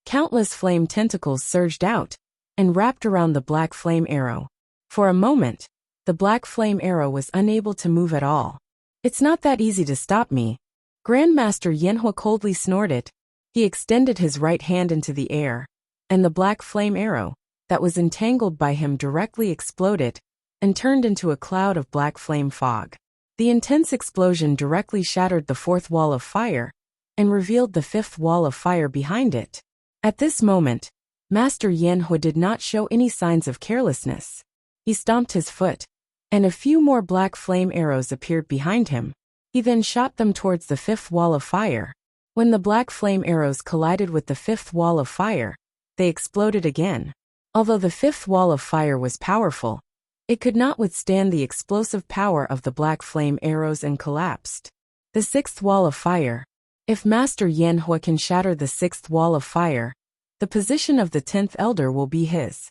Countless flame tentacles surged out and wrapped around the black flame arrow. For a moment, the black flame arrow was unable to move at all. It's not that easy to stop me. Grandmaster Yan Hua coldly snorted. He extended his right hand into the air, and the black flame arrow that was entangled by him directly exploded and turned into a cloud of black flame fog. The intense explosion directly shattered the fourth wall of fire and revealed the fifth wall of fire behind it. At this moment, Master Yan Hua did not show any signs of carelessness. He stomped his foot, and a few more black flame arrows appeared behind him. He then shot them towards the fifth wall of fire. When the black flame arrows collided with the fifth wall of fire, they exploded again. Although the fifth wall of fire was powerful, it could not withstand the explosive power of the black flame arrows and collapsed. The sixth wall of fire. If Master Yan Hua can shatter the sixth wall of fire, the position of the 10th elder will be his.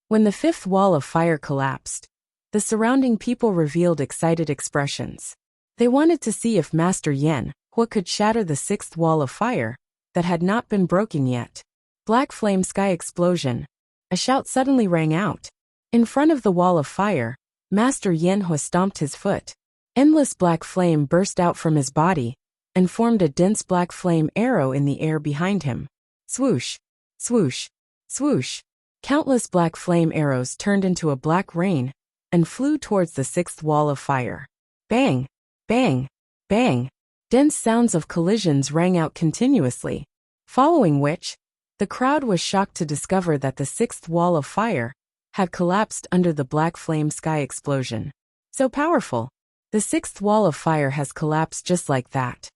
When the fifth wall of fire collapsed, the surrounding people revealed excited expressions. They wanted to see if Master Yan Hua could shatter the sixth wall of fire that had not been broken yet. Black flame sky explosion. A shout suddenly rang out. In front of the wall of fire, Master Yan Hua stomped his foot. Endless black flame burst out from his body and formed a dense black flame arrow in the air behind him. Swoosh! Swoosh! Swoosh! Countless black flame arrows turned into a black rain and flew towards the sixth wall of fire. Bang! Bang! Bang! Dense sounds of collisions rang out continuously, following which, the crowd was shocked to discover that the sixth wall of fire had collapsed under the black flame sky explosion. So powerful! The sixth wall of fire has collapsed just like that.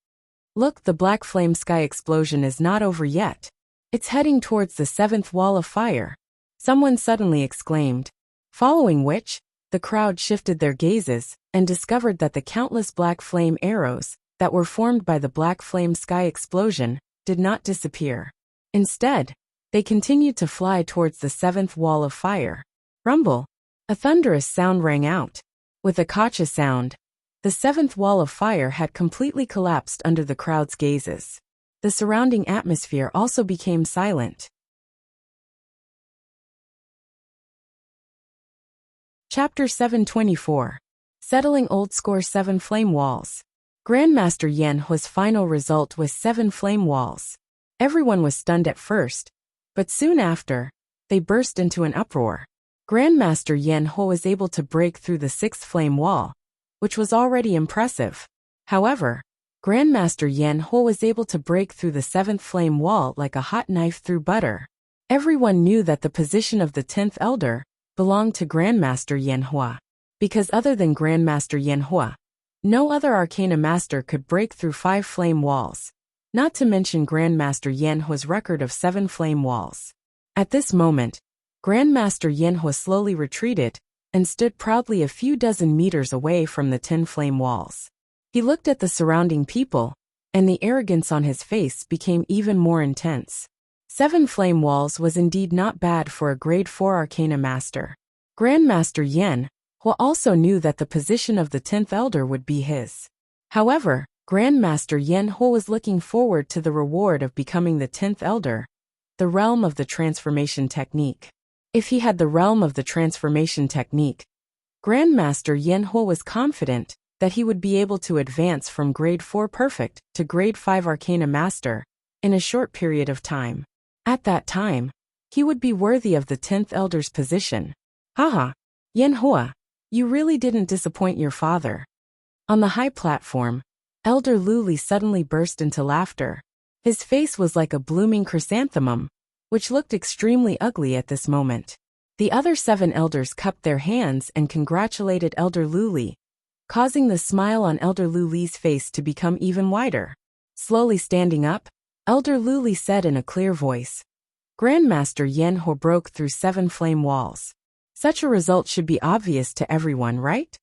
Look, the black flame sky explosion is not over yet. It's heading towards the seventh wall of fire. Someone suddenly exclaimed. Following which, the crowd shifted their gazes and discovered that the countless black flame arrows that were formed by the black flame sky explosion did not disappear. Instead, they continued to fly towards the seventh wall of fire. Rumble! A thunderous sound rang out. With a gotcha sound, the seventh wall of fire had completely collapsed under the crowd's gazes. The surrounding atmosphere also became silent. Chapter 724. Settling Old Score 7 Flame Walls. Grandmaster Yan Hua's final result was 7 flame walls. Everyone was stunned at first, but soon after, they burst into an uproar. Grandmaster Yan Hua was able to break through the 6th flame wall, which was already impressive. However, Grandmaster Yan Hua was able to break through the 7th flame wall like a hot knife through butter. Everyone knew that the position of the 10th elder belonged to Grandmaster Yan Hua, because other than Grandmaster Yan Hua, no other Arcana Master could break through 5 flame walls, not to mention Grandmaster Yan Hua's record of 7 flame walls. At this moment, Grandmaster Yan Hua slowly retreated and stood proudly a few dozen meters away from the 10 flame walls. He looked at the surrounding people, and the arrogance on his face became even more intense. 7 flame walls was indeed not bad for a grade 4 Arcana Master. Grandmaster Yan Hua also knew that the position of the 10th elder would be his. However, Grandmaster Yen Ho was looking forward to the reward of becoming the 10th elder, the realm of the transformation technique. If he had the realm of the transformation technique, Grandmaster Yen Ho was confident that he would be able to advance from grade 4 perfect to grade 5 arcana master in a short period of time. At that time, he would be worthy of the 10th elder's position. Haha, Yen Hoa, you really didn't disappoint your father. On the high platform, Elder Luli suddenly burst into laughter. His face was like a blooming chrysanthemum, which looked extremely ugly at this moment. The other 7 elders cupped their hands and congratulated Elder Luli, causing the smile on Elder Luli's face to become even wider. Slowly standing up, Elder Luli said in a clear voice, Grandmaster Yen Ho broke through 7 flame walls. Such a result should be obvious to everyone, right?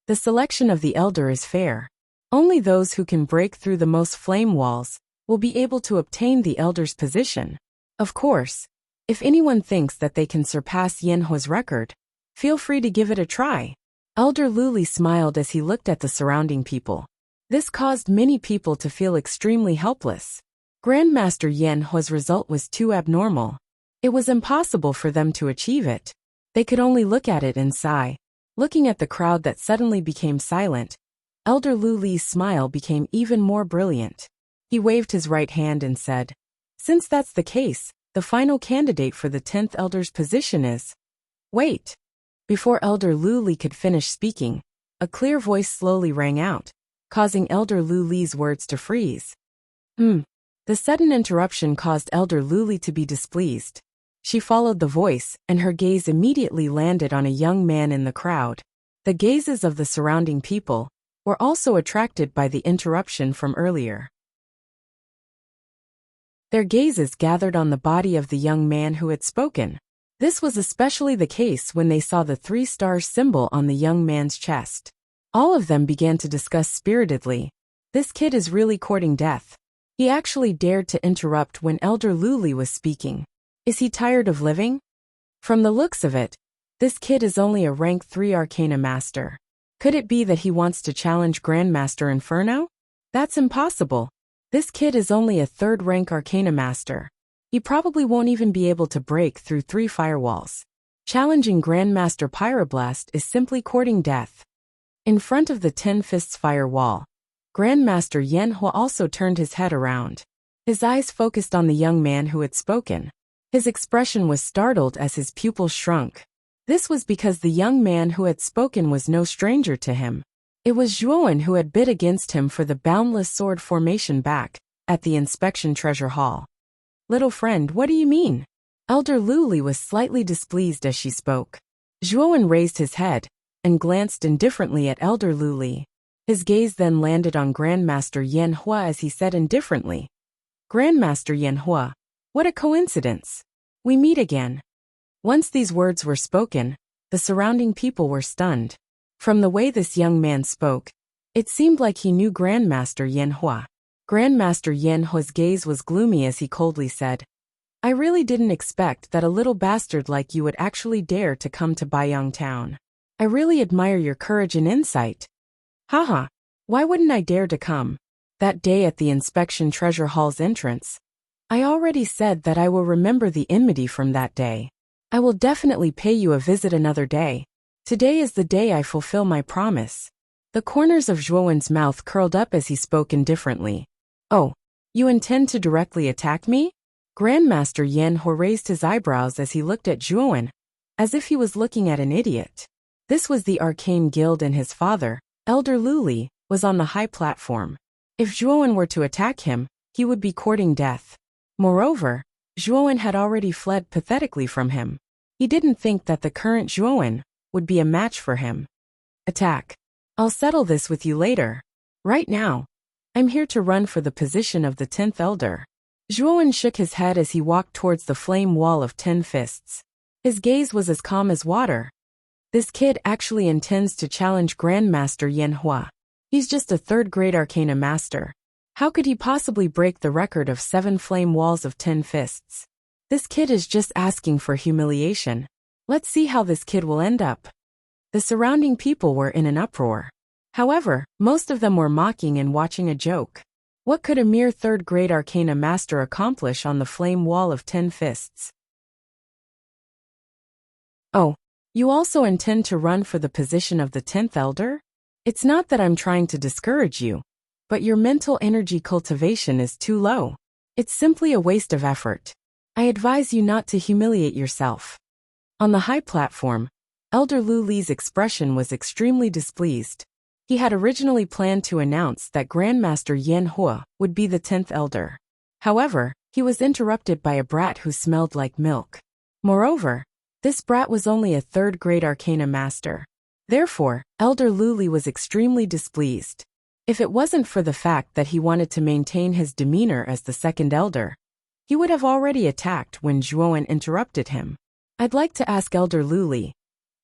The selection of the elder is fair. Only those who can break through the most flame walls will be able to obtain the elder's position. Of course, if anyone thinks that they can surpass Yen Ho's record, feel free to give it a try. Elder Luli smiled as he looked at the surrounding people. This caused many people to feel extremely helpless. Grandmaster Yen Ho's result was too abnormal. It was impossible for them to achieve it. They could only look at it and sigh. Looking at the crowd that suddenly became silent, Elder Luli's smile became even more brilliant. He waved his right hand and said, Since that's the case, the final candidate for the 10th elder's position is... Wait! Before Elder Luli could finish speaking, a clear voice slowly rang out, causing Elder Luli's words to freeze. The sudden interruption caused Elder Luli to be displeased. She followed the voice, and her gaze immediately landed on a young man in the crowd. The gazes of the surrounding people were also attracted by the interruption from earlier. Their gazes gathered on the body of the young man who had spoken. This was especially the case when they saw the 3 stars symbol on the young man's chest. All of them began to discuss spiritedly, This kid is really courting death. He actually dared to interrupt when Elder Luli was speaking. Is he tired of living? From the looks of it, this kid is only a rank 3 arcana master. Could it be that he wants to challenge Grandmaster Inferno? That's impossible. This kid is only a 3rd rank arcana master. He probably won't even be able to break through 3 firewalls. Challenging Grandmaster Pyroblast is simply courting death. In front of the 10 Fists firewall, Grandmaster Yen Ho also turned his head around. His eyes focused on the young man who had spoken. His expression was startled as his pupils shrunk. This was because the young man who had spoken was no stranger to him. It was Zhuowen who had bid against him for the boundless sword formation back at the inspection treasure hall. Little friend, what do you mean? Elder Luli was slightly displeased as she spoke. Zhuowen raised his head and glanced indifferently at Elder Luli. His gaze then landed on Grandmaster Yen Hua as he said indifferently, Grandmaster Yen Hua, what a coincidence. We meet again. Once these words were spoken, the surrounding people were stunned. From the way this young man spoke, it seemed like he knew Grandmaster Yen Hua. Grandmaster Yen Hua's gaze was gloomy as he coldly said, I really didn't expect that a little bastard like you would actually dare to come to Baiyang Town. I really admire your courage and insight. Haha, why wouldn't I dare to come? That day at the inspection treasure hall's entrance, I already said that I will remember the enmity from that day. I will definitely pay you a visit another day. Today is the day I fulfill my promise. The corners of Zhuowen's mouth curled up as he spoke indifferently. Oh, you intend to directly attack me? Grandmaster Yen Ho raised his eyebrows as he looked at Zhuowen, as if he was looking at an idiot. This was the Arcane Guild and his father, Elder Luli, was on the high platform. If Zhuowen were to attack him, he would be courting death. Moreover, Zhuowen had already fled pathetically from him. He didn't think that the current Zhuowen would be a match for him. Attack. I'll settle this with you later. Right now, I'm here to run for the position of the 10th elder. Zhuowen shook his head as he walked towards the flame wall of 10 fists. His gaze was as calm as water. This kid actually intends to challenge Grandmaster Yen Hua. He's just a 3rd grade arcana master. How could he possibly break the record of 7 flame walls of 10 fists? This kid is just asking for humiliation. Let's see how this kid will end up. The surrounding people were in an uproar. However, most of them were mocking and watching a joke. What could a mere third-grade arcana master accomplish on the flame wall of 10 fists? Oh, you also intend to run for the position of the 10th elder? It's not that I'm trying to discourage you, but your mental energy cultivation is too low. It's simply a waste of effort. I advise you not to humiliate yourself. On the high platform, Elder Lu Li's expression was extremely displeased. He had originally planned to announce that Grandmaster Yan Hua would be the 10th elder. However, he was interrupted by a brat who smelled like milk. Moreover, this brat was only a third-grade arcana master. Therefore, Elder Lu Li was extremely displeased. If it wasn't for the fact that he wanted to maintain his demeanor as the second elder, he would have already attacked when Zhuowen interrupted him. I'd like to ask Elder Lu Li,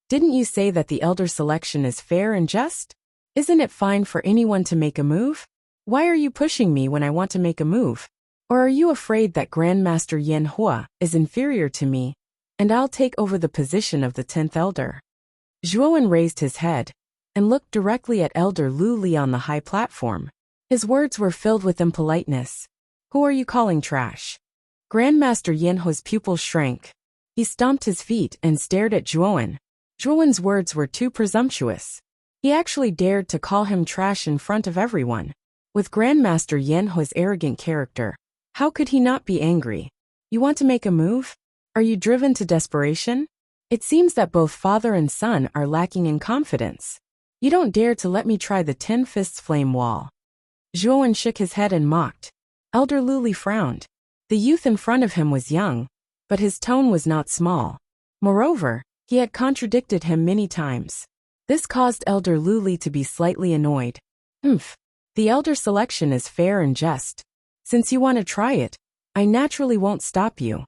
didn't you say that the elder selection is fair and just? Isn't it fine for anyone to make a move? Why are you pushing me when I want to make a move? Or are you afraid that Grandmaster Yan Hua is inferior to me, and I'll take over the position of the 10th elder? Zhuowen raised his head and looked directly at Elder Lu Li on the high platform. His words were filled with impoliteness. Who are you calling trash? Grandmaster Yan Hua's pupils shrank. He stomped his feet and stared at Zhuowen. Zhuowen's words were too presumptuous. He actually dared to call him trash in front of everyone. With Grandmaster Yan Hua's arrogant character, how could he not be angry? You want to make a move? Are you driven to desperation? It seems that both father and son are lacking in confidence. You don't dare to let me try the 10 fists flame wall. Zhuowen shook his head and mocked. Elder Lu Li frowned. The youth in front of him was young, but his tone was not small. Moreover, he had contradicted him many times. This caused Elder Lu Li to be slightly annoyed. The elder selection is fair and just. Since you want to try it, I naturally won't stop you.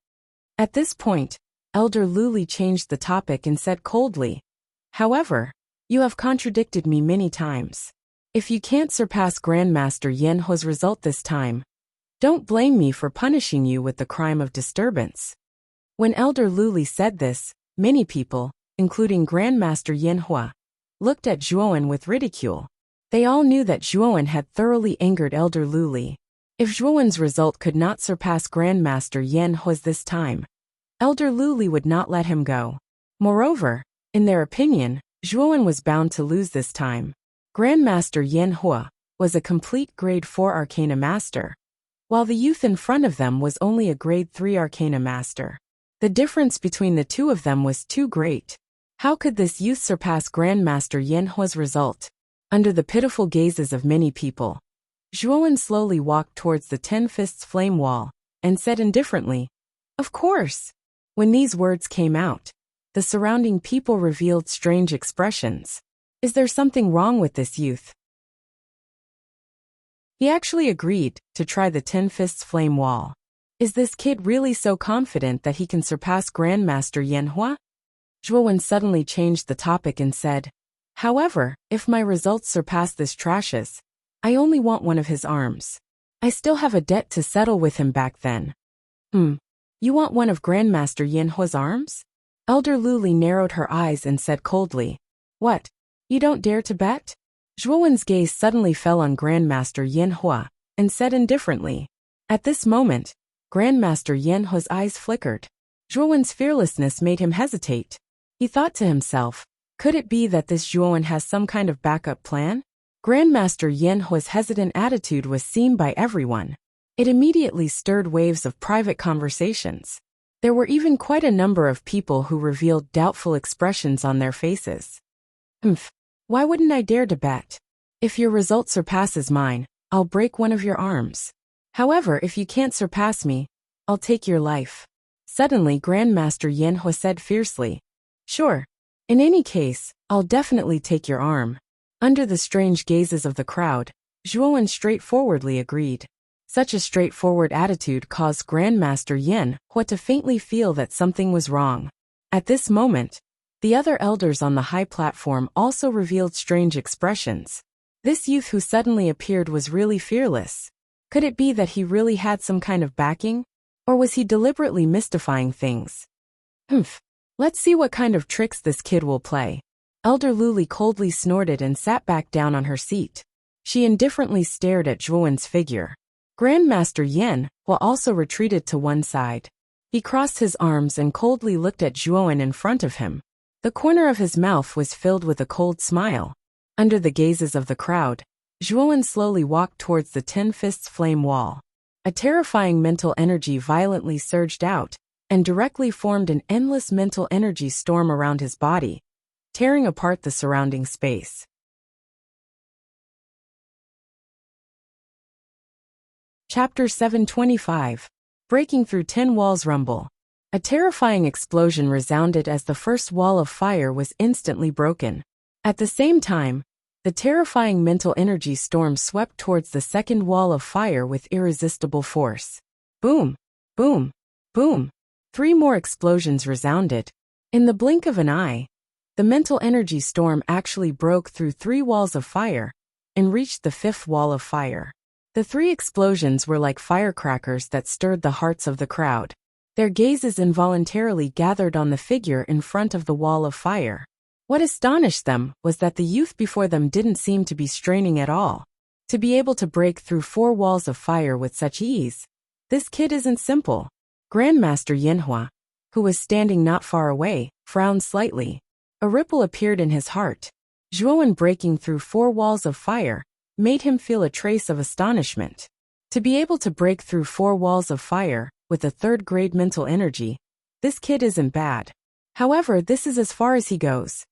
At this point, Elder Lu Li changed the topic and said coldly, however, you have contradicted me many times. If you can't surpass Grandmaster Yan Hua's result this time, don't blame me for punishing you with the crime of disturbance. When Elder Lu Li said this, many people, including Grandmaster Yan Hua, looked at Zhuowen with ridicule. They all knew that Zhuowen had thoroughly angered Elder Lu Li. If Zhuowen's result could not surpass Grandmaster Yan Hua's this time, Elder Lu Li would not let him go. Moreover, in their opinion, Zhuowen was bound to lose this time. Grandmaster Yan Hua was a complete grade 4 arcana master, while the youth in front of them was only a grade 3 arcana master. The difference between the two of them was too great. How could this youth surpass Grandmaster Yan Hua's result? Under the pitiful gazes of many people, Zhuowen slowly walked towards the 10 fists flame wall and said indifferently, of course. When these words came out, the surrounding people revealed strange expressions. Is there something wrong with this youth? He actually agreed to try the 10 fists flame wall. Is this kid really so confident that he can surpass Grandmaster Yan Hua? Zhuowen suddenly changed the topic and said, however, if my results surpass this trash's, I only want one of his arms. I still have a debt to settle with him back then. You want one of Grandmaster Yan Hua's arms? Elder Lu Li narrowed her eyes and said coldly, what? You don't dare to bet? Zhuowen's gaze suddenly fell on Grandmaster Yan Hua and said indifferently. At this moment, Grandmaster Yan Hua's eyes flickered. Zhuowen's fearlessness made him hesitate. He thought to himself, could it be that this Zhuowen has some kind of backup plan? Grandmaster Yan Hua's hesitant attitude was seen by everyone. It immediately stirred waves of private conversations. There were even quite a number of people who revealed doubtful expressions on their faces. Why wouldn't I dare to bet? If your result surpasses mine, I'll break one of your arms. However, if you can't surpass me, I'll take your life. Suddenly, Grandmaster Yan Hua said fiercely, sure. In any case, I'll definitely take your arm. Under the strange gazes of the crowd, Zhuowen straightforwardly agreed. Such a straightforward attitude caused Grandmaster Yan Hua to faintly feel that something was wrong. At this moment, the other elders on the high platform also revealed strange expressions. This youth who suddenly appeared was really fearless. Could it be that he really had some kind of backing? Or was he deliberately mystifying things? Let's see what kind of tricks this kid will play. Elder Luli coldly snorted and sat back down on her seat. She indifferently stared at Zhuowen's figure. Grandmaster Yin, while also retreated to one side. He crossed his arms and coldly looked at Zhuowen in front of him. The corner of his mouth was filled with a cold smile. Under the gazes of the crowd, Zhuowen slowly walked towards the 10 fists flame wall. A terrifying mental energy violently surged out and directly formed an endless mental energy storm around his body, tearing apart the surrounding space. Chapter 725. Breaking through 10 walls rumble. A terrifying explosion resounded as the first wall of fire was instantly broken. At the same time, the terrifying mental energy storm swept towards the second wall of fire with irresistible force. Boom! Boom! Boom! 3 more explosions resounded. In the blink of an eye, the mental energy storm actually broke through 3 walls of fire and reached the 5th wall of fire. The 3 explosions were like firecrackers that stirred the hearts of the crowd. Their gazes involuntarily gathered on the figure in front of the wall of fire. What astonished them was that the youth before them didn't seem to be straining at all. To be able to break through 4 walls of fire with such ease, this kid isn't simple. Grandmaster Yinhua, who was standing not far away, frowned slightly. A ripple appeared in his heart. Zhuowen breaking through 4 walls of fire made him feel a trace of astonishment. To be able to break through 4 walls of fire with a 3rd-grade mental energy, this kid isn't bad. However, this is as far as he goes.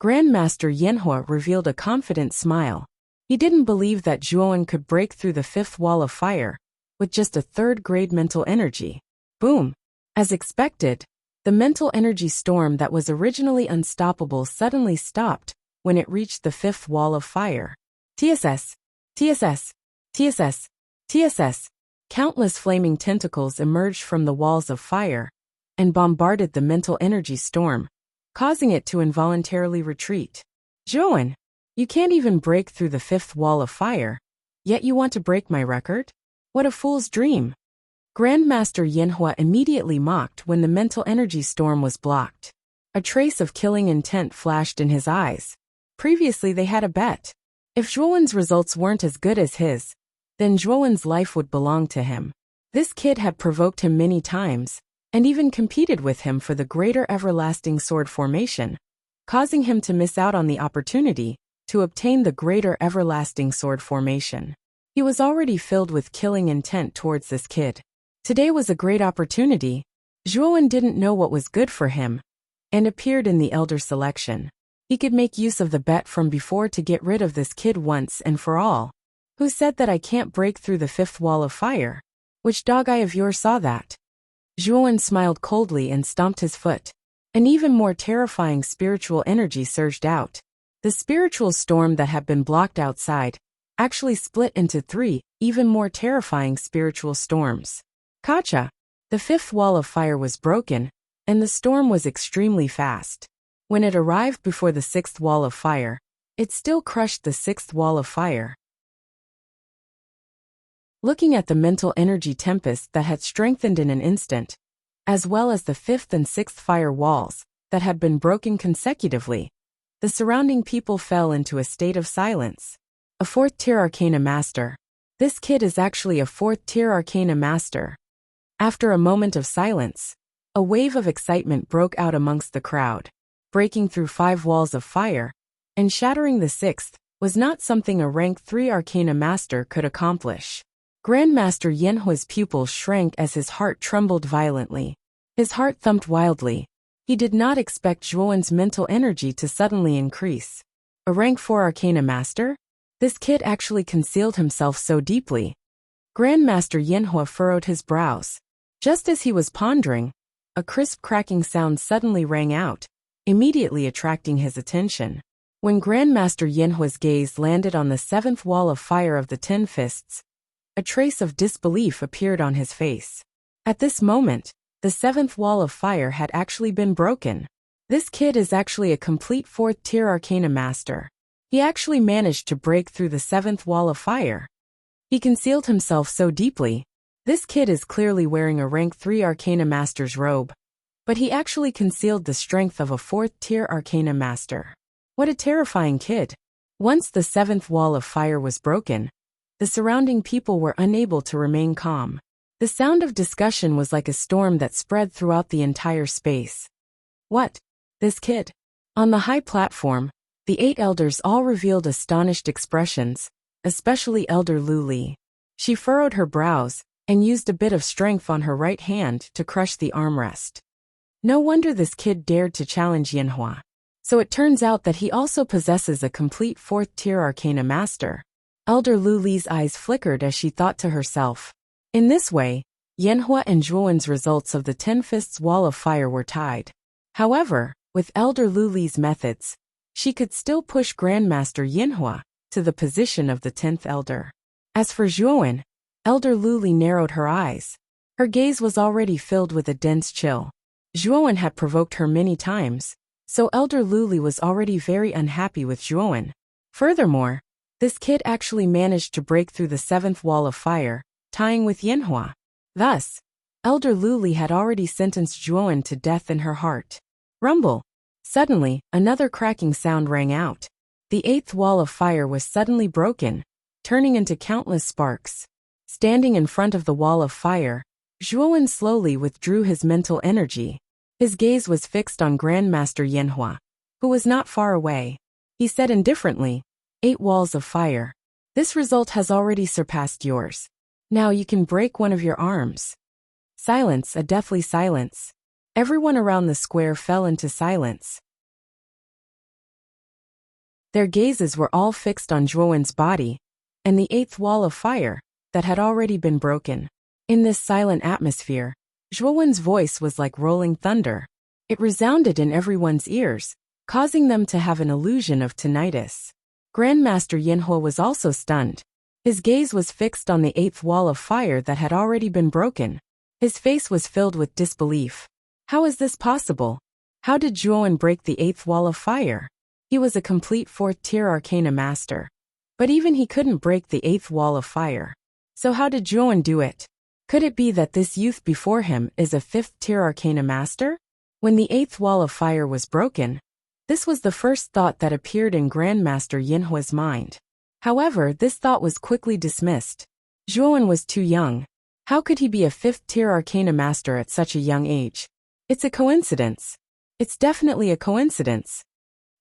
Grandmaster Yinhua revealed a confident smile. He didn't believe that Zhuowen could break through the 5th wall of fire with just a 3rd-grade mental energy. Boom! As expected, the mental energy storm that was originally unstoppable suddenly stopped when it reached the 5th wall of fire. TSS, TSS, TSS, TSS. Countless flaming tentacles emerged from the walls of fire and bombarded the mental energy storm, causing it to involuntarily retreat. Zhuowen, you can't even break through the 5th wall of fire, yet you want to break my record? What a fool's dream. Grandmaster Yinhua immediately mocked when the mental energy storm was blocked. A trace of killing intent flashed in his eyes. Previously they had a bet. If Zhuowen's results weren't as good as his, then Zhuowen's life would belong to him. This kid had provoked him many times, and even competed with him for the greater everlasting sword formation, causing him to miss out on the opportunity to obtain the greater everlasting sword formation. He was already filled with killing intent towards this kid. Today was a great opportunity. Zhuowen didn't know what was good for him, and appeared in the elder selection. He could make use of the bet from before to get rid of this kid once and for all. Who said that I can't break through the 5th wall of fire? Which dog eye of yours saw that? Zhuowen smiled coldly and stomped his foot. An even more terrifying spiritual energy surged out. The spiritual storm that had been blocked outside actually split into 3 even more terrifying spiritual storms. Kacha! The 5th wall of fire was broken, and the storm was extremely fast. When it arrived before the 6th wall of fire, it still crushed the 6th wall of fire. Looking at the mental energy tempest that had strengthened in an instant, as well as the 5th and 6th fire walls that had been broken consecutively, the surrounding people fell into a state of silence. A 4th-tier Arcana Master. This kid is actually a 4th-tier Arcana Master. After a moment of silence, a wave of excitement broke out amongst the crowd. Breaking through 5 walls of fire and shattering the 6th was not something a rank 3 Arcana Master could accomplish. Grandmaster Yinhua's pupils shrank as his heart trembled violently. His heart thumped wildly. He did not expect Zhuowen's mental energy to suddenly increase. A rank 4 Arcana Master? This kid actually concealed himself so deeply. Grandmaster Yinhua furrowed his brows. Just as he was pondering, a crisp cracking sound suddenly rang out, immediately attracting his attention. When Grandmaster Yinhua's gaze landed on the 7th wall of fire of the 10 fists, a trace of disbelief appeared on his face. At this moment, the 7th wall of fire had actually been broken. This kid is actually a complete 4th-tier Arcana Master. He actually managed to break through the 7th wall of fire. He concealed himself so deeply. This kid is clearly wearing a rank 3 Arcana Master's robe, but he actually concealed the strength of a 4th-tier Arcana Master. What a terrifying kid. Once the seventh wall of fire was broken, the surrounding people were unable to remain calm. The sound of discussion was like a storm that spread throughout the entire space. What? This kid? On the high platform, the 8 elders all revealed astonished expressions, especially Elder Lu Li. She furrowed her brows and used a bit of strength on her right hand to crush the armrest. No wonder this kid dared to challenge Yanhua. So it turns out that he also possesses a complete 4th-tier Arcana Master. Elder Lu Li's eyes flickered as she thought to herself. In this way, Yanhua and Zhuowen's results of the 10 Fists Wall of Fire were tied. However, with Elder Lu Li's methods, she could still push Grandmaster Yanhua to the position of the 10th Elder. As for Zhuowen, Elder Lu Li narrowed her eyes. Her gaze was already filled with a dense chill. Zhuowen had provoked her many times, so Elder Lu Li was already very unhappy with Zhuowen. Furthermore, this kid actually managed to break through the 7th wall of fire, tying with Yanhua. Thus, Elder Lu Li had already sentenced Zhuowen to death in her heart. Rumble! Suddenly, another cracking sound rang out. The 8th wall of fire was suddenly broken, turning into countless sparks. Standing in front of the wall of fire, Zhuowen slowly withdrew his mental energy. His gaze was fixed on Grandmaster Yanhua, who was not far away. He said indifferently, 8 walls of fire. This result has already surpassed yours. Now you can break one of your arms. Silence, a deathly silence. Everyone around the square fell into silence. Their gazes were all fixed on Zhuowen's body and the 8th wall of fire that had already been broken. In this silent atmosphere, Zhuowen's voice was like rolling thunder. It resounded in everyone's ears, causing them to have an illusion of tinnitus. Grandmaster Yanhua was also stunned. His gaze was fixed on the 8th wall of fire that had already been broken. His face was filled with disbelief. How is this possible? How did Zhuowen break the 8th wall of fire? He was a complete 4th-tier Arcana Master. But even he couldn't break the 8th wall of fire. So how did Zhuowen do it? Could it be that this youth before him is a 5th-tier Arcana Master? When the 8th wall of fire was broken, this was the first thought that appeared in Grandmaster Yanhua's mind. However, this thought was quickly dismissed. Zhuowen was too young. How could he be a 5th-tier Arcana Master at such a young age? It's a coincidence. It's definitely a coincidence.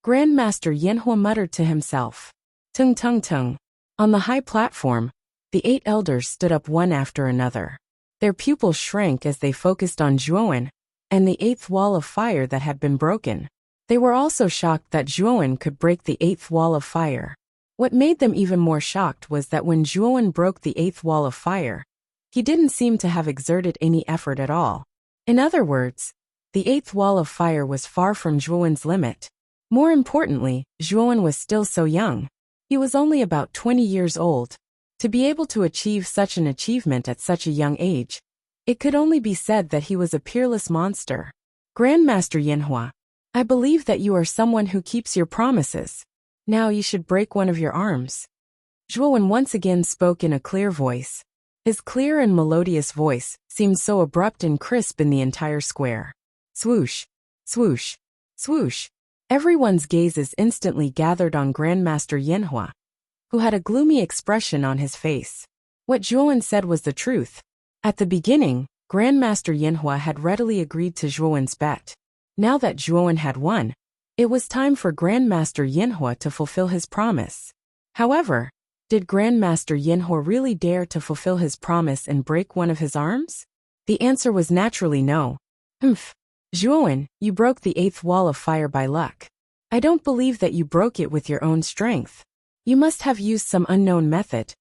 Grandmaster Yanhua muttered to himself. Tung tung tung. On the high platform, the 8 elders stood up one after another. Their pupils shrank as they focused on Zhuowen and the 8th wall of fire that had been broken. They were also shocked that Zhuowen could break the 8th wall of fire. What made them even more shocked was that when Zhuowen broke the 8th wall of fire, he didn't seem to have exerted any effort at all. In other words, the 8th wall of fire was far from Zhuowen's limit. More importantly, Zhuowen was still so young. He was only about 20 years old. To be able to achieve such an achievement at such a young age, it could only be said that he was a peerless monster. Grandmaster Yanhua, I believe that you are someone who keeps your promises. Now you should break one of your arms. Zhuowen once again spoke in a clear voice. His clear and melodious voice seemed so abrupt and crisp in the entire square. Swoosh, swoosh, swoosh. Everyone's gazes instantly gathered on Grandmaster Yanhua, who had a gloomy expression on his face. What Zhuowen said was the truth. At the beginning, Grandmaster Yanhua had readily agreed to Zhuowen's bet. Now that Zhuowen had won, it was time for Grandmaster Yanhua to fulfill his promise. However, did Grandmaster Yanhua really dare to fulfill his promise and break one of his arms? The answer was naturally no. Zhuowen, you broke the 8th wall of fire by luck. I don't believe that you broke it with your own strength. You must have used some unknown method.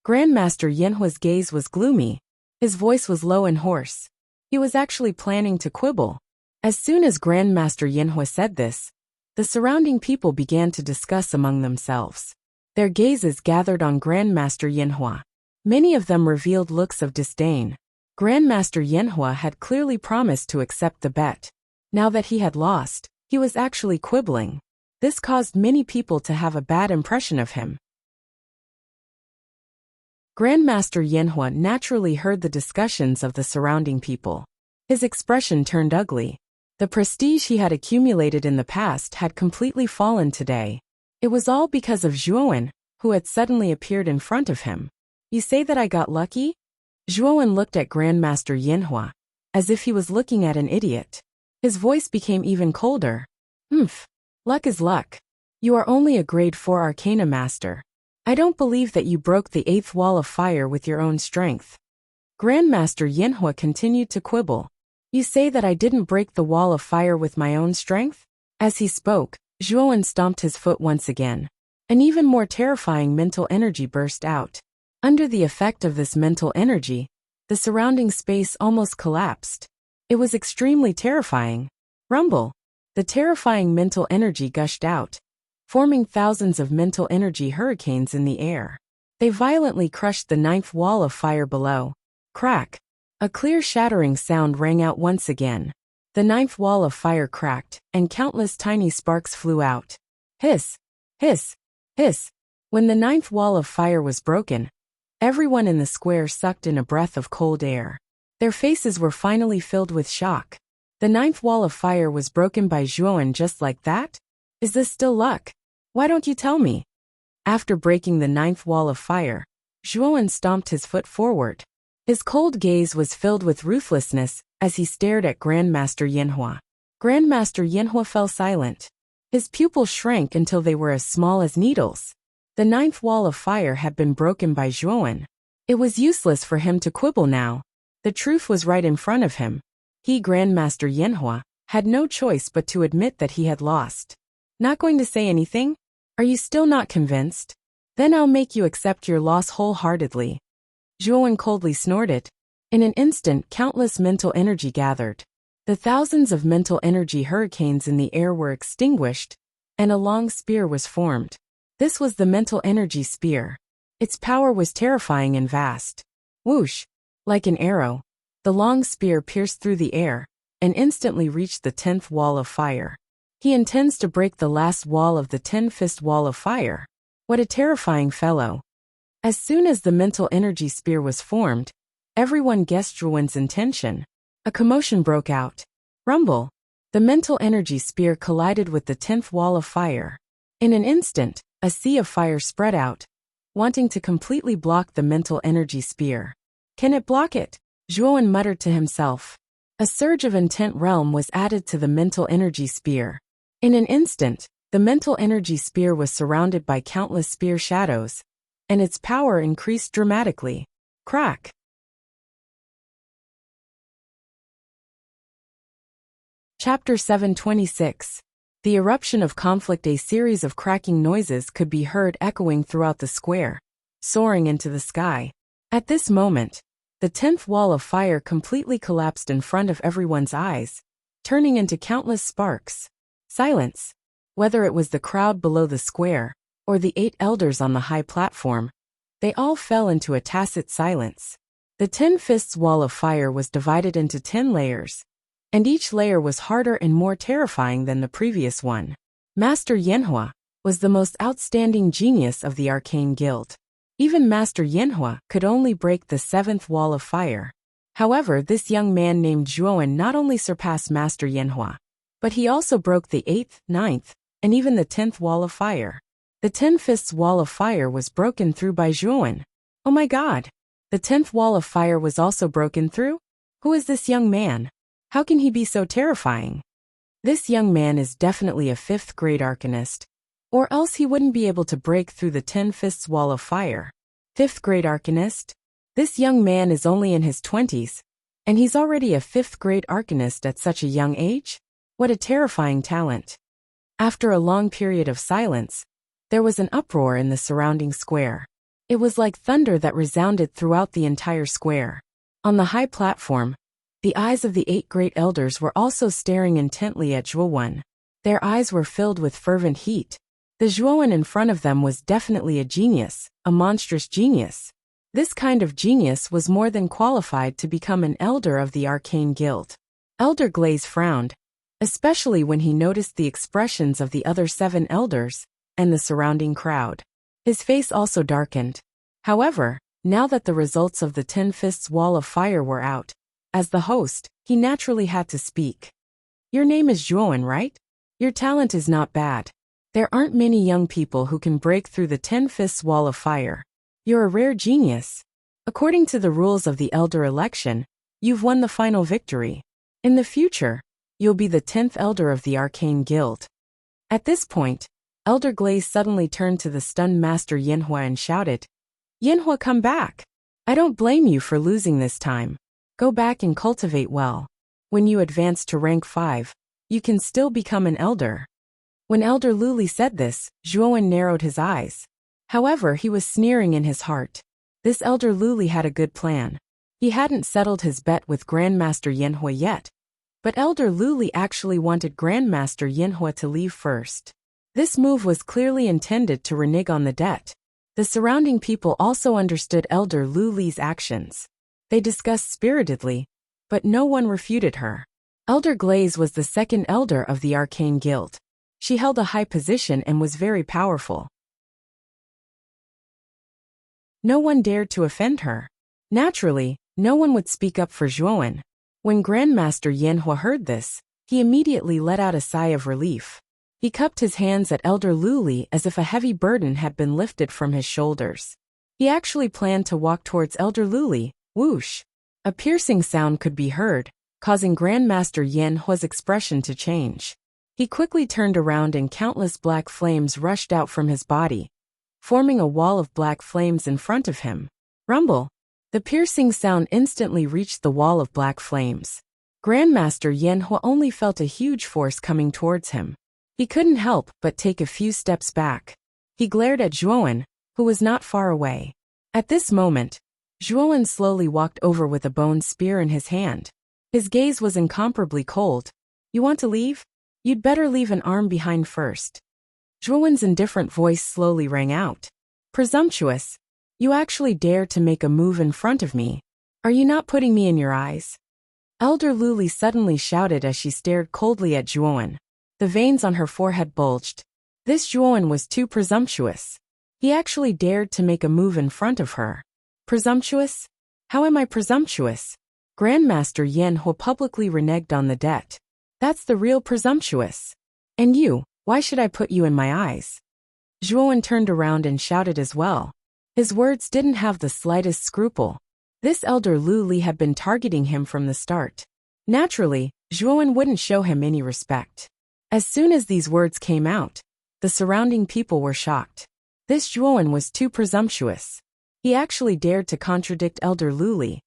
Grandmaster Yanhua's gaze was gloomy. His voice was low and hoarse. He was actually planning to quibble. As soon as Grandmaster Yanhua said this, the surrounding people began to discuss among themselves. Their gazes gathered on Grandmaster Yanhua. Many of them revealed looks of disdain. Grandmaster Yanhua had clearly promised to accept the bet. Now that he had lost, he was actually quibbling. This caused many people to have a bad impression of him. Grandmaster Yanhua naturally heard the discussions of the surrounding people. His expression turned ugly. The prestige he had accumulated in the past had completely fallen today. It was all because of Zhuowen, who had suddenly appeared in front of him. You say that I got lucky? Zhuowen looked at Grandmaster Yinhua, as if he was looking at an idiot. His voice became even colder. Luck is luck. You are only a grade 4 Arcana Master. I don't believe that you broke the 8th wall of fire with your own strength. Grandmaster Yinhua continued to quibble. You say that I didn't break the wall of fire with my own strength? As he spoke, Zhuowen stomped his foot once again. An even more terrifying mental energy burst out. Under the effect of this mental energy, the surrounding space almost collapsed. It was extremely terrifying. Rumble. The terrifying mental energy gushed out, forming thousands of mental energy hurricanes in the air. They violently crushed the 9th wall of fire below. Crack. A clear shattering sound rang out once again. The 9th wall of fire cracked, and countless tiny sparks flew out. Hiss! Hiss! Hiss! When the 9th wall of fire was broken, everyone in the square sucked in a breath of cold air. Their faces were finally filled with shock. The 9th wall of fire was broken by Zhuowen just like that? Is this still luck? Why don't you tell me? After breaking the 9th wall of fire, Zhuowen stomped his foot forward. His cold gaze was filled with ruthlessness as he stared at Grandmaster Yinhua. Grandmaster Yinhua fell silent. His pupils shrank until they were as small as needles. The 9th wall of fire had been broken by Zhuowen. It was useless for him to quibble now. The truth was right in front of him. He, Grandmaster Yinhua, had no choice but to admit that he had lost. Not going to say anything? Are you still not convinced? Then I'll make you accept your loss wholeheartedly. Zhuowen coldly snorted. In an instant, countless mental energy gathered. The thousands of mental energy hurricanes in the air were extinguished, and a long spear was formed. This was the mental energy spear. Its power was terrifying and vast. Whoosh! Like an arrow, the long spear pierced through the air, and instantly reached the 10th wall of fire. He intends to break the last wall of the 10-fist wall of fire. What a terrifying fellow. As soon as the mental energy spear was formed, everyone guessed Zhuowen's intention. A commotion broke out. Rumble. The mental energy spear collided with the 10th wall of fire. In an instant, a sea of fire spread out, wanting to completely block the mental energy spear. Can it block it? Zhuowen muttered to himself. A surge of intent realm was added to the mental energy spear. In an instant, the mental energy spear was surrounded by countless spear shadows, and its power increased dramatically. Crack! Chapter 726. The eruption of conflict. A series of cracking noises could be heard echoing throughout the square, soaring into the sky. At this moment, the 10th wall of fire completely collapsed in front of everyone's eyes, turning into countless sparks. Silence. Whether it was the crowd below the square, or the 8 elders on the high platform, they all fell into a tacit silence. The 10 fists wall of fire was divided into 10 layers, and each layer was harder and more terrifying than the previous one. Master Yinhua was the most outstanding genius of the Arcane Guild. Even Master Yinhua could only break the 7th wall of fire. However, this young man named Zhuowen not only surpassed Master Yinhua, but he also broke the 8th, 9th, and even the 10th wall of fire. The 10 fists wall of fire was broken through by Zhuowen. Oh my god! The 10th wall of fire was also broken through? Who is this young man? How can he be so terrifying? This young man is definitely a 5th grade arcanist, or else he wouldn't be able to break through the 10 fists wall of fire. 5th grade arcanist? This young man is only in his 20s, and he's already a 5th grade arcanist at such a young age? What a terrifying talent. After a long period of silence, there was an uproar in the surrounding square. It was like thunder that resounded throughout the entire square. On the high platform, the eyes of the 8 great elders were also staring intently at Zhuowen. Their eyes were filled with fervent heat. The Zhuowen in front of them was definitely a genius, a monstrous genius. This kind of genius was more than qualified to become an elder of the Arcane Guild. Elder Glaze frowned, especially when he noticed the expressions of the other 7 elders and the surrounding crowd. His face also darkened. However, now that the results of the 10 fists wall of fire were out, as the host, he naturally had to speak. Your name is Zhuowen, right? Your talent is not bad. There aren't many young people who can break through the 10 fists wall of fire. You're a rare genius. According to the rules of the Elder election, you've won the final victory. In the future, you'll be the 10th Elder of the Arcane Guild. At this point, Elder Glaze suddenly turned to the stunned Master Yanhua and shouted, Yanhua, come back! I don't blame you for losing this time. Go back and cultivate well. When you advance to rank 5, you can still become an Elder. When Elder Luli said this, Zhuowen narrowed his eyes. However, he was sneering in his heart. This Elder Luli had a good plan. He hadn't settled his bet with Grandmaster Yanhua yet, but Elder Luli actually wanted Grandmaster Yanhua to leave first. This move was clearly intended to renege on the debt. The surrounding people also understood Elder Luli's actions. They discussed spiritedly, but no one refuted her. Elder Glaze was the second Elder of the Arcane Guild. She held a high position and was very powerful. No one dared to offend her. Naturally, no one would speak up for Zhuowen. When Grandmaster Yanhua heard this, he immediately let out a sigh of relief. He cupped his hands at Elder Luli as if a heavy burden had been lifted from his shoulders. He actually planned to walk towards Elder Luli. Whoosh! A piercing sound could be heard, causing Grandmaster Yanhua's expression to change. He quickly turned around and countless black flames rushed out from his body, forming a wall of black flames in front of him. Rumble! The piercing sound instantly reached the wall of black flames. Grandmaster Yanhua only felt a huge force coming towards him. He couldn't help but take a few steps back. He glared at Zhuowen, who was not far away. At this moment, Zhuowen slowly walked over with a bone spear in his hand. His gaze was incomparably cold. You want to leave? You'd better leave an arm behind first. Zhuowen's indifferent voice slowly rang out. Presumptuous! You actually dare to make a move in front of me. Are you not putting me in your eyes? Elder Luli suddenly shouted as she stared coldly at Zhuowen. The veins on her forehead bulged. This Zhuowen was too presumptuous. He actually dared to make a move in front of her. Presumptuous? How am I presumptuous? Grandmaster Yanhua publicly reneged on the debt. That's the real presumptuous. And you, why should I put you in my eyes? Zhuowen turned around and shouted as well. His words didn't have the slightest scruple. This Elder Luli had been targeting him from the start. Naturally, Zhuowen wouldn't show him any respect. As soon as these words came out, the surrounding people were shocked. This Zhuowen was too presumptuous. He actually dared to contradict Elder Luli.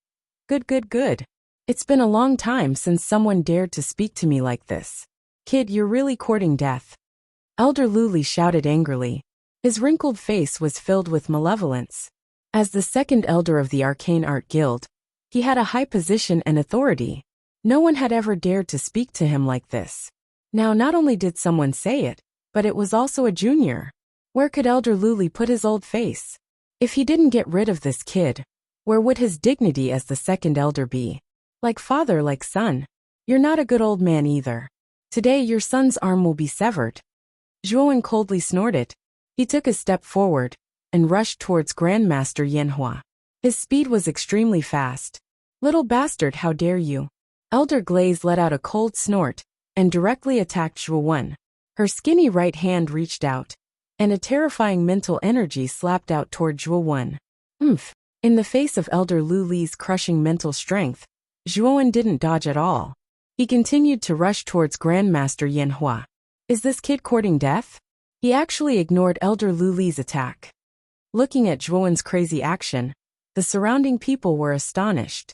Good. It's been a long time since someone dared to speak to me like this. Kid, you're really courting death. Elder Luli shouted angrily. His wrinkled face was filled with malevolence. As the second Elder of the Arcane Art Guild, he had a high position and authority. No one had ever dared to speak to him like this. Now not only did someone say it, but it was also a junior. Where could Elder Luli put his old face? If he didn't get rid of this kid, where would his dignity as the second Elder be? Like father, like son. You're not a good old man either. Today your son's arm will be severed. Zhuowen coldly snorted. He took a step forward and rushed towards Grandmaster Yanhua. His speed was extremely fast. Little bastard, how dare you? Elder Glaze let out a cold snort and directly attacked Zhuowen. Her skinny right hand reached out, and a terrifying mental energy slapped out toward Zhuowen. In the face of Elder Luli's crushing mental strength, Zhuowen didn't dodge at all. He continued to rush towards Grandmaster Yanhua. Is this kid courting death? He actually ignored Elder Luli's attack. Looking at Zhuowen's crazy action, the surrounding people were astonished.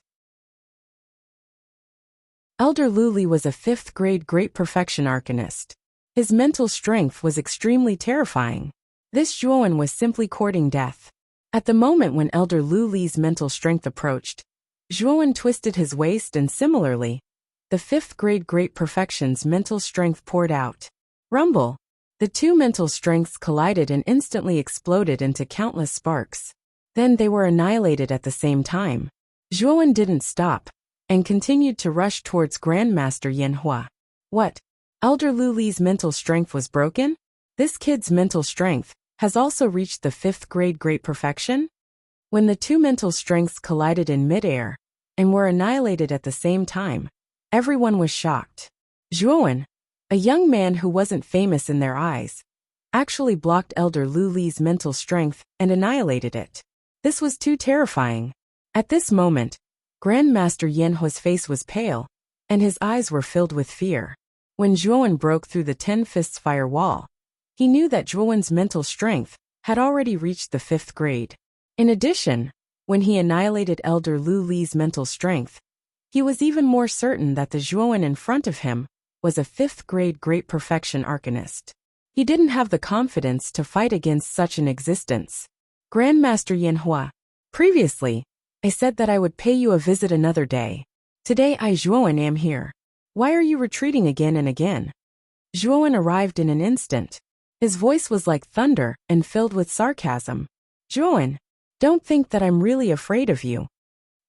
Elder Luli was a 5th grade Great Perfection Arcanist. His mental strength was extremely terrifying. This Zhuowen was simply courting death. At the moment when Elder Luli's mental strength approached, Zhuowen twisted his waist and similarly, the 5th grade Great Perfection's mental strength poured out. Rumble! The two mental strengths collided and instantly exploded into countless sparks. Then they were annihilated at the same time. Zhuowen didn't stop and continued to rush towards Grandmaster Yanhua. What? Elder Luli's mental strength was broken? This kid's mental strength has also reached the 5th grade Great Perfection? When the two mental strengths collided in midair and were annihilated at the same time, everyone was shocked. Zhuowen, a young man who wasn't famous in their eyes, actually blocked Elder Lu Li's mental strength and annihilated it. This was too terrifying. At this moment, Grandmaster Yanhua's face was pale, and his eyes were filled with fear. When Zhuowen broke through the 10 Fists fire wall, he knew that Zhuowen's mental strength had already reached the 5th grade. In addition, when he annihilated Elder Lu Li's mental strength, he was even more certain that the Zhuowen in front of him was a 5th grade Great Perfection Arcanist. He didn't have the confidence to fight against such an existence. Grandmaster Yanhua, previously, I said that I would pay you a visit another day. Today I Zhuowen am here. Why are you retreating again and again? Zhuowen arrived in an instant. His voice was like thunder and filled with sarcasm. Zhuowen, don't think that I'm really afraid of you.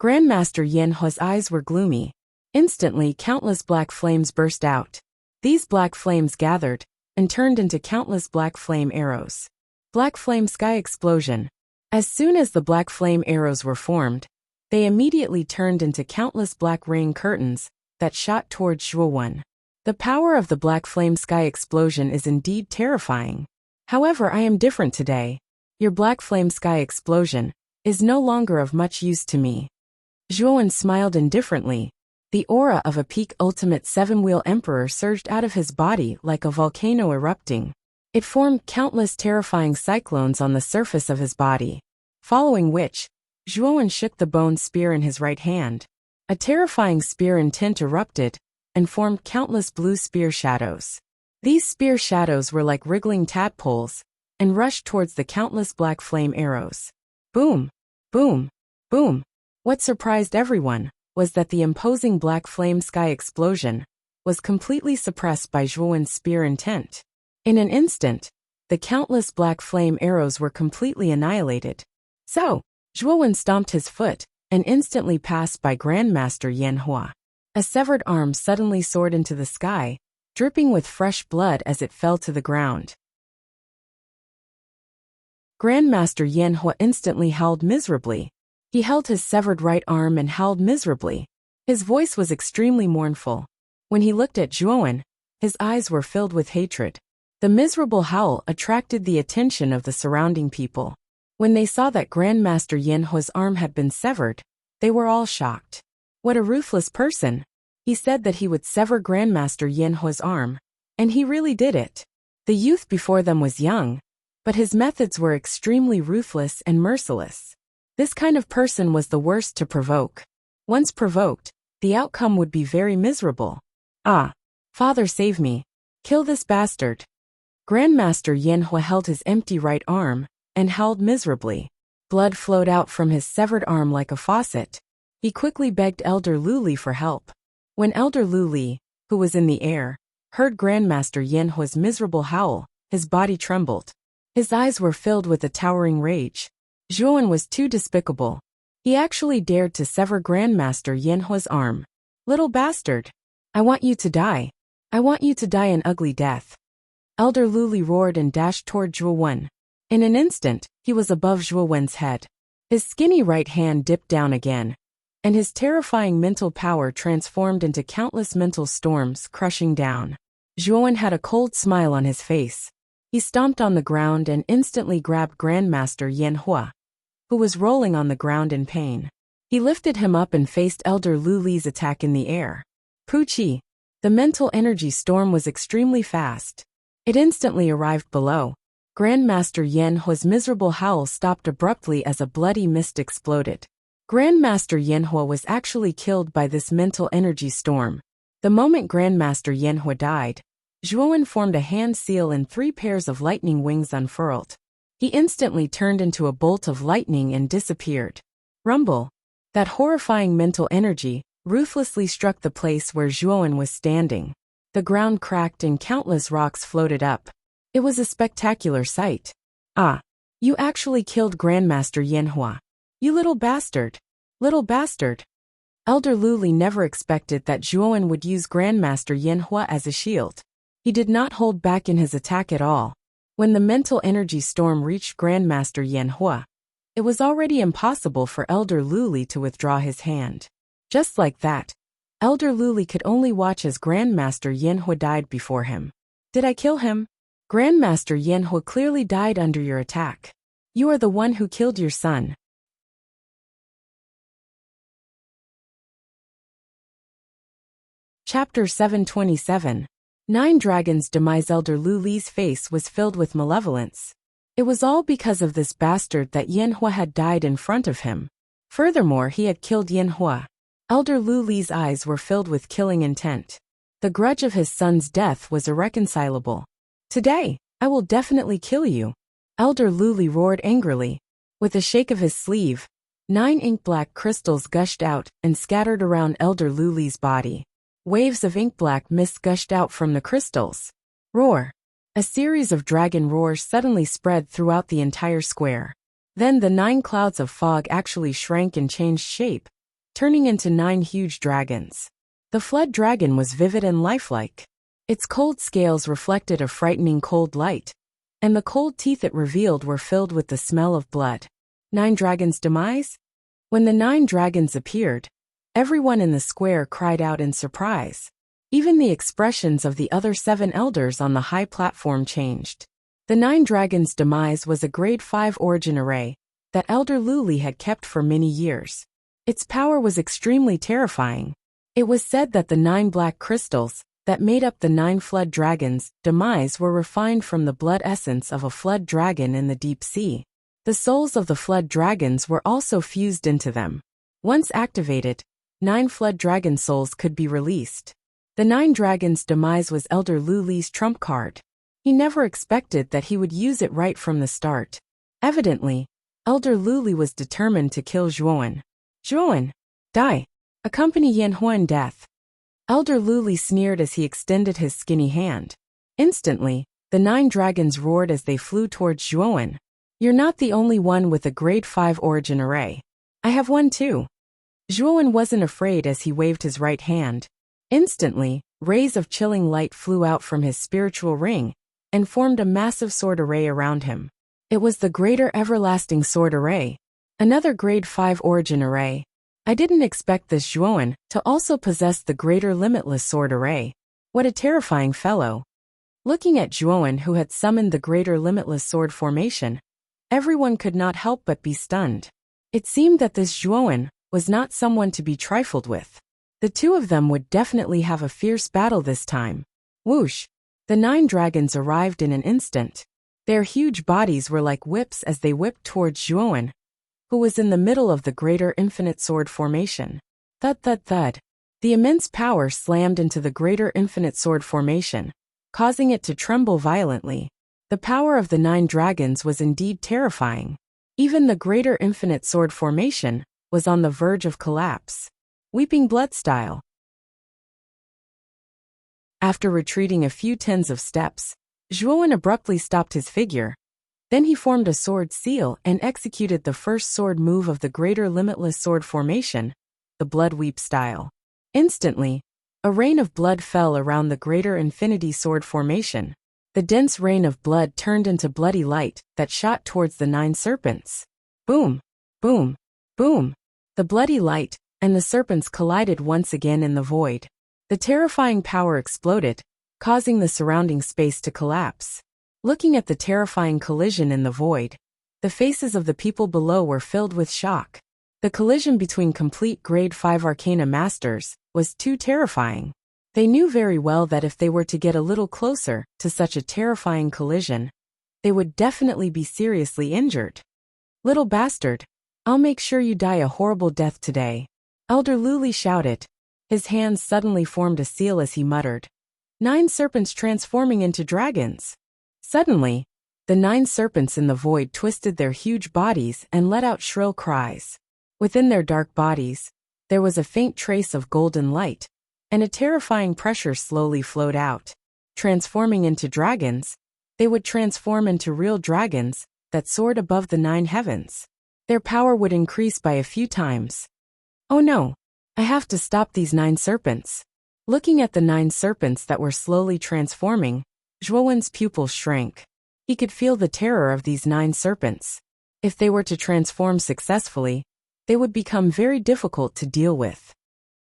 Grandmaster Yanhua's eyes were gloomy. Instantly, countless black flames burst out. These black flames gathered and turned into countless black flame arrows. Black flame sky explosion. As soon as the black flame arrows were formed, they immediately turned into countless black rain curtains that shot towards Zhuowen. The power of the black flame sky explosion is indeed terrifying. However, I am different today. Your black flame sky explosion is no longer of much use to me. Zhuowen smiled indifferently. The aura of a peak ultimate 7-wheel emperor surged out of his body like a volcano erupting. It formed countless terrifying cyclones on the surface of his body. Following which, Zhuowen shook the bone spear in his right hand. A terrifying spear in tint erupted and formed countless blue spear shadows. These spear shadows were like wriggling tadpoles and rushed towards the countless black flame arrows. Boom! Boom! Boom! What surprised everyone was that the imposing black flame sky explosion was completely suppressed by Zhuowen's spear intent. In an instant, the countless black flame arrows were completely annihilated. So, Zhuowen stomped his foot and instantly passed by Grandmaster Yanhua. A severed arm suddenly soared into the sky, dripping with fresh blood as it fell to the ground. Grandmaster Yanhua instantly howled miserably. He held his severed right arm and howled miserably. His voice was extremely mournful. When he looked at Zhuowen, his eyes were filled with hatred. The miserable howl attracted the attention of the surrounding people. When they saw that Grandmaster Yanhua's arm had been severed, they were all shocked. What a ruthless person! He said that he would sever Grandmaster Yanhua's arm, and he really did it. The youth before them was young, but his methods were extremely ruthless and merciless. This kind of person was the worst to provoke. Once provoked, the outcome would be very miserable. Ah! Father, save me! Kill this bastard! Grandmaster Yanhua held his empty right arm and howled miserably. Blood flowed out from his severed arm like a faucet. He quickly begged Elder Lu Li for help. When Elder Lu Li, who was in the air, heard Grandmaster Yanhua's miserable howl, his body trembled. His eyes were filled with a towering rage. Zhuowen was too despicable. He actually dared to sever Grandmaster Yanhua's arm. Little bastard! I want you to die. I want you to die an ugly death. Elder Lu Li roared and dashed toward Zhuowen. In an instant, he was above Zhuowen's head. His skinny right hand dipped down again, and his terrifying mental power transformed into countless mental storms crushing down. Zhuowen had a cold smile on his face. He stomped on the ground and instantly grabbed Grandmaster Yanhua, who was rolling on the ground in pain. He lifted him up and faced Elder Lu Li's attack in the air. Puchi! The mental energy storm was extremely fast. It instantly arrived below. Grandmaster Yanhua's miserable howl stopped abruptly as a bloody mist exploded. Grandmaster Yanhua was actually killed by this mental energy storm. The moment Grandmaster Yanhua died, Zhuowen formed a hand seal and 3 pairs of lightning wings unfurled. He instantly turned into a bolt of lightning and disappeared. Rumble! That horrifying mental energy ruthlessly struck the place where Zhuowen was standing. The ground cracked and countless rocks floated up. It was a spectacular sight. Ah! You actually killed Grandmaster Yanhua. You little bastard! Little bastard! Elder Lu Li never expected that Zhuowen would use Grandmaster Yanhua as a shield. He did not hold back in his attack at all. When the mental energy storm reached Grandmaster Yanhua, it was already impossible for Elder Lu Li to withdraw his hand. Just like that, Elder Luli could only watch as Grandmaster Yanhua died before him. Did I kill him? Grandmaster Yanhua clearly died under your attack. You are the one who killed your son. Chapter 727. 9 Dragons' Demise. Elder Luli's face was filled with malevolence. It was all because of this bastard that Yanhua had died in front of him. Furthermore, he had killed Yanhua. Elder Luli's eyes were filled with killing intent. The grudge of his son's death was irreconcilable. Today, I will definitely kill you. Elder Luli roared angrily. With a shake of his sleeve, 9 ink-black crystals gushed out and scattered around Elder Luli's body. Waves of ink-black mist gushed out from the crystals. Roar! A series of dragon roars suddenly spread throughout the entire square. Then the 9 clouds of fog actually shrank and changed shape, turning into 9 huge dragons. The flood dragon was vivid and lifelike. Its cold scales reflected a frightening cold light, and the cold teeth it revealed were filled with the smell of blood. 9 Dragons' Demise? When the 9 dragons appeared, everyone in the square cried out in surprise. Even the expressions of the other 7 elders on the high platform changed. The 9 Dragons' Demise was a grade 5 origin array that Elder Luli had kept for many years. Its power was extremely terrifying. It was said that the 9 black crystals that made up the 9 flood dragons' demise were refined from the blood essence of a flood dragon in the deep sea. The souls of the flood dragons were also fused into them. Once activated, 9 flood dragon souls could be released. The 9 Dragons' Demise was Elder Luli's trump card. He never expected that he would use it right from the start. Evidently, Elder Luli was determined to kill Zhuan. Zhuan, die! Accompany Yanhua in death. Elder Luli sneered as he extended his skinny hand. Instantly, the 9 dragons roared as they flew towards Zhuan. You're not the only one with a grade 5 origin array. I have one too. Zhuan wasn't afraid as he waved his right hand. Instantly, rays of chilling light flew out from his spiritual ring and formed a massive sword array around him. It was the Greater Everlasting Sword Array, another grade 5 origin array. I didn't expect this Zhuan to also possess the Greater Limitless Sword Array. What a terrifying fellow. Looking at Zhuan, who had summoned the Greater Limitless Sword formation, everyone could not help but be stunned. It seemed that this Zhuan was not someone to be trifled with. The two of them would definitely have a fierce battle this time. Whoosh! The 9 dragons arrived in an instant. Their huge bodies were like whips as they whipped towards Zhuan, who was in the middle of the Greater Infinite Sword formation. Thud thud thud. The immense power slammed into the Greater Infinite Sword formation, causing it to tremble violently. The power of the 9 dragons was indeed terrifying. Even the Greater Infinite Sword formation was on the verge of collapse. Weeping Blood style. After retreating a few tens of steps, Zhuan abruptly stopped his figure. Then he formed a sword seal and executed the first sword move of the Greater Limitless Sword formation, the Blood Weep style. Instantly, a rain of blood fell around the Greater Infinity Sword formation. The dense rain of blood turned into bloody light that shot towards the 9 serpents. Boom! Boom! Boom! The bloody light and the serpents collided once again in the void. The terrifying power exploded, causing the surrounding space to collapse. Looking at the terrifying collision in the void, the faces of the people below were filled with shock. The collision between complete grade 5 Arcana Masters was too terrifying. They knew very well that if they were to get a little closer to such a terrifying collision, they would definitely be seriously injured. Little bastard, I'll make sure you die a horrible death today. Elder Luli shouted. His hands suddenly formed a seal as he muttered. 9 serpents transforming into dragons. Suddenly, the 9 serpents in the void twisted their huge bodies and let out shrill cries. Within their dark bodies, there was a faint trace of golden light, and a terrifying pressure slowly flowed out. Transforming into dragons, they would transform into real dragons that soared above the 9 heavens. Their power would increase by a few times. Oh no, I have to stop these 9 serpents. Looking at the 9 serpents that were slowly transforming, Zhuan's pupils shrank. He could feel the terror of these 9 serpents. If they were to transform successfully, they would become very difficult to deal with.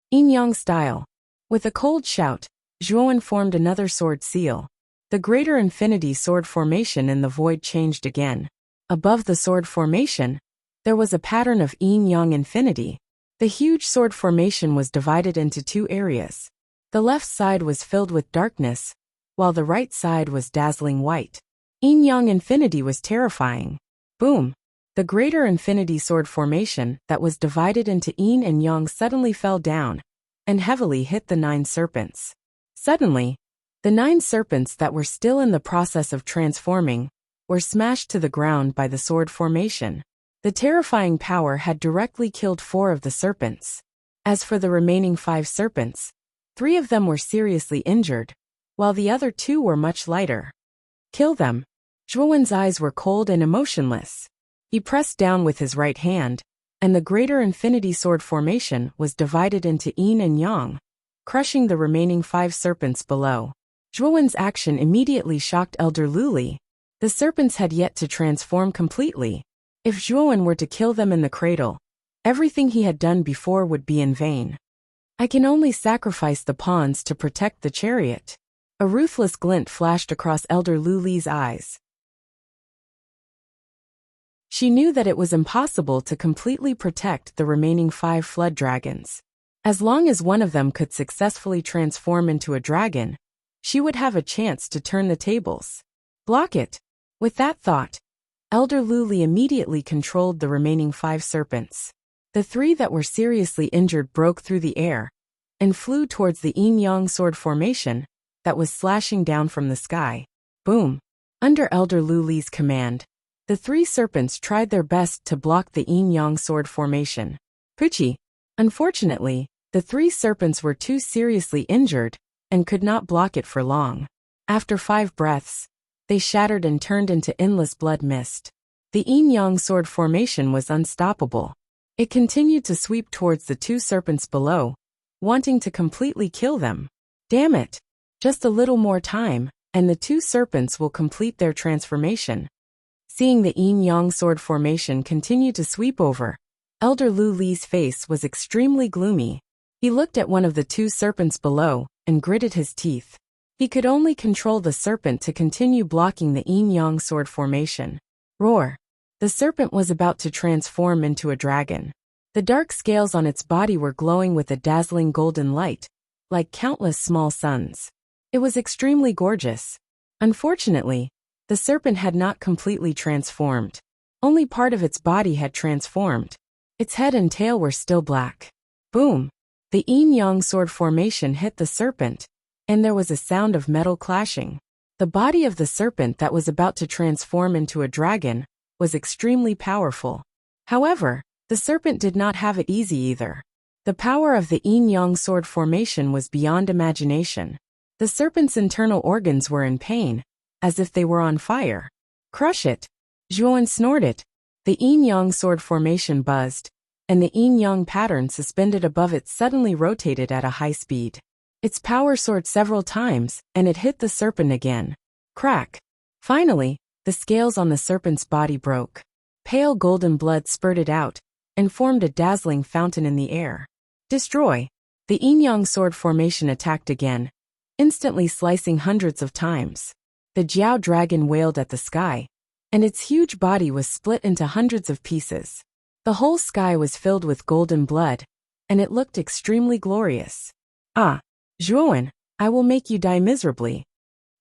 Yin-yang style. With a cold shout, Zhuowen formed another sword seal. The greater infinity sword formation in the void changed again. Above the sword formation, there was a pattern of yin-yang infinity. The huge sword formation was divided into two areas. The left side was filled with darkness, while the right side was dazzling white. Yin-yang infinity was terrifying. Boom! The greater infinity sword formation that was divided into yin and yang suddenly fell down and heavily hit the 9 serpents. Suddenly, the 9 serpents that were still in the process of transforming were smashed to the ground by the sword formation. The terrifying power had directly killed 4 of the serpents. As for the remaining 5 serpents, 3 of them were seriously injured, while the other 2 were much lighter. Kill them. Zhuowen's eyes were cold and emotionless. He pressed down with his right hand, and the greater infinity sword formation was divided into yin and yang, crushing the remaining 5 serpents below. Zhuowen's action immediately shocked Elder Luli. The serpents had yet to transform completely. If Zhuowen were to kill them in the cradle, everything he had done before would be in vain. I can only sacrifice the pawns to protect the chariot. A ruthless glint flashed across Elder Luli's eyes. She knew that it was impossible to completely protect the remaining 5 flood dragons. As long as one of them could successfully transform into a dragon, she would have a chance to turn the tables. Block it. With that thought, Elder Luli immediately controlled the remaining 5 serpents. The 3 that were seriously injured broke through the air and flew towards the yin-yang sword formation that was slashing down from the sky. Boom! Under Elder Luli's command, the 3 serpents tried their best to block the yin-yang sword formation. Puchi! Unfortunately, the 3 serpents were too seriously injured and could not block it for long. After 5 breaths, they shattered and turned into endless blood mist. The yin-yang sword formation was unstoppable. It continued to sweep towards the 2 serpents below, wanting to completely kill them. Damn it! Just a little more time, and the 2 serpents will complete their transformation. Seeing the yin-yang sword formation continue to sweep over, Elder Luli's face was extremely gloomy. He looked at one of the 2 serpents below and gritted his teeth. He could only control the serpent to continue blocking the yin-yang sword formation. Roar! The serpent was about to transform into a dragon. The dark scales on its body were glowing with a dazzling golden light, like countless small suns. It was extremely gorgeous. Unfortunately, the serpent had not completely transformed. Only part of its body had transformed. Its head and tail were still black. Boom! The yin-yang sword formation hit the serpent, and there was a sound of metal clashing. The body of the serpent that was about to transform into a dragon was extremely powerful. However, the serpent did not have it easy either. The power of the yin-yang sword formation was beyond imagination. The serpent's internal organs were in pain, as if they were on fire. Crush it! Zhuowen snorted. The yin-yang sword formation buzzed, and the yin-yang pattern suspended above it suddenly rotated at a high speed. Its power soared several times, and it hit the serpent again. Crack! Finally, the scales on the serpent's body broke. Pale golden blood spurted out, and formed a dazzling fountain in the air. Destroy! The yin-yang sword formation attacked again, instantly slicing hundreds of times. The Jiao dragon wailed at the sky, and its huge body was split into hundreds of pieces. The whole sky was filled with golden blood, and it looked extremely glorious. Ah! Zhuowen, I will make you die miserably.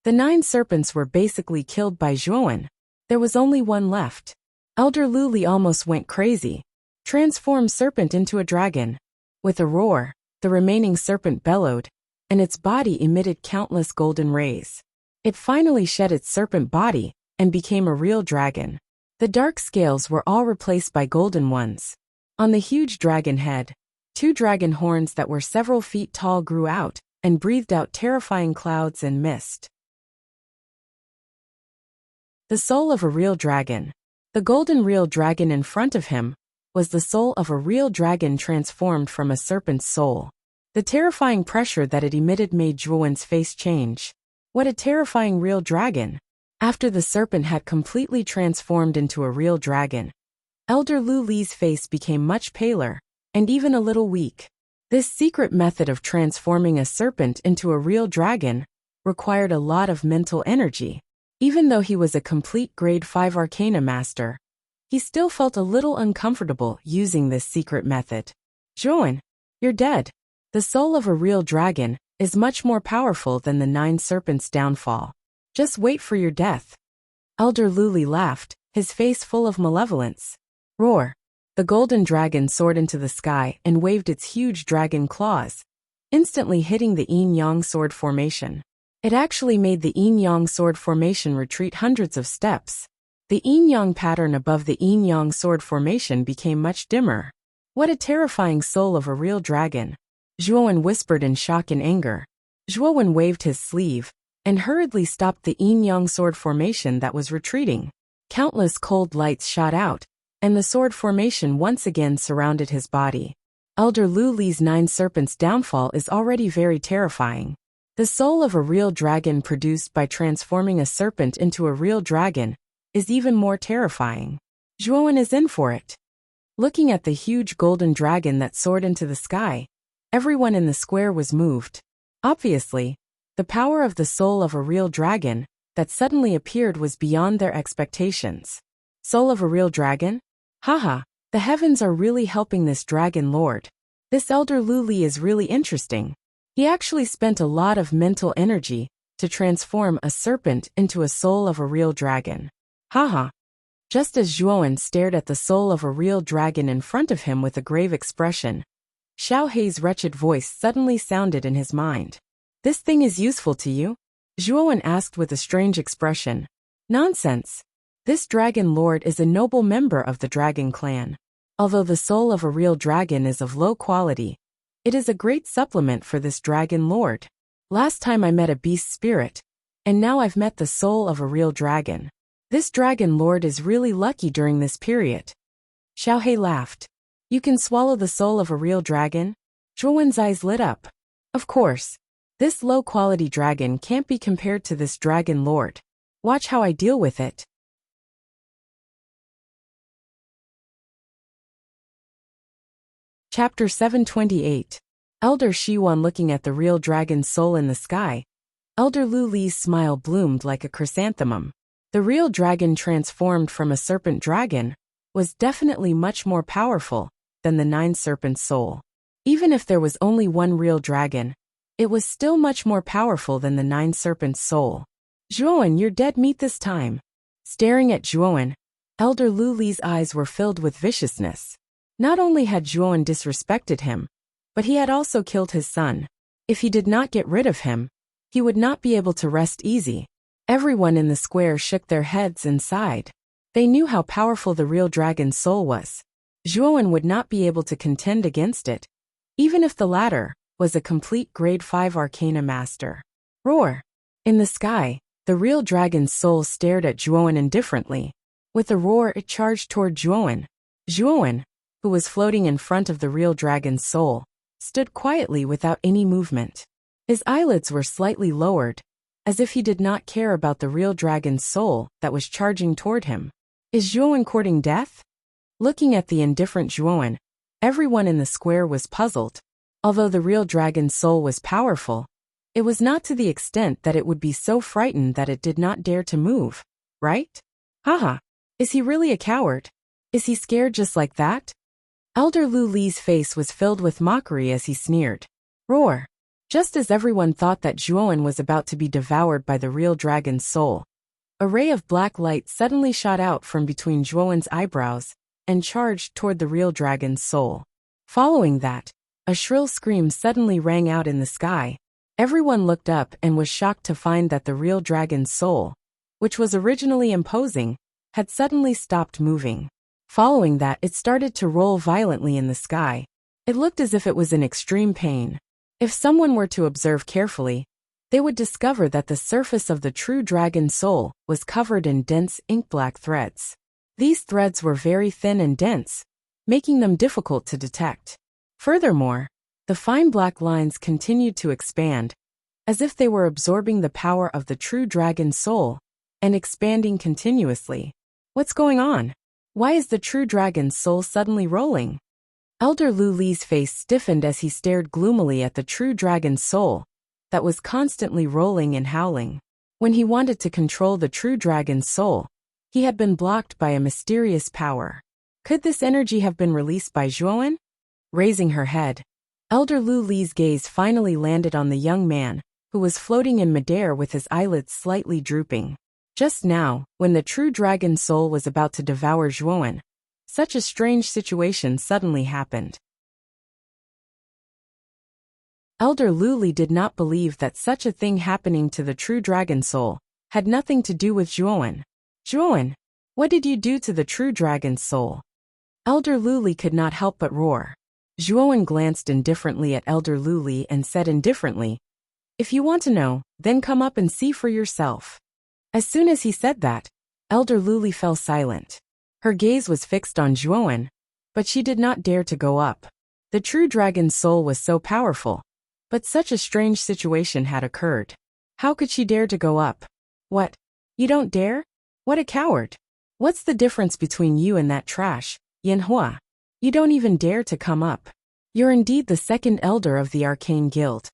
The 9 serpents were basically killed by Zhuowen. There was only one left. Elder Luli almost went crazy. Transform serpent into a dragon. With a roar, the remaining serpent bellowed, and its body emitted countless golden rays. It finally shed its serpent body and became a real dragon. The dark scales were all replaced by golden ones. On the huge dragon head, 2 dragon horns that were several feet tall grew out and breathed out terrifying clouds and mist. The soul of a real dragon. The golden real dragon in front of him was the soul of a real dragon transformed from a serpent's soul. The terrifying pressure that it emitted made Zhuowen's face change. What a terrifying real dragon! After the serpent had completely transformed into a real dragon, Elder Luli's face became much paler, and even a little weak. This secret method of transforming a serpent into a real dragon required a lot of mental energy. Even though he was a complete grade 5 arcana master, he still felt a little uncomfortable using this secret method. Zhuan, you're dead. The soul of a real dragon is much more powerful than the 9 serpents' downfall. Just wait for your death. Elder Luli laughed, his face full of malevolence. Roar! The golden dragon soared into the sky and waved its huge dragon claws, instantly hitting the yin-yang sword formation. It actually made the yin-yang sword formation retreat hundreds of steps. The yin-yang pattern above the yin-yang sword formation became much dimmer. What a terrifying soul of a real dragon! Zhuowen whispered in shock and anger. Zhuowen waved his sleeve and hurriedly stopped the yin-yang sword formation that was retreating. Countless cold lights shot out, and the sword formation once again surrounded his body. Elder Lu Li's 9 serpents' downfall is already very terrifying. The soul of a real dragon produced by transforming a serpent into a real dragon is even more terrifying. Zhuowen is in for it. Looking at the huge golden dragon that soared into the sky, everyone in the square was moved. Obviously, the power of the soul of a real dragon that suddenly appeared was beyond their expectations. Soul of a real dragon? Haha, the heavens are really helping this dragon lord. This Elder Lu Li is really interesting. He actually spent a lot of mental energy to transform a serpent into a soul of a real dragon. Haha. Just as Zhuowen stared at the soul of a real dragon in front of him with a grave expression, Xiao Hei's wretched voice suddenly sounded in his mind. This thing is useful to you? Zhuowen asked with a strange expression. Nonsense. This dragon lord is a noble member of the dragon clan. Although the soul of a real dragon is of low quality, it is a great supplement for this dragon lord. Last time I met a beast spirit, and now I've met the soul of a real dragon. This dragon lord is really lucky during this period. Xiao Hei laughed. You can swallow the soul of a real dragon? Zhuowen's eyes lit up. Of course. This low-quality dragon can't be compared to this dragon lord. Watch how I deal with it. Chapter 728. Elder Shiwan looking at the real dragon's soul in the sky. Elder Lu Li's smile bloomed like a chrysanthemum. The real dragon transformed from a serpent dragon was definitely much more powerful than the 9 serpents' soul. Even if there was only one real dragon, it was still much more powerful than the 9 serpents' soul. Zhuowen, you're dead meat this time. Staring at Zhuowen, Elder Lu Li's eyes were filled with viciousness. Not only had Zhuowen disrespected him, but he had also killed his son. If he did not get rid of him, he would not be able to rest easy. Everyone in the square shook their heads and sighed. They knew how powerful the real dragon's soul was. Zhuowen would not be able to contend against it, even if the latter was a complete grade 5 arcana master. Roar! In the sky, the real dragon's soul stared at Zhuowen indifferently. With a roar, it charged toward Zhuowen. Zhuowen, who was floating in front of the real dragon's soul, stood quietly without any movement. His eyelids were slightly lowered, as if he did not care about the real dragon's soul that was charging toward him. Is Zhuowen courting death? Looking at the indifferent Zhuowen, everyone in the square was puzzled. Although the real dragon's soul was powerful, it was not to the extent that it would be so frightened that it did not dare to move, right? Haha, is he really a coward? Is he scared just like that? Elder Lu Li's face was filled with mockery as he sneered. Roar! Just as everyone thought that Zhuowen was about to be devoured by the real dragon's soul, a ray of black light suddenly shot out from between Zhuowen's eyebrows and charged toward the real dragon's soul. Following that, a shrill scream suddenly rang out in the sky. Everyone looked up and was shocked to find that the real dragon's soul, which was originally imposing, had suddenly stopped moving. Following that, it started to roll violently in the sky. It looked as if it was in extreme pain. If someone were to observe carefully, they would discover that the surface of the true dragon soul was covered in dense ink-black threads. These threads were very thin and dense, making them difficult to detect. Furthermore, the fine black lines continued to expand, as if they were absorbing the power of the true dragon soul and expanding continuously. What's going on? Why is the true dragon's soul suddenly rolling? Elder Lu Li's face stiffened as he stared gloomily at the true dragon's soul that was constantly rolling and howling. When he wanted to control the true dragon's soul, he had been blocked by a mysterious power. Could this energy have been released by Zhuowen? Raising her head, Elder Lu Li's gaze finally landed on the young man, who was floating in midair with his eyelids slightly drooping. Just now, when the true dragon's soul was about to devour Zhuowen, such a strange situation suddenly happened. Elder Lu Li did not believe that such a thing happening to the true dragon soul had nothing to do with Zhuowen. Zhuowen, what did you do to the true dragon's soul? Elder Lu Li could not help but roar. Zhuowen glanced indifferently at Elder Lu Li and said indifferently, "If you want to know, then come up and see for yourself." As soon as he said that, Elder Lu Li fell silent. Her gaze was fixed on Zhuowen, but she did not dare to go up. The true dragon's soul was so powerful, but such a strange situation had occurred. How could she dare to go up? What? You don't dare? What a coward! What's the difference between you and that trash, Yanhua? You don't even dare to come up. You're indeed the second elder of the Arcane Guild.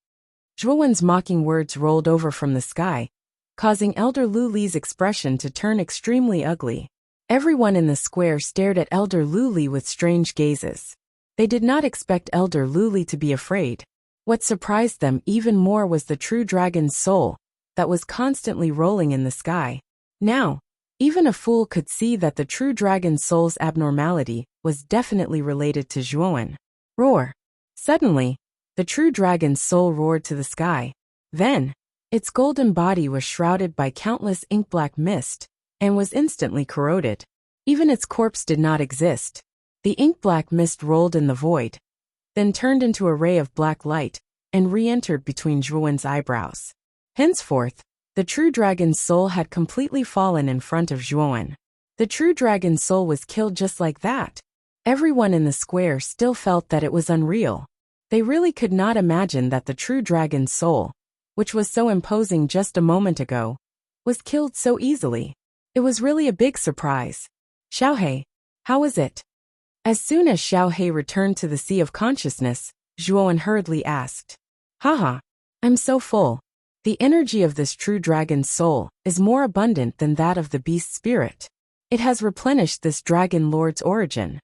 Zhuowen's mocking words rolled over from the sky, causing Elder Lu Li's expression to turn extremely ugly. Everyone in the square stared at Elder Lu Li with strange gazes. They did not expect Elder Lu Li to be afraid. What surprised them even more was the true dragon's soul that was constantly rolling in the sky. Now, even a fool could see that the true dragon's soul's abnormality was definitely related to Zhuowen. Roar! Suddenly, the true dragon's soul roared to the sky. Then, its golden body was shrouded by countless ink-black mist and was instantly corroded. Even its corpse did not exist. The ink-black mist rolled in the void, then turned into a ray of black light and re-entered between Zhuowen's eyebrows. Henceforth, the true dragon's soul had completely fallen in front of Zhuowen. The true dragon's soul was killed just like that. Everyone in the square still felt that it was unreal. They really could not imagine that the true dragon's soul, which was so imposing just a moment ago, was killed so easily. It was really a big surprise. Xiaohei, how is it? As soon as Xiaohei returned to the sea of consciousness, Zhuowen hurriedly asked. Haha, I'm so full. The energy of this true dragon's soul is more abundant than that of the beast spirit. It has replenished this dragon lord's origin.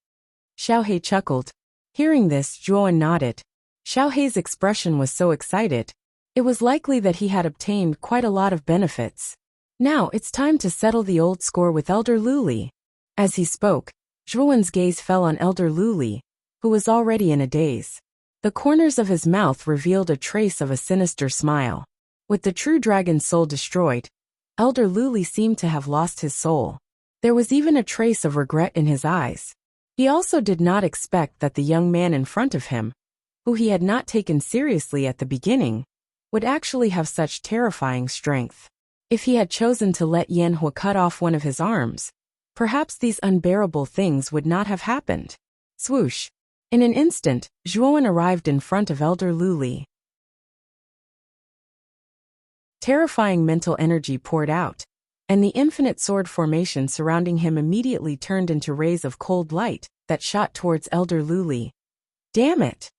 Xiaohei chuckled. Hearing this, Zhuowen nodded. Xiaohei's expression was so excited. It was likely that he had obtained quite a lot of benefits. Now it's time to settle the old score with Elder Lu Li. As he spoke, Zhuowen's gaze fell on Elder Lu Li, who was already in a daze. The corners of his mouth revealed a trace of a sinister smile. With the true dragon's soul destroyed, Elder Lu Li seemed to have lost his soul. There was even a trace of regret in his eyes. He also did not expect that the young man in front of him, who he had not taken seriously at the beginning, would actually have such terrifying strength. If he had chosen to let Yanhua cut off one of his arms, perhaps these unbearable things would not have happened. Swoosh! In an instant, Zhuowen arrived in front of Elder Lu Li. Terrifying mental energy poured out, and the infinite sword formation surrounding him immediately turned into rays of cold light that shot towards Elder Lu Li. Damn it!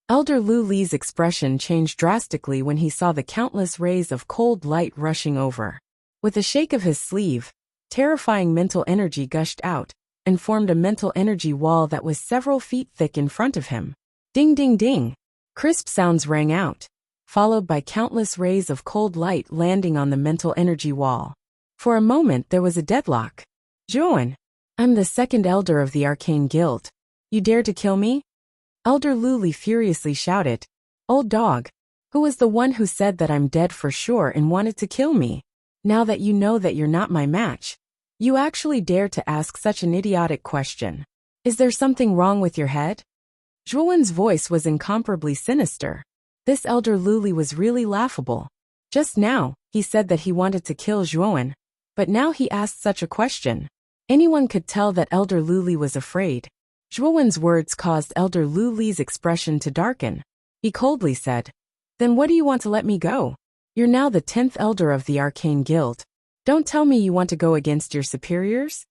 Elder Lu Li's expression changed drastically when he saw the countless rays of cold light rushing over. With a shake of his sleeve, terrifying mental energy gushed out and formed a mental energy wall that was several feet thick in front of him. Ding ding ding! Crisp sounds rang out, followed by countless rays of cold light landing on the mental energy wall. For a moment there was a deadlock. Zhuowen, I'm the second elder of the Arcane Guild. You dare to kill me? Elder Lu Li furiously shouted. Old dog, who was the one who said that I'm dead for sure and wanted to kill me? Now that you know that you're not my match, you actually dare to ask such an idiotic question. Is there something wrong with your head? Zhuowen's voice was incomparably sinister. This Elder Lu Li was really laughable. Just now, he said that he wanted to kill Zhuowen, but now he asked such a question. Anyone could tell that Elder Lu Li was afraid. Zhuowen's words caused Elder Lu Li's expression to darken. He coldly said, Then what do you want to let me go? You're now the 10th elder of the Arcane Guild. Don't tell me you want to go against your superiors?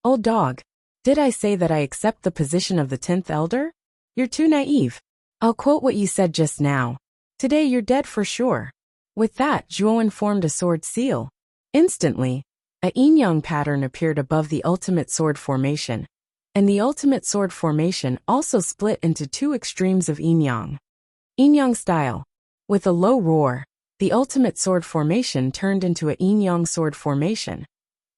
Old dog, did I say that I accept the position of the 10th elder? You're too naive. I'll quote what you said just now. Today you're dead for sure. With that, Zhuowen formed a sword seal. Instantly, a yin-yang pattern appeared above the ultimate sword formation, and the ultimate sword formation also split into two extremes of yin-yang. Yin-yang style. With a low roar, the ultimate sword formation turned into a yin-yang sword formation,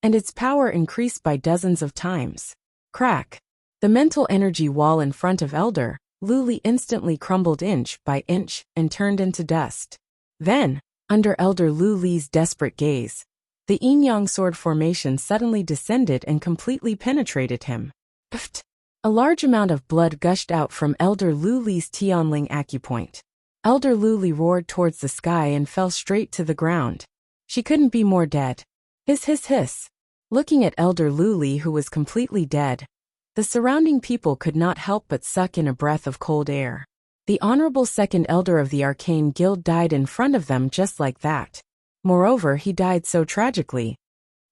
and its power increased by dozens of times. Crack. The mental energy wall in front of Elder Luli instantly crumbled inch by inch and turned into dust. Then, under Elder Luli's desperate gaze, the yin-yang sword formation suddenly descended and completely penetrated him. Pft! A large amount of blood gushed out from Elder Luli's Tianling acupoint. Elder Luli roared towards the sky and fell straight to the ground. She couldn't be more dead. Hiss hiss hiss. Looking at Elder Luli, who was completely dead, the surrounding people could not help but suck in a breath of cold air. The honorable second elder of the Arcane Guild died in front of them just like that. Moreover, he died so tragically.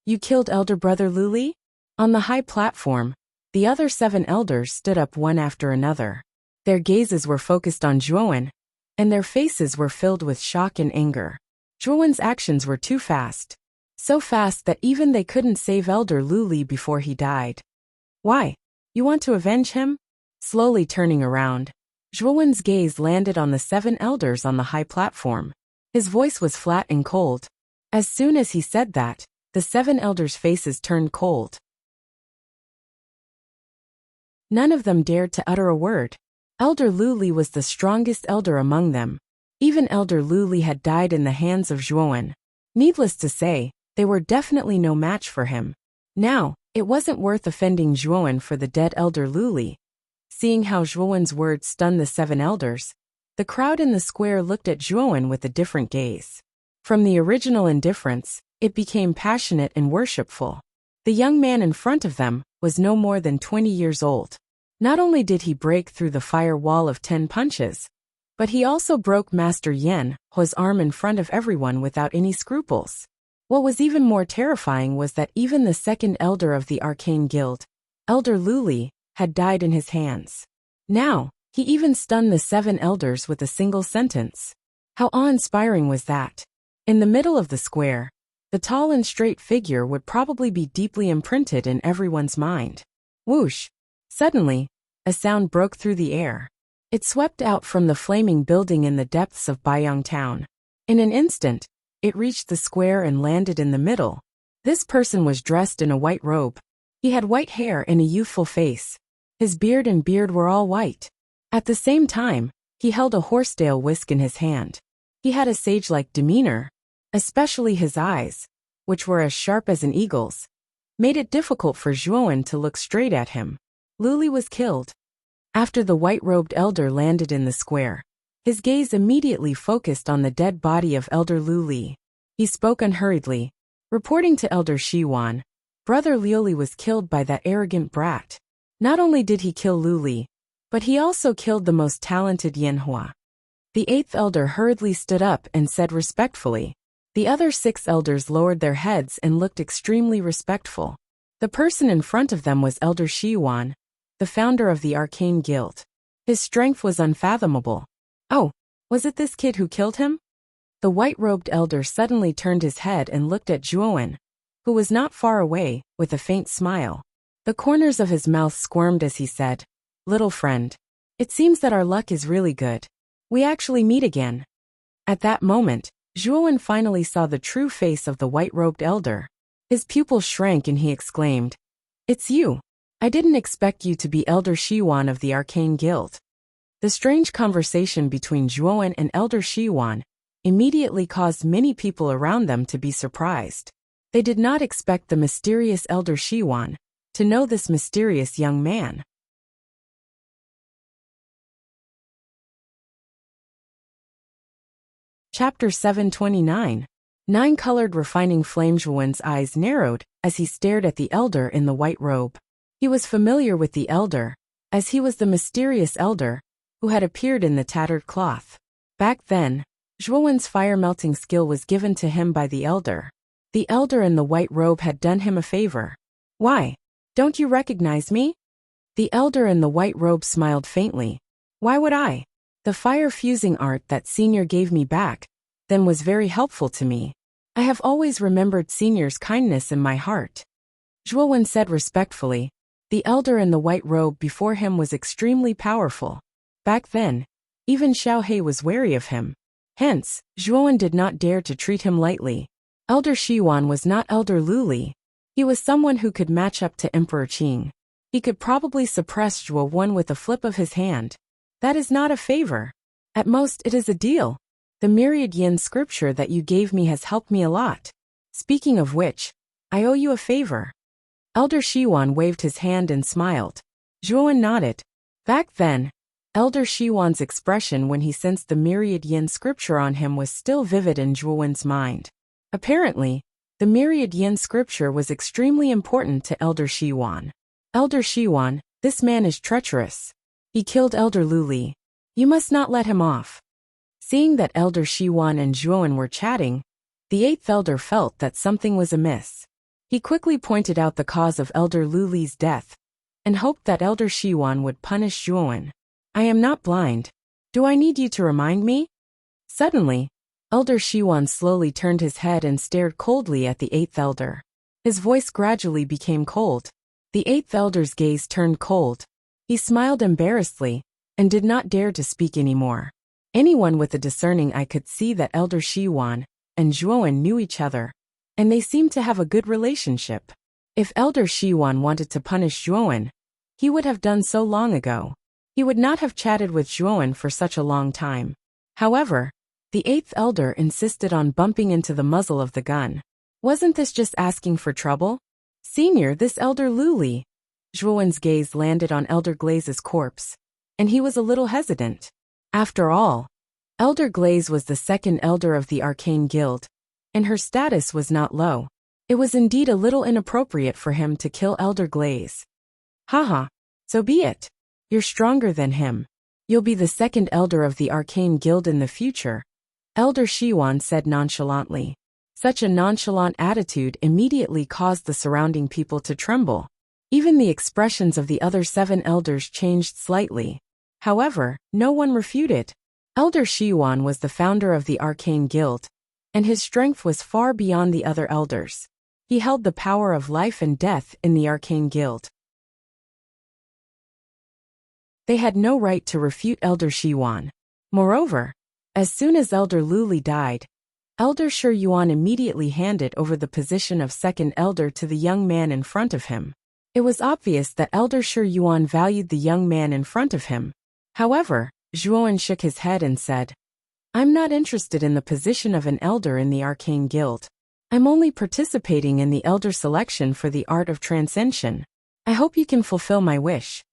You killed Elder Brother Luli? On the high platform, the other 7 elders stood up one after another. Their gazes were focused on Zhuowen, and their faces were filled with shock and anger. Zhuowen's actions were too fast. So fast that even they couldn't save Elder Luli before he died. Why? You want to avenge him? Slowly turning around, Zhuowen's gaze landed on the 7 elders on the high platform. His voice was flat and cold. As soon as he said that, the 7 elders' faces turned cold. None of them dared to utter a word. Elder Luli was the strongest elder among them. Even Elder Luli had died in the hands of Zhuowen. Needless to say, they were definitely no match for him. Now, it wasn't worth offending Zhuowen for the dead Elder Luli. Seeing how Zhuowen's words stunned the 7 elders, the crowd in the square looked at Zhuowen with a different gaze. From the original indifference, it became passionate and worshipful. The young man in front of them was no more than 20 years old. Not only did he break through the fire wall of 10 punches, but he also broke Master Yan Hua's arm in front of everyone without any scruples. What was even more terrifying was that even the second elder of the Arcane Guild, Elder Luli, had died in his hands. Now, he even stunned the 7 elders with a single sentence. How awe-inspiring was that? In the middle of the square, the tall and straight figure would probably be deeply imprinted in everyone's mind. Whoosh! Suddenly, a sound broke through the air. It swept out from the flaming building in the depths of Baiyang Town. In an instant, it reached the square and landed in the middle. This person was dressed in a white robe. He had white hair and a youthful face. His beard and beard were all white. At the same time, he held a horsetail whisk in his hand. He had a sage-like demeanor, especially his eyes, which were as sharp as an eagle's, made it difficult for Zhuowen to look straight at him. Luli was killed. After the white-robed elder landed in the square, his gaze immediately focused on the dead body of Elder Luli. He spoke unhurriedly, reporting to Elder Shiwan, Brother Liuli was killed by that arrogant brat. Not only did he kill Luli, but he also killed the most talented Yan Hua. The 8th elder hurriedly stood up and said respectfully. The other 6 elders lowered their heads and looked extremely respectful. The person in front of them was Elder Shiwan, the founder of the Arcane Guild. His strength was unfathomable. Oh, was it this kid who killed him? The white-robed elder suddenly turned his head and looked at Zhuowen, who was not far away, with a faint smile. The corners of his mouth squirmed as he said, "Little friend, it seems that our luck is really good. We actually meet again." At that moment, Zhuowen finally saw the true face of the white-robed elder. His pupil shrank and he exclaimed, "It's you. I didn't expect you to be Elder Shiwan of the Arcane Guild." The strange conversation between Zhuowen and Elder Shiwan immediately caused many people around them to be surprised. They did not expect the mysterious Elder Shiwan to know this mysterious young man. Chapter 729. 9-colored refining flame. Zhuowen's eyes narrowed as he stared at the elder in the white robe. He was familiar with the elder, as he was the mysterious elder who had appeared in the tattered cloth. Back then, Zhuowen's fire-melting skill was given to him by the elder. The elder in the white robe had done him a favor. "Why? Don't you recognize me?" The elder in the white robe smiled faintly. Why would I? The fire-fusing art that Senior gave me back then was very helpful to me. I have always remembered Senior's kindness in my heart. Zhuowen said respectfully. The elder in the white robe before him was extremely powerful. Back then, even Xiao He was wary of him. Hence, Zhuowen did not dare to treat him lightly. Elder Xiwan was not Elder Luli. He was someone who could match up to Emperor Qing. He could probably suppress Zhuowen with a flip of his hand. That is not a favor. At most, it is a deal. The myriad yin scripture that you gave me has helped me a lot. Speaking of which, I owe you a favor. Elder Xiwan waved his hand and smiled. Zhuowen nodded. Back then, Elder Xiwan's expression when he sensed the myriad yin scripture on him was still vivid in Zhuowen's mind. Apparently, the myriad yin scripture was extremely important to Elder Xiwan. Elder Xiwan, this man is treacherous. He killed Elder Luli. You must not let him off. Seeing that Elder Xiwan and Zhuowen were chatting, the eighth elder felt that something was amiss. He quickly pointed out the cause of Elder Luli's death, and hoped that Elder Xiwan would punish Zhuowen. I am not blind. Do I need you to remind me? Suddenly, Elder Xiwan slowly turned his head and stared coldly at the eighth elder. His voice gradually became cold. The eighth elder's gaze turned cold. He smiled embarrassedly, and did not dare to speak anymore. Anyone with a discerning eye could see that Elder Xiwan and Zhuowen knew each other, and they seemed to have a good relationship. If Elder Xiwan wanted to punish Zhuowen, he would have done so long ago. He would not have chatted with Zhuowen for such a long time. However, the eighth elder insisted on bumping into the muzzle of the gun. Wasn't this just asking for trouble? Senior, this Elder Luli. Zhuowen's gaze landed on Elder Glaze's corpse, and he was a little hesitant. After all, Elder Glaze was the second elder of the Arcane Guild, and her status was not low. It was indeed a little inappropriate for him to kill Elder Glaze. Haha, so be it. You're stronger than him. You'll be the second elder of the Arcane Guild in the future, Elder Xiwan said nonchalantly. Such a nonchalant attitude immediately caused the surrounding people to tremble. Even the expressions of the other 7 elders changed slightly. However, no one refuted. Elder Xiwan was the founder of the Arcane Guild, and his strength was far beyond the other elders. He held the power of life and death in the Arcane Guild. They had no right to refute Elder Xiwan. Moreover, as soon as Elder Luli died, Elder Shi Yuan immediately handed over the position of second elder to the young man in front of him. It was obvious that Elder Shi Yuan valued the young man in front of him. However, Zhuowen shook his head and said, I'm not interested in the position of an elder in the Arcane Guild. I'm only participating in the elder selection for the art of transcension. I hope you can fulfill my wish.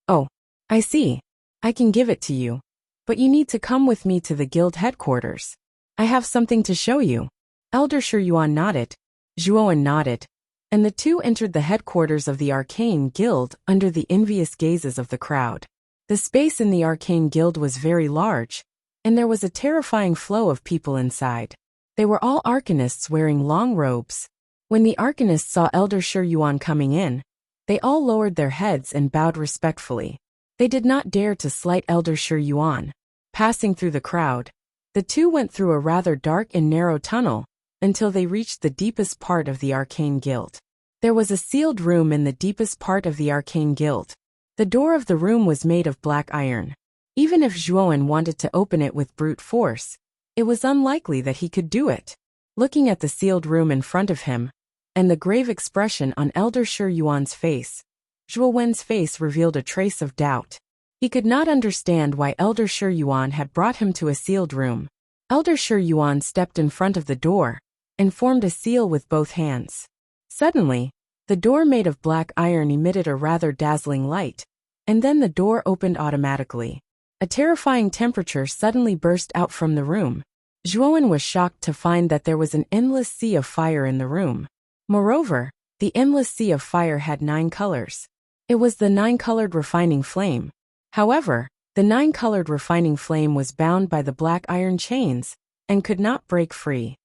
Oh, I see. I can give it to you. But you need to come with me to the guild headquarters. I have something to show you. Elder Shi Yuan nodded. Zhuowen nodded. And the two entered the headquarters of the Arcane Guild under the envious gazes of the crowd. The space in the Arcane Guild was very large, and there was a terrifying flow of people inside. They were all arcanists wearing long robes. When the arcanists saw Elder Shi Yuan coming in, they all lowered their heads and bowed respectfully. They did not dare to slight Elder Shi Yuan. Passing through the crowd, the two went through a rather dark and narrow tunnel until they reached the deepest part of the Arcane Guild. There was a sealed room in the deepest part of the Arcane Guild. The door of the room was made of black iron. Even if Zhuowen wanted to open it with brute force, it was unlikely that he could do it. Looking at the sealed room in front of him, and the grave expression on Elder Shi Yuan's face, Zhuowen's face revealed a trace of doubt. He could not understand why Elder Shi Yuan had brought him to a sealed room. Elder Shi Yuan stepped in front of the door and formed a seal with both hands. Suddenly, the door made of black iron emitted a rather dazzling light, and then the door opened automatically. A terrifying temperature suddenly burst out from the room. Zhuowen was shocked to find that there was an endless sea of fire in the room. Moreover, the endless sea of fire had 9 colors. It was the 9-colored refining flame. However, the 9-colored refining flame was bound by the black iron chains and could not break free.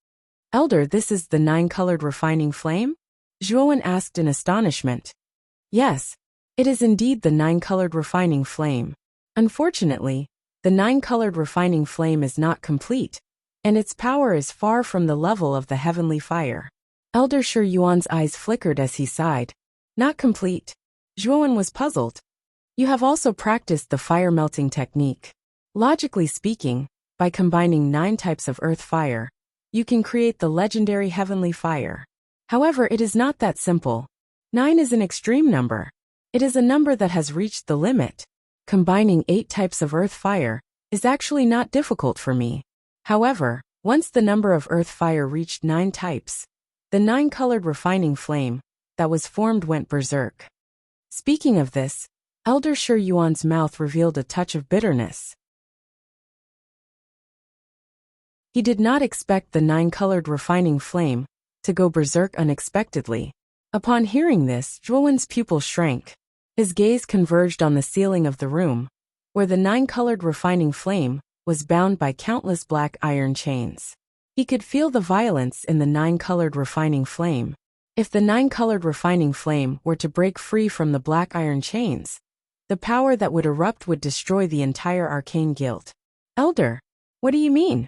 Elder, this is the 9-colored refining flame? Zhuowen asked in astonishment. Yes, it is indeed the 9-colored refining flame. Unfortunately, the nine-colored refining flame is not complete, and its power is far from the level of the heavenly fire. Elder Shi Yuan's eyes flickered as he sighed. Not complete. Zhuowen was puzzled. You have also practiced the fire melting technique. Logically speaking, by combining 9 types of earth fire, you can create the legendary heavenly fire. However, it is not that simple. 9 is an extreme number. It is a number that has reached the limit. Combining 8 types of earth fire is actually not difficult for me. However, once the number of earth fire reached 9 types, the 9-colored refining flame that was formed went berserk. Speaking of this, Elder Shi Yuan's mouth revealed a touch of bitterness. He did not expect the 9-colored refining flame to go berserk unexpectedly. Upon hearing this, Zhuowen's pupil shrank. His gaze converged on the ceiling of the room, where the 9-colored refining flame was bound by countless black iron chains. He could feel the violence in the 9-colored refining flame. If the 9-colored refining flame were to break free from the black iron chains, the power that would erupt would destroy the entire arcane guild. Elder, what do you mean?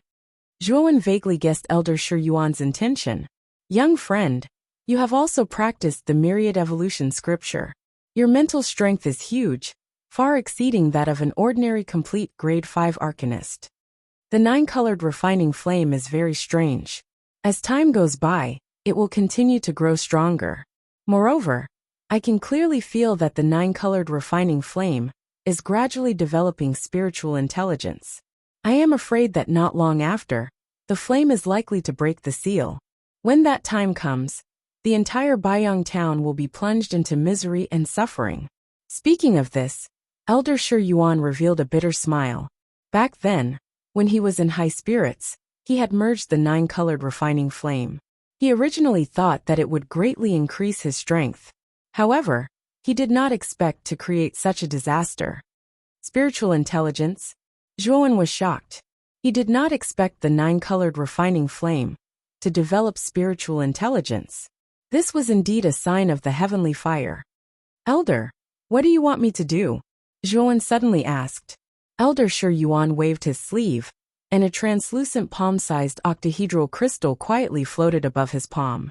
Zhuowen vaguely guessed Elder Shi Yuan's intention. Young friend, you have also practiced the myriad evolution scripture. Your mental strength is huge, far exceeding that of an ordinary complete grade 5 arcanist. The 9-colored refining flame is very strange. As time goes by, it will continue to grow stronger. Moreover, I can clearly feel that the 9-colored refining flame is gradually developing spiritual intelligence. I am afraid that not long after, the flame is likely to break the seal. When that time comes, the entire Baiyang town will be plunged into misery and suffering. Speaking of this, Elder Shi Yuan revealed a bitter smile. Back then, when he was in high spirits, he had merged the 9-colored refining flame. He originally thought that it would greatly increase his strength. However, he did not expect to create such a disaster. Spiritual intelligence? Zhuowen was shocked. He did not expect the 9-colored refining flame to develop spiritual intelligence. This was indeed a sign of the heavenly fire. Elder, what do you want me to do? Zhuowen suddenly asked. Elder Shi Yuan waved his sleeve, and a translucent palm-sized octahedral crystal quietly floated above his palm.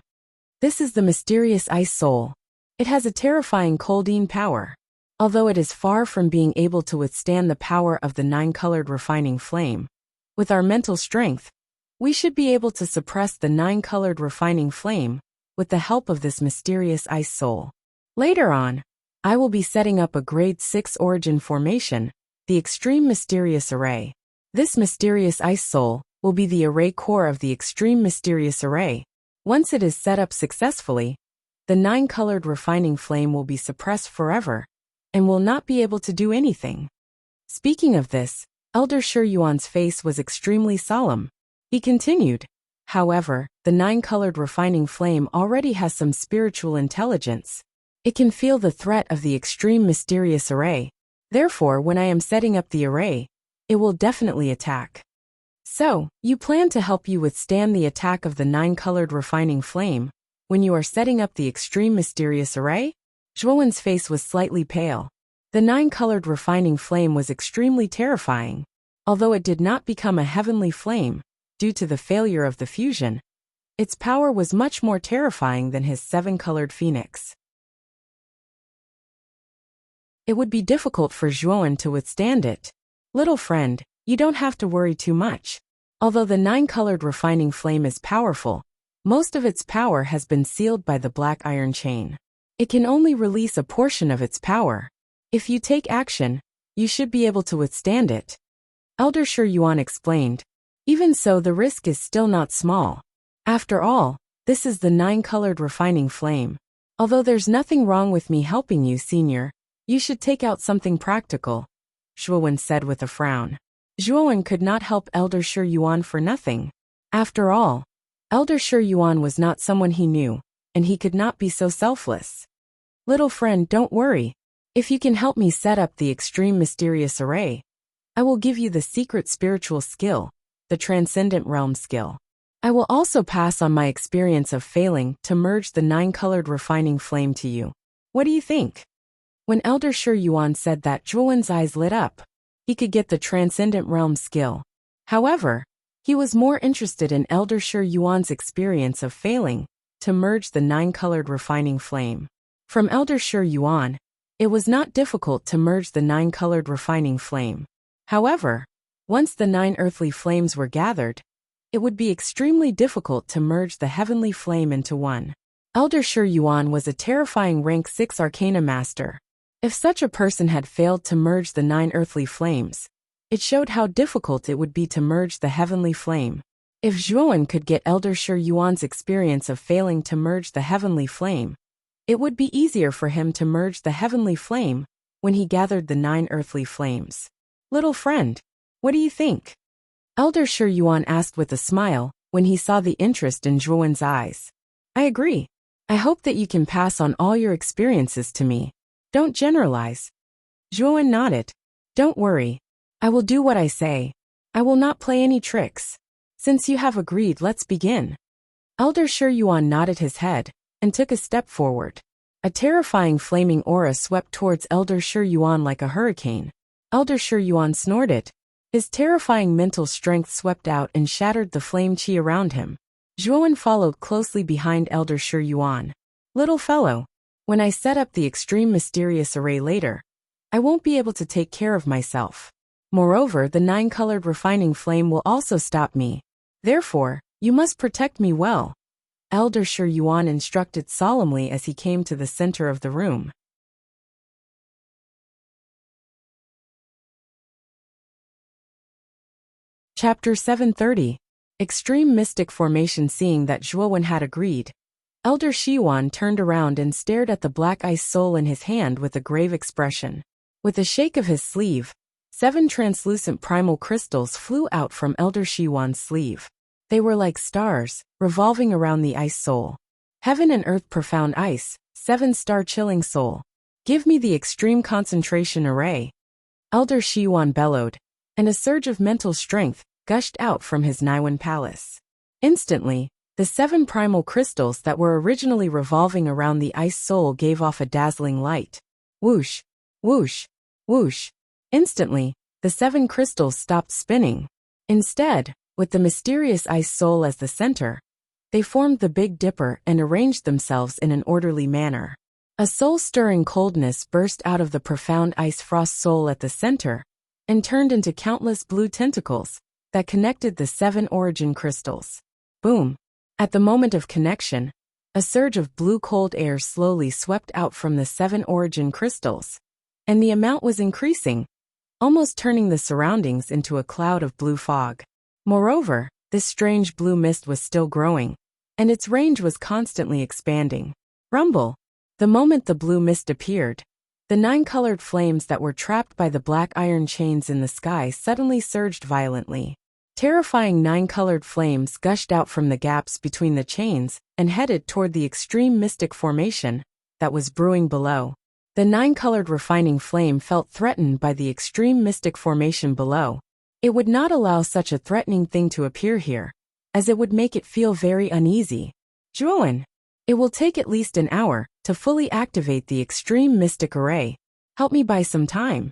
This is the mysterious ice soul. It has a terrifying coldine power. Although it is far from being able to withstand the power of the 9-colored refining flame, with our mental strength, we should be able to suppress the 9-colored refining flame with the help of this mysterious ice soul. Later on, I will be setting up a grade 6 origin formation, the Extreme Mysterious Array. This mysterious ice soul will be the array core of the Extreme Mysterious Array. Once it is set up successfully, the 9-colored refining flame will be suppressed forever and will not be able to do anything. Speaking of this, Elder Shi Yuan's face was extremely solemn. He continued, however, the 9-colored refining flame already has some spiritual intelligence. It can feel the threat of the Extreme Mysterious Array. Therefore, when I am setting up the array, it will definitely attack. So, you plan to help you withstand the attack of the 9-colored refining flame when you are setting up the Extreme Mysterious Array? Zhuowen's face was slightly pale. The 9-colored refining flame was extremely terrifying. Although it did not become a heavenly flame, due to the failure of the fusion, its power was much more terrifying than his 7-colored phoenix. It would be difficult for Zhuowen to withstand it. Little friend, you don't have to worry too much. Although the 9-colored refining flame is powerful, most of its power has been sealed by the black iron chain. It can only release a portion of its power. If you take action, you should be able to withstand it. Elder Shi Yuan explained. Even so, the risk is still not small. After all, this is the 9-colored refining flame. Although there's nothing wrong with me helping you, senior, you should take out something practical, Zhuowen said with a frown. Zhuowen could not help Elder Shi Yuan for nothing. After all, Elder Shi Yuan was not someone he knew, and he could not be so selfless. Little friend, don't worry. If you can help me set up the Extreme Mysterious Array, I will give you the secret spiritual skill, the Transcendent Realm skill. I will also pass on my experience of failing to merge the 9-colored refining flame to you. What do you think? When Elder Shi Yuan said that, Zhuowen's eyes lit up. he could get the Transcendent Realm skill. However, he was more interested in Elder Shi Yuan's experience of failing to merge the 9-colored refining flame. From Elder Shi Yuan, it was not difficult to merge the 9-colored refining flame. However, once the 9 earthly flames were gathered, it would be extremely difficult to merge the heavenly flame into one. Elder Shi Yuan was a terrifying rank 6 Arcana Master. If such a person had failed to merge the 9 earthly flames, it showed how difficult it would be to merge the heavenly flame. If Zhuowen could get Elder Shi Yuan's experience of failing to merge the heavenly flame, it would be easier for him to merge the heavenly flame when he gathered the 9 earthly flames. Little friend, what do you think? Elder Shi Yuan asked with a smile when he saw the interest in Zhuowen's eyes. I agree. I hope that you can pass on all your experiences to me. Don't generalize. Zhuowen nodded. Don't worry. I will do what I say. I will not play any tricks. Since you have agreed, let's begin. Elder Shi Yuan nodded his head and took a step forward. A terrifying flaming aura swept towards Elder Shi Yuan like a hurricane. Elder Shi Yuan snorted. His terrifying mental strength swept out and shattered the flame qi around him. Zhuowen followed closely behind Elder Shi Yuan. Little fellow, when I set up the extreme mysterious array later, I won't be able to take care of myself. Moreover, the 9-colored refining flame will also stop me. Therefore, you must protect me well. Elder Shi Yuan instructed solemnly as he came to the center of the room. Chapter 730. Extreme Mystic Formation. Seeing that Zhuowen had agreed, Elder Shi Yuan turned around and stared at the black ice soul in his hand with a grave expression. With a shake of his sleeve, 7 translucent primal crystals flew out from Elder Shi Yuan's sleeve. They were like stars, revolving around the ice soul. Heaven and earth profound ice, 7-star chilling soul. Give me the extreme concentration array. Elder Shi Yuan bellowed, and a surge of mental strength gushed out from his Naiwan palace. Instantly, the 7 primal crystals that were originally revolving around the ice soul gave off a dazzling light. Whoosh, whoosh, whoosh. Instantly, the 7 crystals stopped spinning. Instead, with the mysterious ice soul as the center, they formed the Big Dipper and arranged themselves in an orderly manner. A soul-stirring coldness burst out of the profound ice frost soul at the center and turned into countless blue tentacles that connected the 7 origin crystals. Boom! At the moment of connection, a surge of blue cold air slowly swept out from the 7 origin crystals, and the amount was increasing, almost turning the surroundings into a cloud of blue fog. Moreover, this strange blue mist was still growing, and its range was constantly expanding. Rumble! The moment the blue mist appeared, the 9-colored flames that were trapped by the black iron chains in the sky suddenly surged violently. Terrifying 9-colored flames gushed out from the gaps between the chains and headed toward the extreme mystic formation that was brewing below. The 9-colored refining flame felt threatened by the extreme mystic formation below. It would not allow such a threatening thing to appear here, as it would make it feel very uneasy. Zhuowen, it will take at least an hour to fully activate the extreme mystic array. Help me buy some time.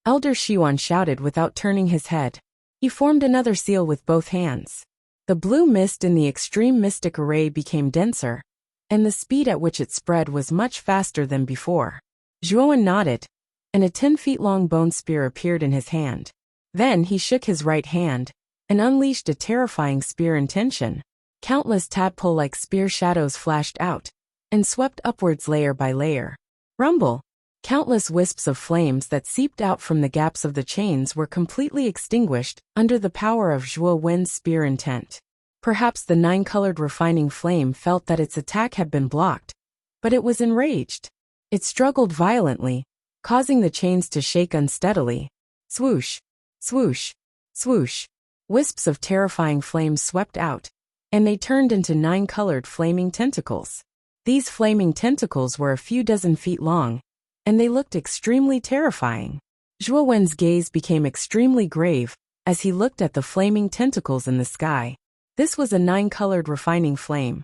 Elder Shi Yuan shouted without turning his head. He formed another seal with both hands. The blue mist in the extreme mystic array became denser, and the speed at which it spread was much faster than before. Zhuowen nodded, and a 10-feet-long bone spear appeared in his hand. Then he shook his right hand and unleashed a terrifying spear intention. Countless tadpole-like spear shadows flashed out and swept upwards layer by layer. Rumble! Countless wisps of flames that seeped out from the gaps of the chains were completely extinguished under the power of Zhuowen's spear intent. Perhaps the 9-colored refining flame felt that its attack had been blocked, but it was enraged. It struggled violently, causing the chains to shake unsteadily. Swoosh! Swoosh! Swoosh! Wisps of terrifying flames swept out, and they turned into 9-colored flaming tentacles. These flaming tentacles were a few dozen feet long, and they looked extremely terrifying. Zhuowen's gaze became extremely grave as he looked at the flaming tentacles in the sky. This was a 9-colored refining flame.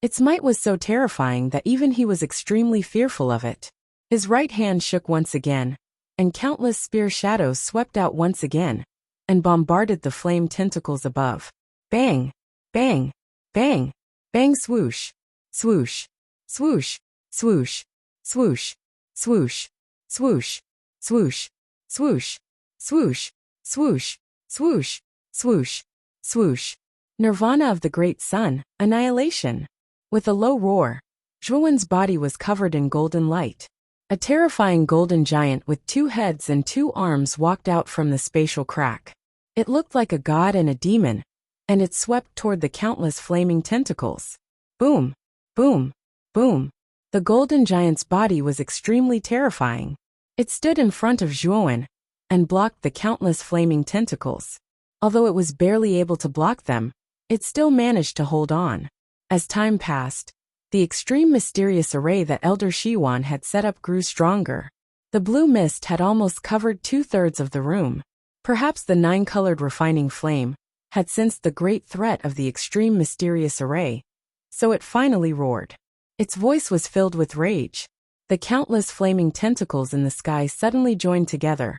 Its might was so terrifying that even he was extremely fearful of it. His right hand shook once again, and countless spear shadows swept out once again, and bombarded the flame tentacles above. Bang! Bang! Bang! Bang! Swoosh! Swoosh! Swoosh! Swoosh! Swoosh! Swoosh! Swoosh! Swoosh! Swoosh! Swoosh! Swoosh! Swoosh! Swoosh! Swoosh! Nirvana of the great sun, annihilation. With a low roar, Zhuowen's body was covered in golden light. A terrifying golden giant with 2 heads and 2 arms walked out from the spatial crack. It looked like a god and a demon, and it swept toward the countless flaming tentacles. Boom! Boom! Boom! The golden giant's body was extremely terrifying. It stood in front of Zhuowen and blocked the countless flaming tentacles. Although it was barely able to block them, it still managed to hold on. As time passed, the extreme mysterious array that Elder Shiwan had set up grew stronger. The blue mist had almost covered 2/3 of the room. Perhaps the 9-colored refining flame had sensed the great threat of the extreme mysterious array, so it finally roared. Its voice was filled with rage. The countless flaming tentacles in the sky suddenly joined together,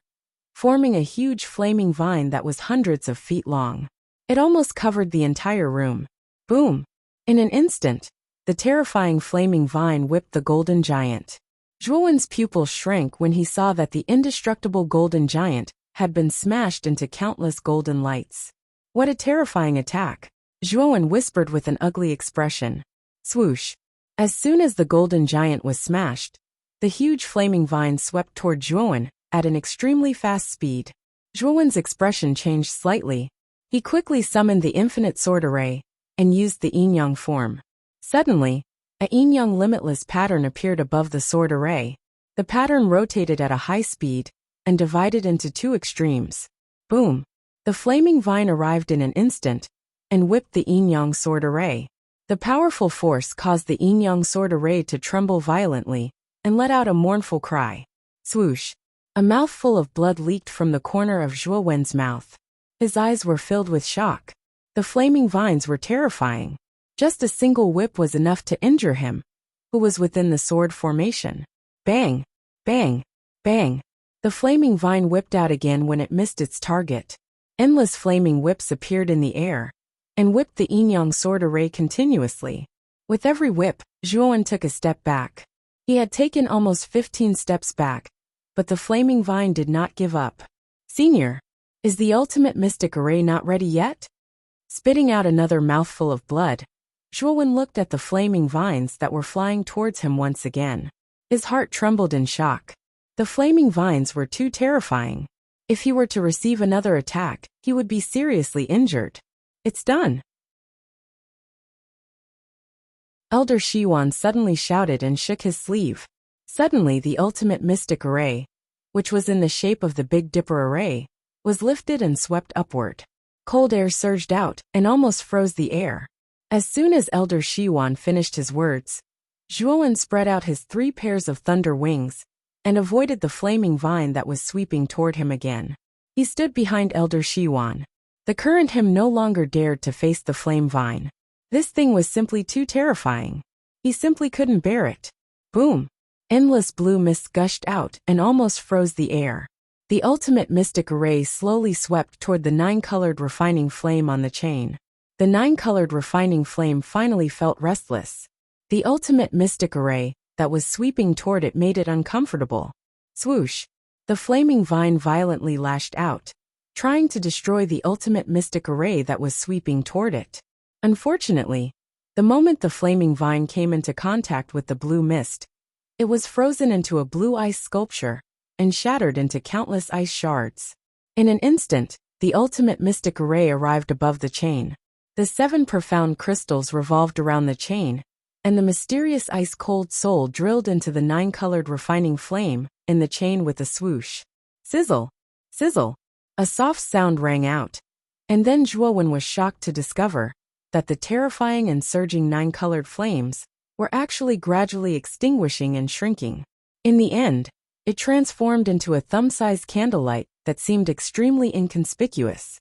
forming a huge flaming vine that was hundreds of feet long. It almost covered the entire room. Boom! In an instant, the terrifying flaming vine whipped the golden giant. Zhuowen's pupils shrank when he saw that the indestructible golden giant had been smashed into countless golden lights. What a terrifying attack! Zhuowen whispered with an ugly expression. Swoosh! As soon as the golden giant was smashed, the huge flaming vine swept toward Zhuowen at an extremely fast speed. Zhuowen's expression changed slightly. He quickly summoned the infinite sword array and used the yin-yang form. Suddenly, a yin-yang limitless pattern appeared above the sword array. The pattern rotated at a high speed and divided into 2 extremes. Boom! The flaming vine arrived in an instant and whipped the yin-yang sword array. The powerful force caused the yin-yang sword array to tremble violently and let out a mournful cry. Swoosh! A mouthful of blood leaked from the corner of Zhuowen's mouth. His eyes were filled with shock. The flaming vines were terrifying. Just a single whip was enough to injure him, who was within the sword formation. Bang! Bang! Bang! The flaming vine whipped out again when it missed its target. Endless flaming whips appeared in the air and whipped the yin-yang sword array continuously. With every whip, Zhuowen took a step back. He had taken almost 15 steps back, but the flaming vine did not give up. Senior, is the ultimate mystic array not ready yet? Spitting out another mouthful of blood, Zhuowen looked at the flaming vines that were flying towards him once again. His heart trembled in shock. The flaming vines were too terrifying. If he were to receive another attack, he would be seriously injured. It's done! Elder Shiwan suddenly shouted and shook his sleeve. Suddenly the ultimate mystic array, which was in the shape of the Big Dipper array, was lifted and swept upward. Cold air surged out and almost froze the air. As soon as Elder Shiwan finished his words, Zhuowen spread out his 3 pairs of thunder wings and avoided the flaming vine that was sweeping toward him again. He stood behind Elder Shiwan. The current him no longer dared to face the flame vine. This thing was simply too terrifying. He simply couldn't bear it. Boom! Endless blue mist gushed out and almost froze the air. The ultimate mystic array slowly swept toward the 9-colored refining flame on the chain. The 9-colored refining flame finally felt restless. The ultimate mystic array that was sweeping toward it made it uncomfortable. Swoosh! The flaming vine violently lashed out, trying to destroy the ultimate mystic array that was sweeping toward it. Unfortunately, the moment the flaming vine came into contact with the blue mist, it was frozen into a blue ice sculpture and shattered into countless ice shards. In an instant, the ultimate mystic array arrived above the chain. The 7 profound crystals revolved around the chain, and the mysterious ice-cold soul drilled into the 9-colored refining flame in the chain with a swoosh. Sizzle! Sizzle! A soft sound rang out, and then Zhuowen was shocked to discover that the terrifying and surging 9-colored flames were actually gradually extinguishing and shrinking. In the end, it transformed into a thumb-sized candlelight that seemed extremely inconspicuous.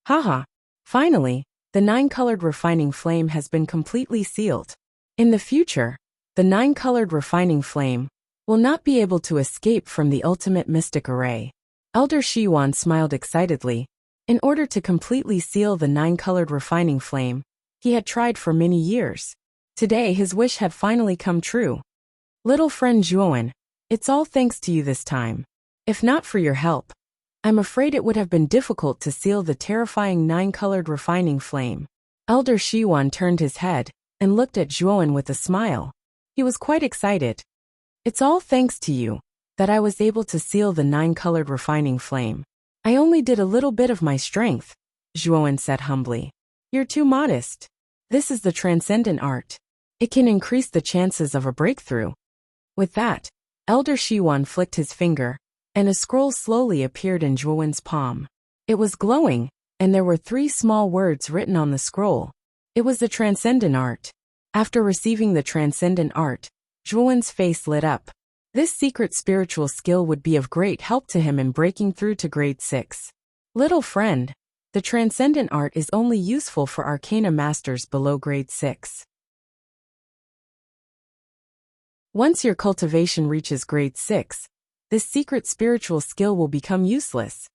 Haha! Finally, the 9-colored refining flame has been completely sealed. In the future, the 9-colored refining flame will not be able to escape from the ultimate mystic array. Elder Shiwan smiled excitedly. In order to completely seal the 9-colored refining flame, he had tried for many years. Today his wish had finally come true. Little friend Zhuowen, it's all thanks to you this time. If not for your help, I'm afraid it would have been difficult to seal the terrifying 9-colored refining flame. Elder Shiwan turned his head and looked at Zhuowen with a smile. He was quite excited. It's all thanks to you that I was able to seal the 9-colored refining flame. I only did a little bit of my strength, Zhuowen said humbly. You're too modest. This is the transcendent art. It can increase the chances of a breakthrough. With that, Elder Shiwan flicked his finger, and a scroll slowly appeared in Zhuowen's palm. It was glowing, and there were 3 small words written on the scroll. It was the transcendent art. After receiving the transcendent art, Zhuowen's face lit up. This secret spiritual skill would be of great help to him in breaking through to grade 6. Little friend, the transcendent art is only useful for arcana masters below grade 6. Once your cultivation reaches grade 6, this secret spiritual skill will become useless,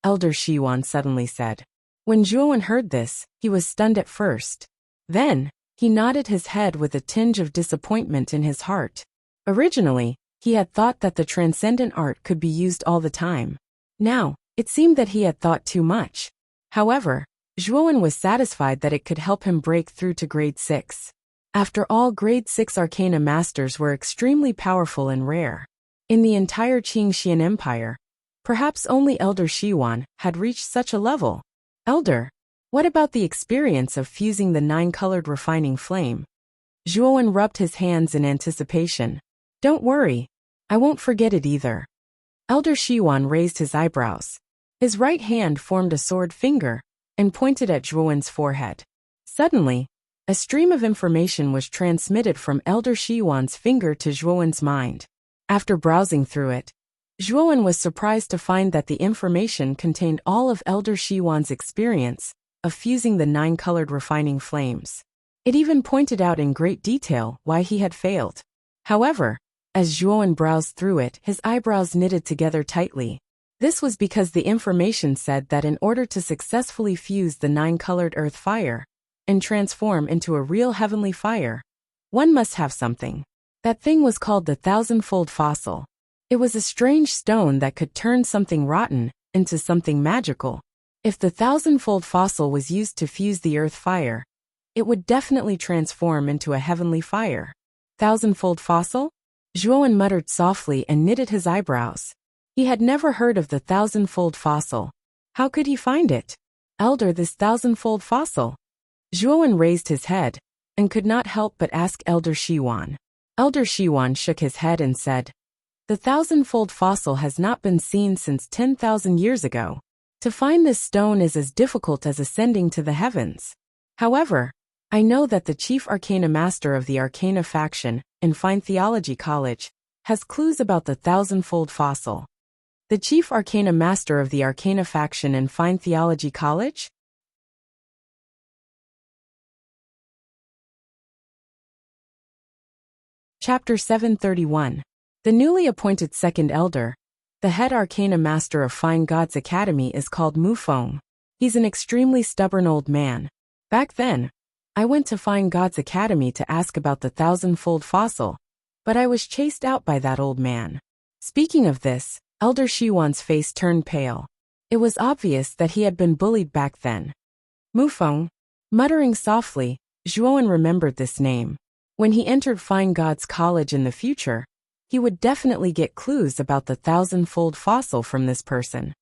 Elder Shiwan suddenly said. When Zhuowen heard this, he was stunned at first. Then, he nodded his head with a tinge of disappointment in his heart. Originally, he had thought that the transcendent art could be used all the time. Now, it seemed that he had thought too much. However, Zhuowen was satisfied that it could help him break through to grade 6. After all, grade 6 arcana masters were extremely powerful and rare. In the entire Qingxian Empire, perhaps only Elder Shiwan had reached such a level. Elder, what about the experience of fusing the 9-colored refining flame? Zhuowen rubbed his hands in anticipation. Don't worry, I won't forget it either. Elder Shiwan raised his eyebrows. His right hand formed a sword finger and pointed at Zhuowen's forehead. Suddenly, a stream of information was transmitted from Elder Shiwan's finger to Zhuowen's mind. After browsing through it, Zhuowen was surprised to find that the information contained all of Elder Shiwan's experience of fusing the 9-colored refining flames. It even pointed out in great detail why he had failed. However, as Zhuowen browsed through it, his eyebrows knitted together tightly. This was because the information said that in order to successfully fuse the 9-colored earth fire and transform into a real heavenly fire, one must have something. That thing was called the 1,000-fold fossil. It was a strange stone that could turn something rotten into something magical. If the 1,000-fold fossil was used to fuse the earth fire, it would definitely transform into a heavenly fire. 1,000-fold fossil? Zhuowen muttered softly and knitted his eyebrows. He had never heard of the 1,000-fold fossil. How could he find it? Elder, this 1,000-fold fossil? Zhuowen raised his head and could not help but ask Elder Shiwan. Elder Shiwan shook his head and said, the 1,000-fold fossil has not been seen since 10,000 years ago. To find this stone is as difficult as ascending to the heavens. However, I know that the chief arcana master of the Arcana faction in Fine Theology College has clues about the 1,000-fold fossil. The chief arcana master of the Arcana faction in Fine Theology College? Chapter 731. The newly appointed second elder, the head arcana master of Fine Gods Academy, is called Mufeng. He's an extremely stubborn old man. Back then, I went to Fine Gods Academy to ask about the 1,000-fold fossil, but I was chased out by that old man. Speaking of this, Elder Shiwan's face turned pale. It was obvious that he had been bullied back then. Mufeng. Muttering softly, Zhuowen remembered this name. When he entered Fine Gods College in the future, he would definitely get clues about the 1,000-fold fossil from this person.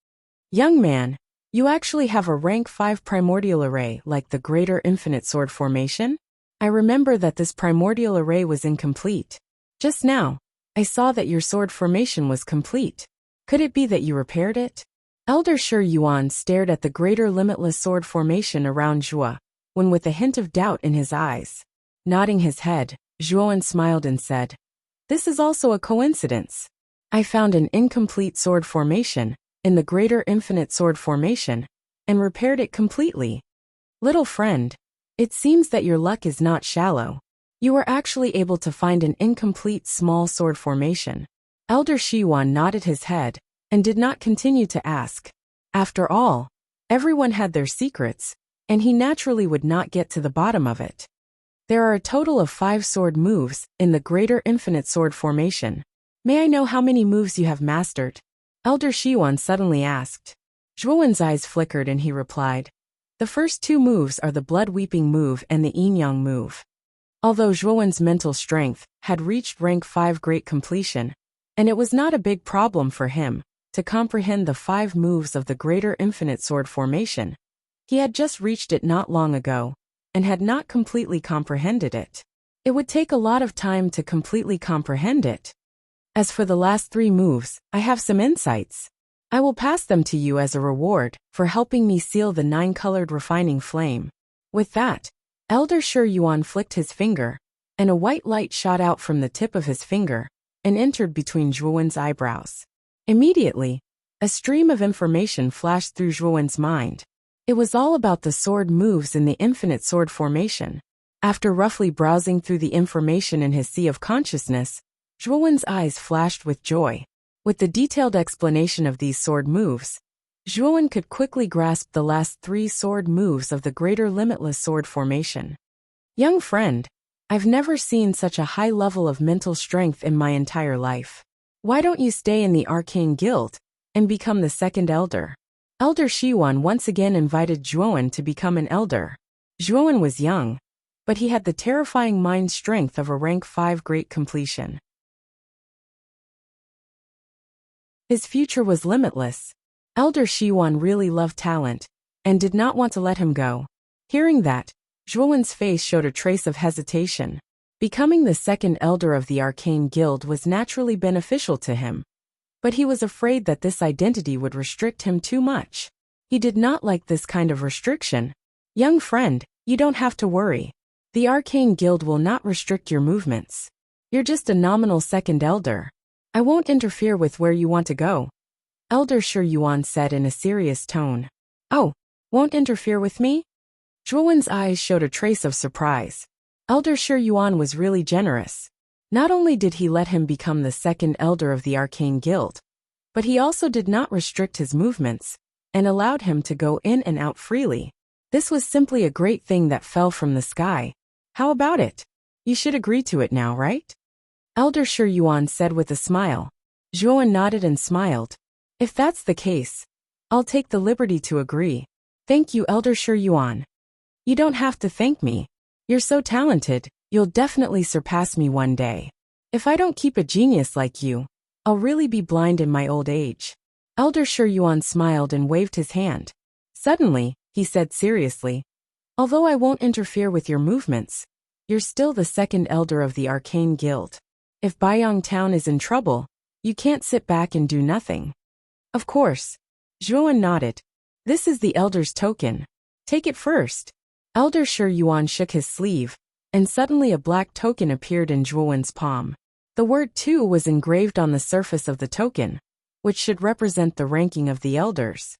Young man, you actually have a rank 5 primordial array like the Greater Infinite Sword Formation? I remember that this primordial array was incomplete. Just now, I saw that your sword formation was complete. Could it be that you repaired it? Elder Shi Yuan stared at the Greater Limitless Sword Formation around Zhuo, when with a hint of doubt in his eyes. Nodding his head, Zhuowen smiled and said, this is also a coincidence. I found an incomplete sword formation in the Greater Infinite Sword Formation and repaired it completely. Little friend, it seems that your luck is not shallow. You were actually able to find an incomplete small sword formation. Elder Shiwan nodded his head and did not continue to ask. After all, everyone had their secrets, and he naturally would not get to the bottom of it. There are a total of 5 sword moves in the Greater Infinite Sword Formation. May I know how many moves you have mastered? Elder Shiwan suddenly asked. Zhuowen's eyes flickered and he replied. The first 2 moves are the Blood Weeping move and the Yin-Yang move. Although Zhuowen's mental strength had reached rank 5 great completion, and it was not a big problem for him to comprehend the 5 moves of the Greater Infinite Sword Formation, he had just reached it not long ago, and had not completely comprehended it. It would take a lot of time to completely comprehend it. As for the last 3 moves, I have some insights. I will pass them to you as a reward for helping me seal the 9-colored refining flame. With that, Elder Shi Yuan flicked his finger, and a white light shot out from the tip of his finger and entered between Zhuowen's eyebrows. Immediately, a stream of information flashed through Zhuowen's mind. It was all about the sword moves in the Infinite Sword Formation. After roughly browsing through the information in his sea of consciousness, Zhuowen's eyes flashed with joy. With the detailed explanation of these sword moves, Zhuowen could quickly grasp the last 3 sword moves of the Greater Limitless Sword Formation. Young friend, I've never seen such a high level of mental strength in my entire life. Why don't you stay in the Arcane Guild and become the 2nd elder? Elder Shiwan once again invited Zhuowen to become an elder. Zhuowen was young, but he had the terrifying mind strength of a rank 5 great completion. His future was limitless. Elder Shiwan really loved talent and did not want to let him go. Hearing that, Zhuowen's face showed a trace of hesitation. Becoming the 2nd elder of the Arcane Guild was naturally beneficial to him, but he was afraid that this identity would restrict him too much. He did not like this kind of restriction. Young friend, you don't have to worry. The Arcane Guild will not restrict your movements. You're just a nominal 2nd elder. I won't interfere with where you want to go, Elder Shi Yuan said in a serious tone. Oh, won't interfere with me? Zhuowen's eyes showed a trace of surprise. Elder Shi Yuan was really generous. Not only did he let him become the 2nd elder of the Arcane Guild, but he also did not restrict his movements and allowed him to go in and out freely. This was simply a great thing that fell from the sky. How about it? You should agree to it now, right? Elder Shi Yuan said with a smile. Zhuowen nodded and smiled. If that's the case, I'll take the liberty to agree. Thank you, Elder Shi Yuan. You don't have to thank me. You're so talented, you'll definitely surpass me one day. If I don't keep a genius like you, I'll really be blind in my old age. Elder Shi Yuan smiled and waved his hand. Suddenly, he said seriously, although I won't interfere with your movements, you're still the 2nd elder of the Arcane Guild. If Baiyang Town is in trouble, you can't sit back and do nothing. Of course. Zhuowen nodded. This is the elder's token. Take it first. Elder Shi Yuan shook his sleeve, and suddenly a black token appeared in Zhuowen's palm. The word 2 was engraved on the surface of the token, which should represent the ranking of the elders.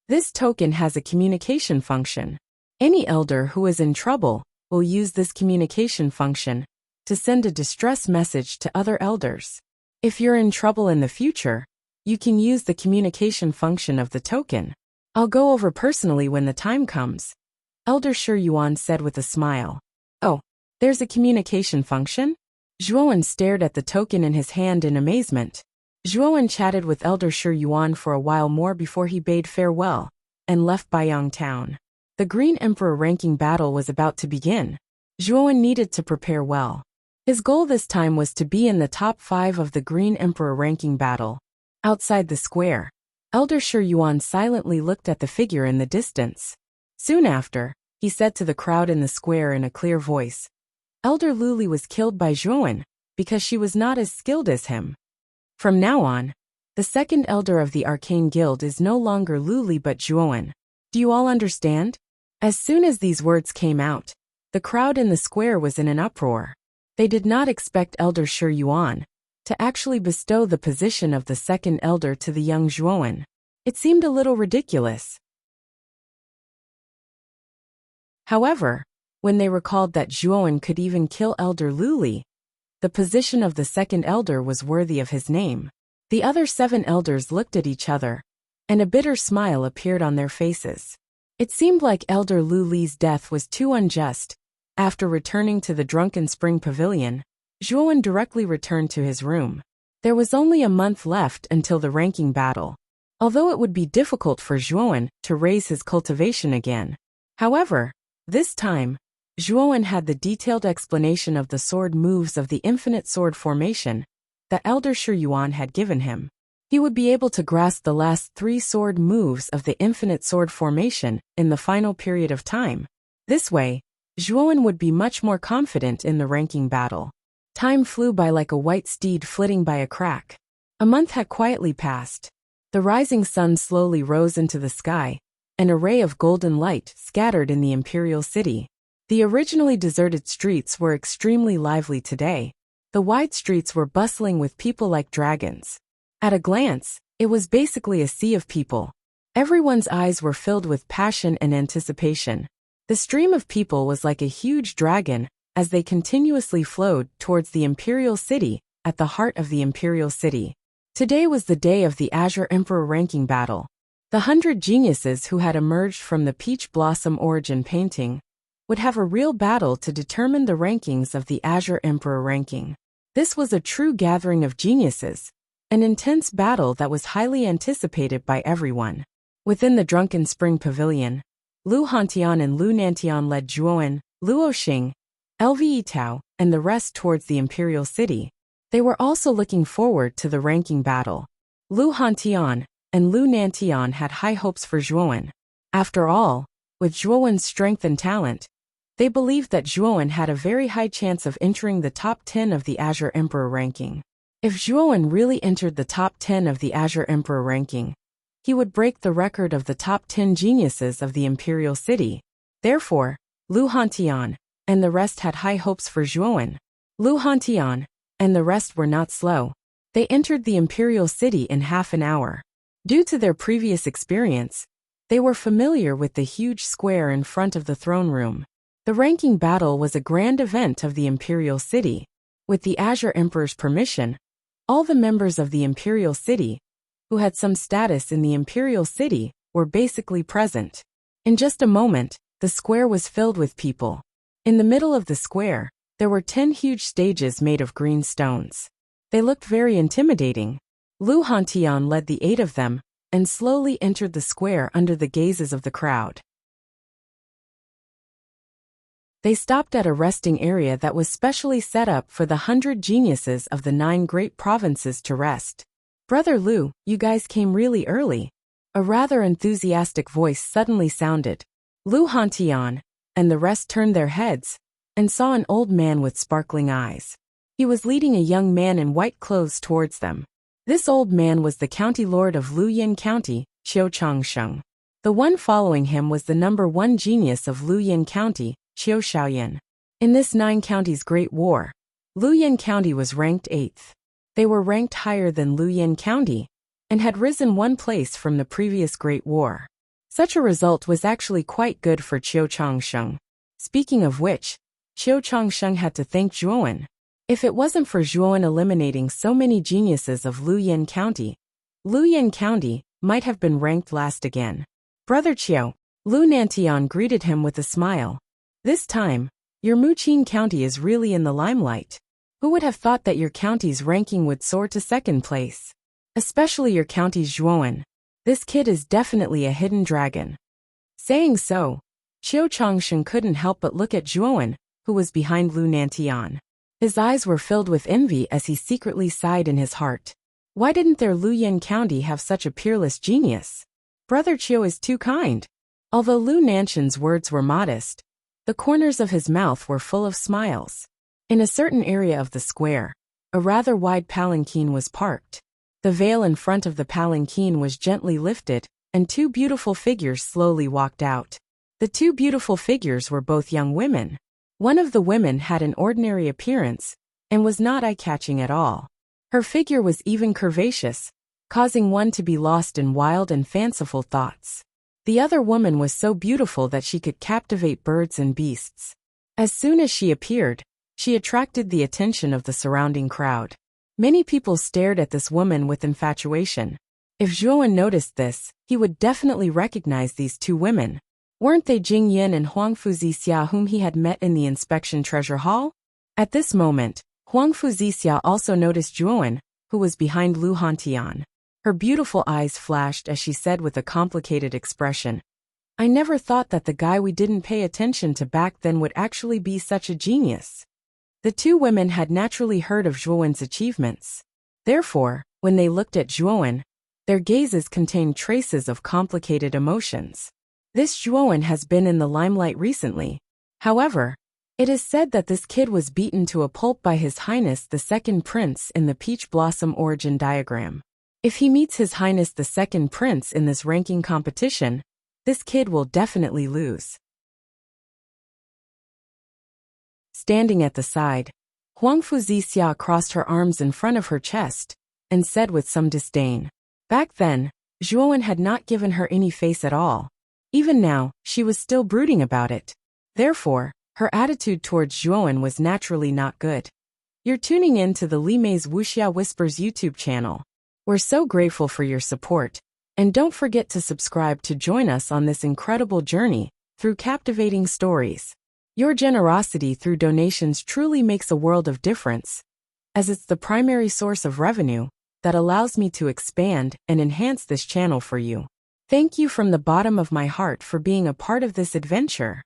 This token has a communication function. Any elder who is in trouble will use this communication function to send a distress message to other elders. If you're in trouble in the future, you can use the communication function of the token. I'll go over personally when the time comes, Elder Shi Yuan said with a smile. Oh, there's a communication function? Zhuowen stared at the token in his hand in amazement. Zhuowen chatted with Elder Shi Yuan for a while more before he bade farewell and left Baiyang Town. The Green Emperor ranking battle was about to begin. Zhuowen needed to prepare well. His goal this time was to be in the top 5 of the Green Emperor ranking battle. Outside the square, Elder Shi Yuan silently looked at the figure in the distance. Soon after, he said to the crowd in the square in a clear voice, Elder Luli was killed by Zhuowen because she was not as skilled as him. From now on, the 2nd elder of the Arcane Guild is no longer Luli but Zhuowen. Do you all understand? As soon as these words came out, the crowd in the square was in an uproar. They did not expect Elder Shi Yuan to actually bestow the position of the 2nd elder to the young Zhuowen. It seemed a little ridiculous. However, when they recalled that Zhuowen could even kill Elder Luli, the position of the second elder was worthy of his name. The other 7 elders looked at each other, and a bitter smile appeared on their faces. It seemed like Elder Lu Li's death was too unjust. After returning to the Drunken Spring Pavilion, Zhuowen directly returned to his room. There was only a month left until the ranking battle. Although it would be difficult for Zhuowen to raise his cultivation again. However, this time, Zhuowen had the detailed explanation of the sword moves of the infinite sword formation that Elder Shi Yuan had given him. He would be able to grasp the last 3 sword moves of the infinite sword formation in the final period of time. This way, Zhuowen would be much more confident in the ranking battle. Time flew by like a white steed flitting by a crack. A month had quietly passed. The rising sun slowly rose into the sky. An array of golden light scattered in the imperial city. The originally deserted streets were extremely lively today. The wide streets were bustling with people like dragons. At a glance, it was basically a sea of people. Everyone's eyes were filled with passion and anticipation. The stream of people was like a huge dragon as they continuously flowed towards the imperial city at the heart of the imperial city. Today was the day of the Azure Emperor ranking battle. The 100 geniuses who had emerged from the Peach Blossom origin painting would have a real battle to determine the rankings of the Azure Emperor ranking. This was a true gathering of geniuses, an intense battle that was highly anticipated by everyone. Within the Drunken Spring Pavilion, Lu Hantian and Lu Nantian led Zhuowen, Luo Xing, Lve Tao, and the rest towards the imperial city. They were also looking forward to the ranking battle. Lu Hantian and Lu Nantian had high hopes for Zhuowen. After all, with Zhuowen's strength and talent, they believed that Zhuowen had a very high chance of entering the top 10 of the Azure Emperor ranking. If Zhuowen really entered the top 10 of the Azure Emperor ranking, he would break the record of the top 10 geniuses of the imperial city. Therefore, Lu Hantian and the rest had high hopes for Zhuowen. Lu Hantian and the rest were not slow. They entered the imperial city in half an hour. Due to their previous experience, they were familiar with the huge square in front of the throne room. The ranking battle was a grand event of the imperial city. With the Azure Emperor's permission, all the members of the imperial city, who had some status in the imperial city, were basically present. In just a moment, the square was filled with people. In the middle of the square, there were 10 huge stages made of green stones. They looked very intimidating. Lu Hantian led the 8 of them, and slowly entered the square under the gazes of the crowd. They stopped at a resting area that was specially set up for the 100 geniuses of the 9 great provinces to rest. "Brother Lu, you guys came really early." A rather enthusiastic voice suddenly sounded. Lu Hantian and the rest turned their heads and saw an old man with sparkling eyes. He was leading a young man in white clothes towards them. This old man was the county lord of Luyin County, Qiu Changsheng. The one following him was the number 1 genius of Luyin County, Qiu Shaoyan. In this 9 counties Great War, Luyin County was ranked 8th. They were ranked higher than Luyin County, and had risen 1 place from the previous Great War. Such a result was actually quite good for Qiu Changsheng. Speaking of which, Qiu Changsheng had to thank Zhuowen. If it wasn't for Zhuowen eliminating so many geniuses of Luyin County might have been ranked last again. "Brother Qiu," Lu Nantian greeted him with a smile. "This time, your Muqin County is really in the limelight. Who would have thought that your county's ranking would soar to 2nd place? Especially your county's Zhuowen. This kid is definitely a hidden dragon." Saying so, Qiu Changsheng couldn't help but look at Zhuowen, who was behind Lu Nantian. His eyes were filled with envy as he secretly sighed in his heart. Why didn't their Luyin County have such a peerless genius? Brother Qiu is too kind. Although Lu Nantian's words were modest, the corners of his mouth were full of smiles. In a certain area of the square, a rather wide palanquin was parked. The veil in front of the palanquin was gently lifted, and 2 beautiful figures slowly walked out. The 2 beautiful figures were both young women. One of the women had an ordinary appearance, and was not eye-catching at all. Her figure was even curvaceous, causing one to be lost in wild and fanciful thoughts. The other woman was so beautiful that she could captivate birds and beasts. As soon as she appeared, She attracted the attention of the surrounding crowd. Many people stared at this woman with infatuation. If Zhuowen noticed this, he would definitely recognize these two women. Weren't they Jing Yin and Huang Fuzixia whom he had met in the inspection treasure hall? At this moment, Huang Fuzixia also noticed Zhuowen, who was behind Lu Hantian. Her beautiful eyes flashed as she said with a complicated expression, "I never thought that the guy we didn't pay attention to back then would actually be such a genius." The two women had naturally heard of Zhuowen's achievements. Therefore, when they looked at Zhuowen, their gazes contained traces of complicated emotions. This Zhuowen has been in the limelight recently. However, it is said that this kid was beaten to a pulp by His Highness the Second Prince in the Peach Blossom origin diagram. If he meets His Highness the Second Prince in this ranking competition, this kid will definitely lose. Standing at the side, Huang Fuzixia crossed her arms in front of her chest and said with some disdain. Back then, Zhuowen had not given her any face at all. Even now, she was still brooding about it. Therefore, her attitude towards Zhuowen was naturally not good. You're tuning in to the Li Mei's Wuxia Whispers YouTube channel. We're so grateful for your support, and don't forget to subscribe to join us on this incredible journey through captivating stories. Your generosity through donations truly makes a world of difference, as it's the primary source of revenue that allows me to expand and enhance this channel for you. Thank you from the bottom of my heart for being a part of this adventure.